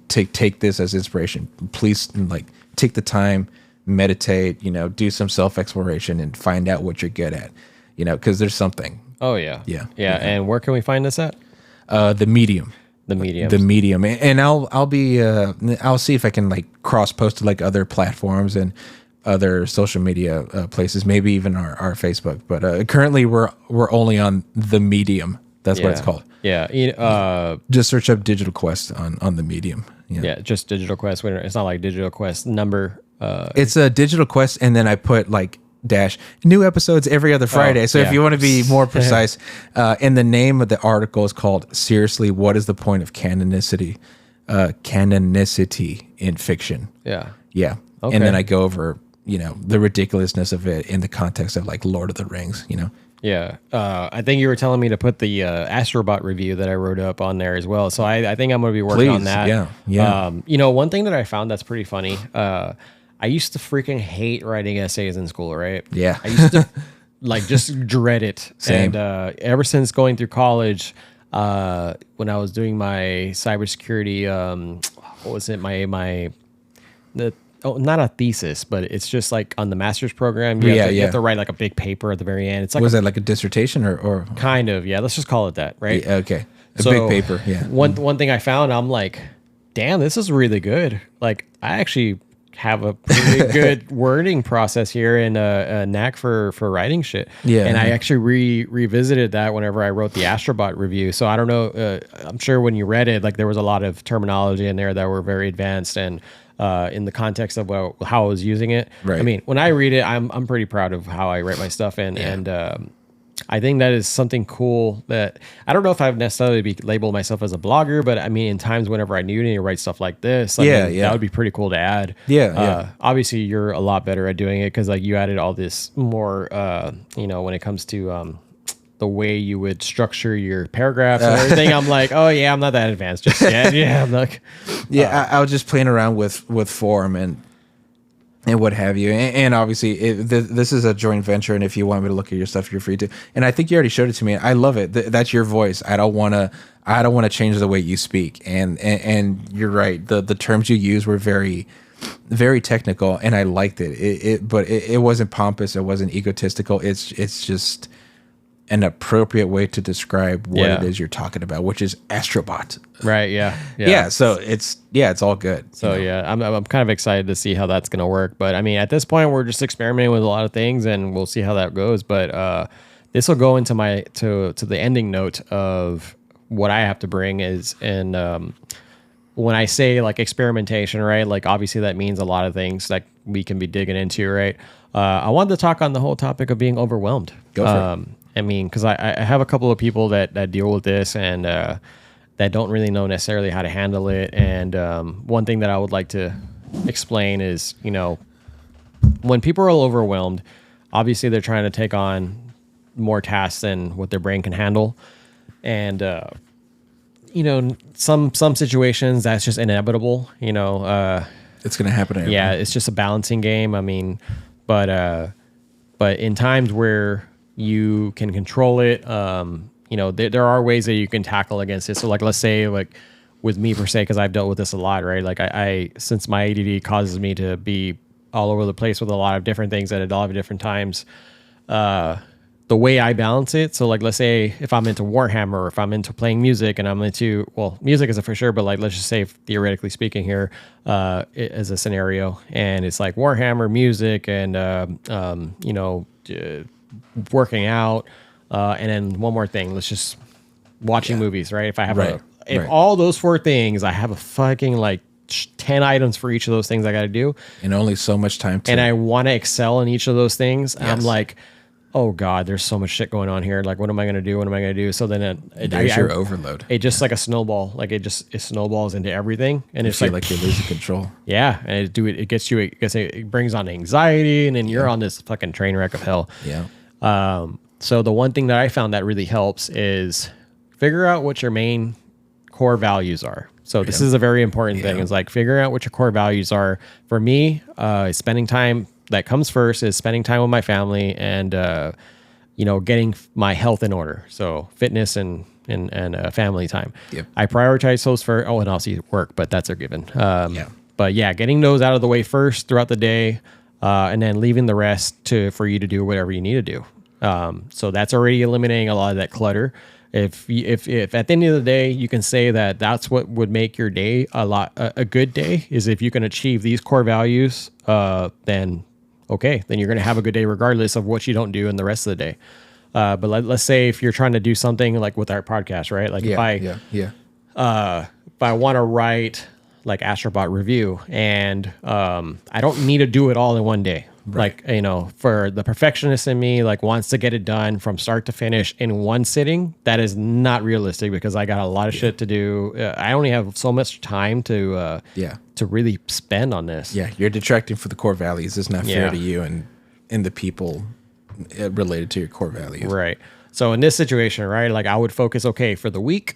take this as inspiration. Please, like, take the time, meditate, do some self-exploration and find out what you're good at, because there's something. Oh yeah. And where can we find this at? The Medium. The Medium. And I'll see if I can like cross post to like other platforms and other social media places, maybe even our Facebook. But currently we're only on The Medium. That's what it's called. Yeah. Just search up Digital Quest on The Medium. Yeah, just Digital Quest. It's not like Digital Quest number. It's a Digital Quest, and then I put like new episodes every other Friday. So if you want to be more precise, and the name of the article is called "Seriously, What is the Point of Canonicity in Fiction?" Yeah. Okay. And then I go over the ridiculousness of it in the context of like Lord of the Rings. Yeah. I think you were telling me to put the Astro Bot review that I wrote up on there as well. So I think I'm going to be working on that. Yeah. One thing that I found that's pretty funny. I used to freaking hate writing essays in school, right? Yeah. I used to just dread it. Same. And ever since going through college, when I was doing my cybersecurity, what was it? Not a thesis, but it's just like on the master's program. You have to write like a big paper at the very end. It's like was that like a dissertation or kind of? Yeah, let's just call it that, right? Yeah, okay, big paper. Yeah. One thing I found, I'm like, damn, this is really good. Like, I actually have a pretty good wording process here and a knack for writing shit. Yeah. And I actually revisited that whenever I wrote the Astro Bot review. So I don't know. I'm sure when you read it, like there was a lot of terminology in there that were very advanced and in the context of how I was using it. Right. I mean, when I read it, I'm pretty proud of how I write my stuff and I think that is something cool that I don't know if I've necessarily labeled myself as a blogger, but I mean, in times whenever I need to write stuff like this, that would be pretty cool to add. Obviously you're a lot better at doing it because like you added all this more, when it comes to the way you would structure your paragraphs and everything. I'm like, oh yeah, I'm not that advanced just yet. Yeah, I'm like, I was just playing around with form and what have you, and obviously this is a joint venture. And if you want me to look at your stuff, you're free to. And I think you already showed it to me. I love it. That's your voice. I don't want to change the way you speak. And you're right. The terms you use were very, very technical, and I liked it. But it wasn't pompous. It wasn't egotistical. It's just an appropriate way to describe what it is you're talking about, which is Astro Bot. Right. Yeah. So it's all good. So I'm kind of excited to see how that's going to work. But I mean, at this point, we're just experimenting with a lot of things, and we'll see how that goes. But this will go into to the ending note of what I have to bring is, and when I say like experimentation, right? Like obviously that means a lot of things that we can be digging into, right? I wanted to talk on the whole topic of being overwhelmed. Go for it. I mean, because I have a couple of people that deal with this and that don't really know necessarily how to handle it. And one thing that I would like to explain is, when people are overwhelmed, obviously they're trying to take on more tasks than what their brain can handle. And, some situations that's just inevitable, it's going to happen. Yeah, it's just a balancing game. I mean, but in times where you can control it. You know, there are ways that you can tackle against it. So like, let's say like with me per se, because I've dealt with this a lot, right? Like I since my ADD causes me to be all over the place with a lot of different things at a lot of different times. The way I balance it. So like, let's say if I'm into Warhammer, or if I'm into playing music and I'm into, well, music is a for sure, but like, let's just say theoretically speaking here, as a scenario, and it's like Warhammer music and, you know, working out. And then one more thing, let's just watching movies, right? If I have all those 4 things, I have a fucking like 10 items for each of those things I got to do. And only so much time and I want to excel in each of those things. Yes. I'm like, oh God, there's so much shit going on here. Like, what am I going to do? What am I going to do? So then there's your overload. It just like a snowball. Like it snowballs into everything. And it's like you're losing control. Yeah. And it gets you, it brings on anxiety, and then you're on this fucking train wreck of hell. Yeah. So the one thing that I found that really helps is figure out what your main core values are. So this is a very important thing. Is like figuring out what your core values are. For me, spending time, that comes first, is spending time with my family and, you know, getting my health in order. So fitness and family time. Yep. I prioritize those first. Oh, and also work, but that's a given. But yeah, getting those out of the way first throughout the day, and then leaving the rest for you to do whatever you need to do. So that's already eliminating a lot of that clutter. If at the end of the day you can say that that's what would make your day a good day, is if you can achieve these core values, then okay, then you're going to have a good day regardless of what you don't do in the rest of the day. But let's say if you're trying to do something like with our podcast, right? Like if I want to write like Astro Bot review, and I don't need to do it all in one day. Right. Like, you know, for the perfectionist in me, like wants to get it done from start to finish in one sitting. That is not realistic, because I got a lot of shit to do. I only have so much time to really spend on this. Yeah, you're detracting for the core values. It's not fair to you and the people related to your core values. Right. So in this situation, right, like I would focus, okay, for the week,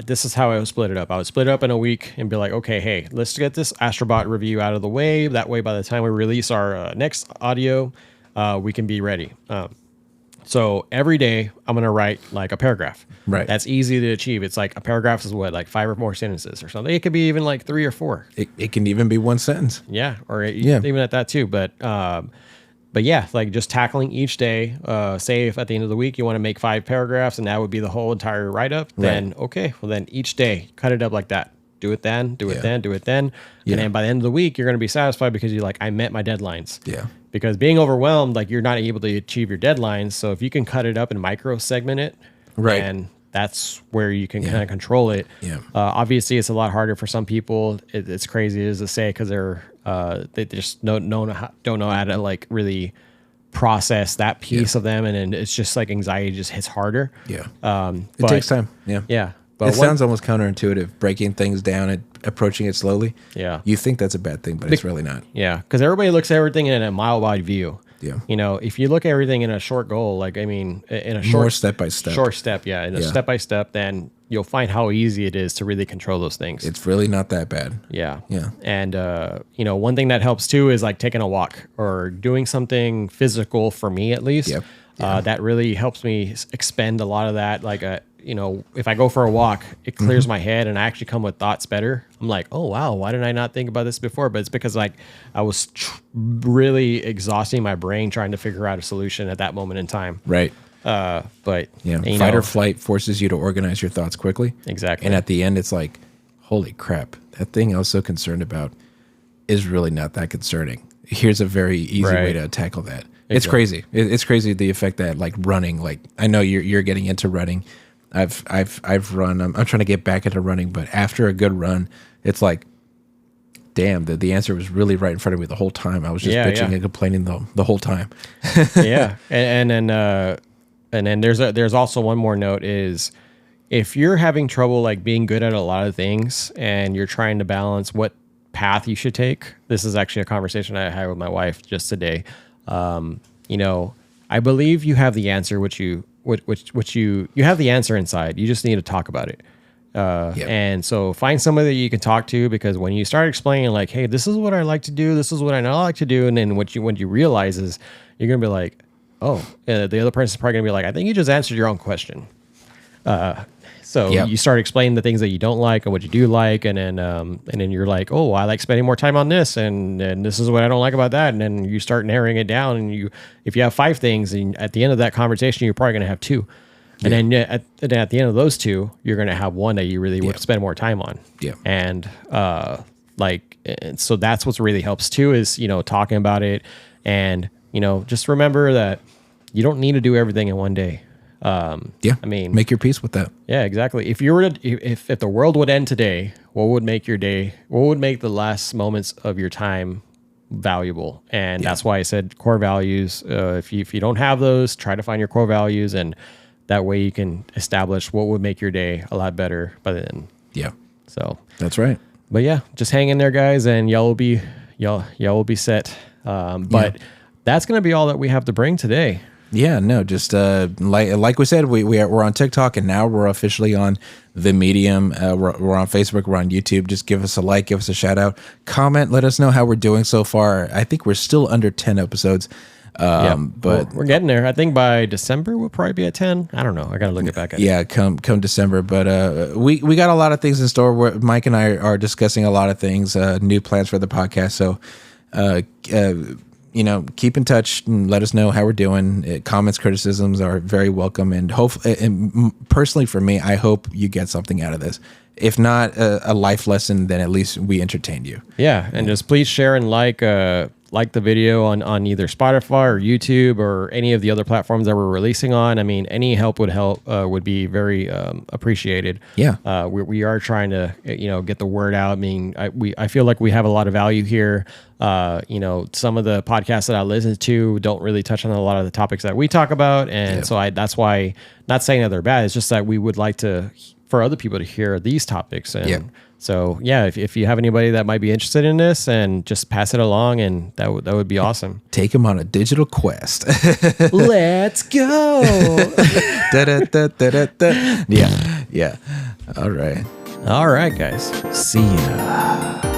this is how I would split it up. I would split it up in a week and be like, okay, hey, let's get this Astro Bot review out of the way. That way, by the time we release our next audio, we can be ready. So every day I'm going to write like a paragraph. Right. That's easy to achieve. It's like a paragraph is what, like 5 or more sentences or something. It could be even like 3 or 4. It can even be one sentence. Yeah. Or even at that too. But yeah, like just tackling each day. Say if at the end of the week you want to make 5 paragraphs and that would be the whole entire write-up, then okay, well then each day cut it up like that. Do it then, do it then, do it then. And then by the end of the week, you're going to be satisfied because you're like, I met my deadlines. Yeah. Because being overwhelmed, like you're not able to achieve your deadlines. So if you can cut it up and micro segment it, and that's where you can kind of control it. Yeah. Obviously, it's a lot harder for some people. It's crazy as to say, because they just don't know how to like really process that piece of them, and it's just like anxiety just hits harder. Yeah. It takes time. Yeah. Yeah. But it sounds almost counterintuitive, breaking things down and approaching it slowly. Yeah. You think that's a bad thing, but it's really not. Yeah. Because everybody looks at everything in a mile-wide view. Yeah. You know, if you look at everything in a short goal, like, I mean, in a short... More step-by-step. Short step, yeah. In a step-by-step, then you'll find how easy it is to really control those things. It's really not that bad. Yeah. Yeah. And, you know, one thing that helps too is like taking a walk or doing something physical, for me at least. Yep. That really helps me expend a lot of that. Like, you know, if I go for a walk, it clears my head and I actually come with thoughts better. I'm like, oh, wow, why didn't I not think about this before? But it's because like I was really exhausting my brain trying to figure out a solution at that moment in time. Right. But fight or flight forces you to organize your thoughts quickly. Exactly. And at the end, it's like, holy crap, that thing I was so concerned about is really not that concerning. Here's a very easy way to tackle that. Exactly. It's crazy. It's crazy the effect that like running. Like I know you're getting into running. I've run. I'm trying to get back into running, but after a good run, it's like, damn, the answer was really right in front of me the whole time. I was just bitching and complaining the whole time. Yeah, and then there's also one more note is, if you're having trouble like being good at a lot of things and you're trying to balance what path you should take. This is actually a conversation I had with my wife just today. You know, I believe you have the answer, which you have the answer inside. You just need to talk about it. And so find somebody that you can talk to, because when you start explaining like, hey, this is what I like to do, this is what I not like to do, and then what you realize is you're gonna be like, the other person's probably gonna be like, I think you just answered your own question. So you start explaining the things that you don't like and what you do like, and then you're like, oh, I like spending more time on this, and this is what I don't like about that, and then you start narrowing it down, and if you have 5 things, and at the end of that conversation, you're probably gonna have 2, and then at the end of those 2, you're gonna have 1 that you really would spend more time on. And and so that's what really helps too, is talking about it, and just remember that you don't need to do everything in one day. I mean, make your peace with that. Yeah, exactly. If you were to, if the world would end today, what would make your day? What would make the last moments of your time valuable? And that's why I said core values. If you don't have those, try to find your core values, and that way you can establish what would make your day a lot better by then. Yeah. So that's right. But yeah, just hang in there, guys, and y'all will be set. But that's gonna be all that we have to bring today. Yeah, no, just like we said, we're on TikTok, and now we're officially on the Medium. We're on Facebook, we're on YouTube. Just give us a like, give us a shout out, comment, let us know how we're doing so far. I think we're still under 10 episodes, but we're getting there. I think by December we'll probably be at 10. I don't know. I gotta look it back at. Yeah, come December, but we got a lot of things in store. Mike and I are discussing a lot of things, new plans for the podcast. So. Keep in touch and let us know how we're doing. Comments, criticisms are very welcome, and personally for me, I hope you get something out of this. If not a life lesson, then at least we entertained you. Yeah, and just please share and like the video on either Spotify or YouTube or any of the other platforms that we're releasing on. I mean, any help would be very appreciated. Yeah, we are trying to get the word out. I mean, I feel like we have a lot of value here. Some of the podcasts that I listen to don't really touch on a lot of the topics that we talk about, and so that's why, not saying that they're bad, it's just that we would like for other people to hear these topics. And so if you have anybody that might be interested in this, and just pass it along, and that would be awesome. Take them on a digital quest. Let's go. Yeah. All right, guys. See ya.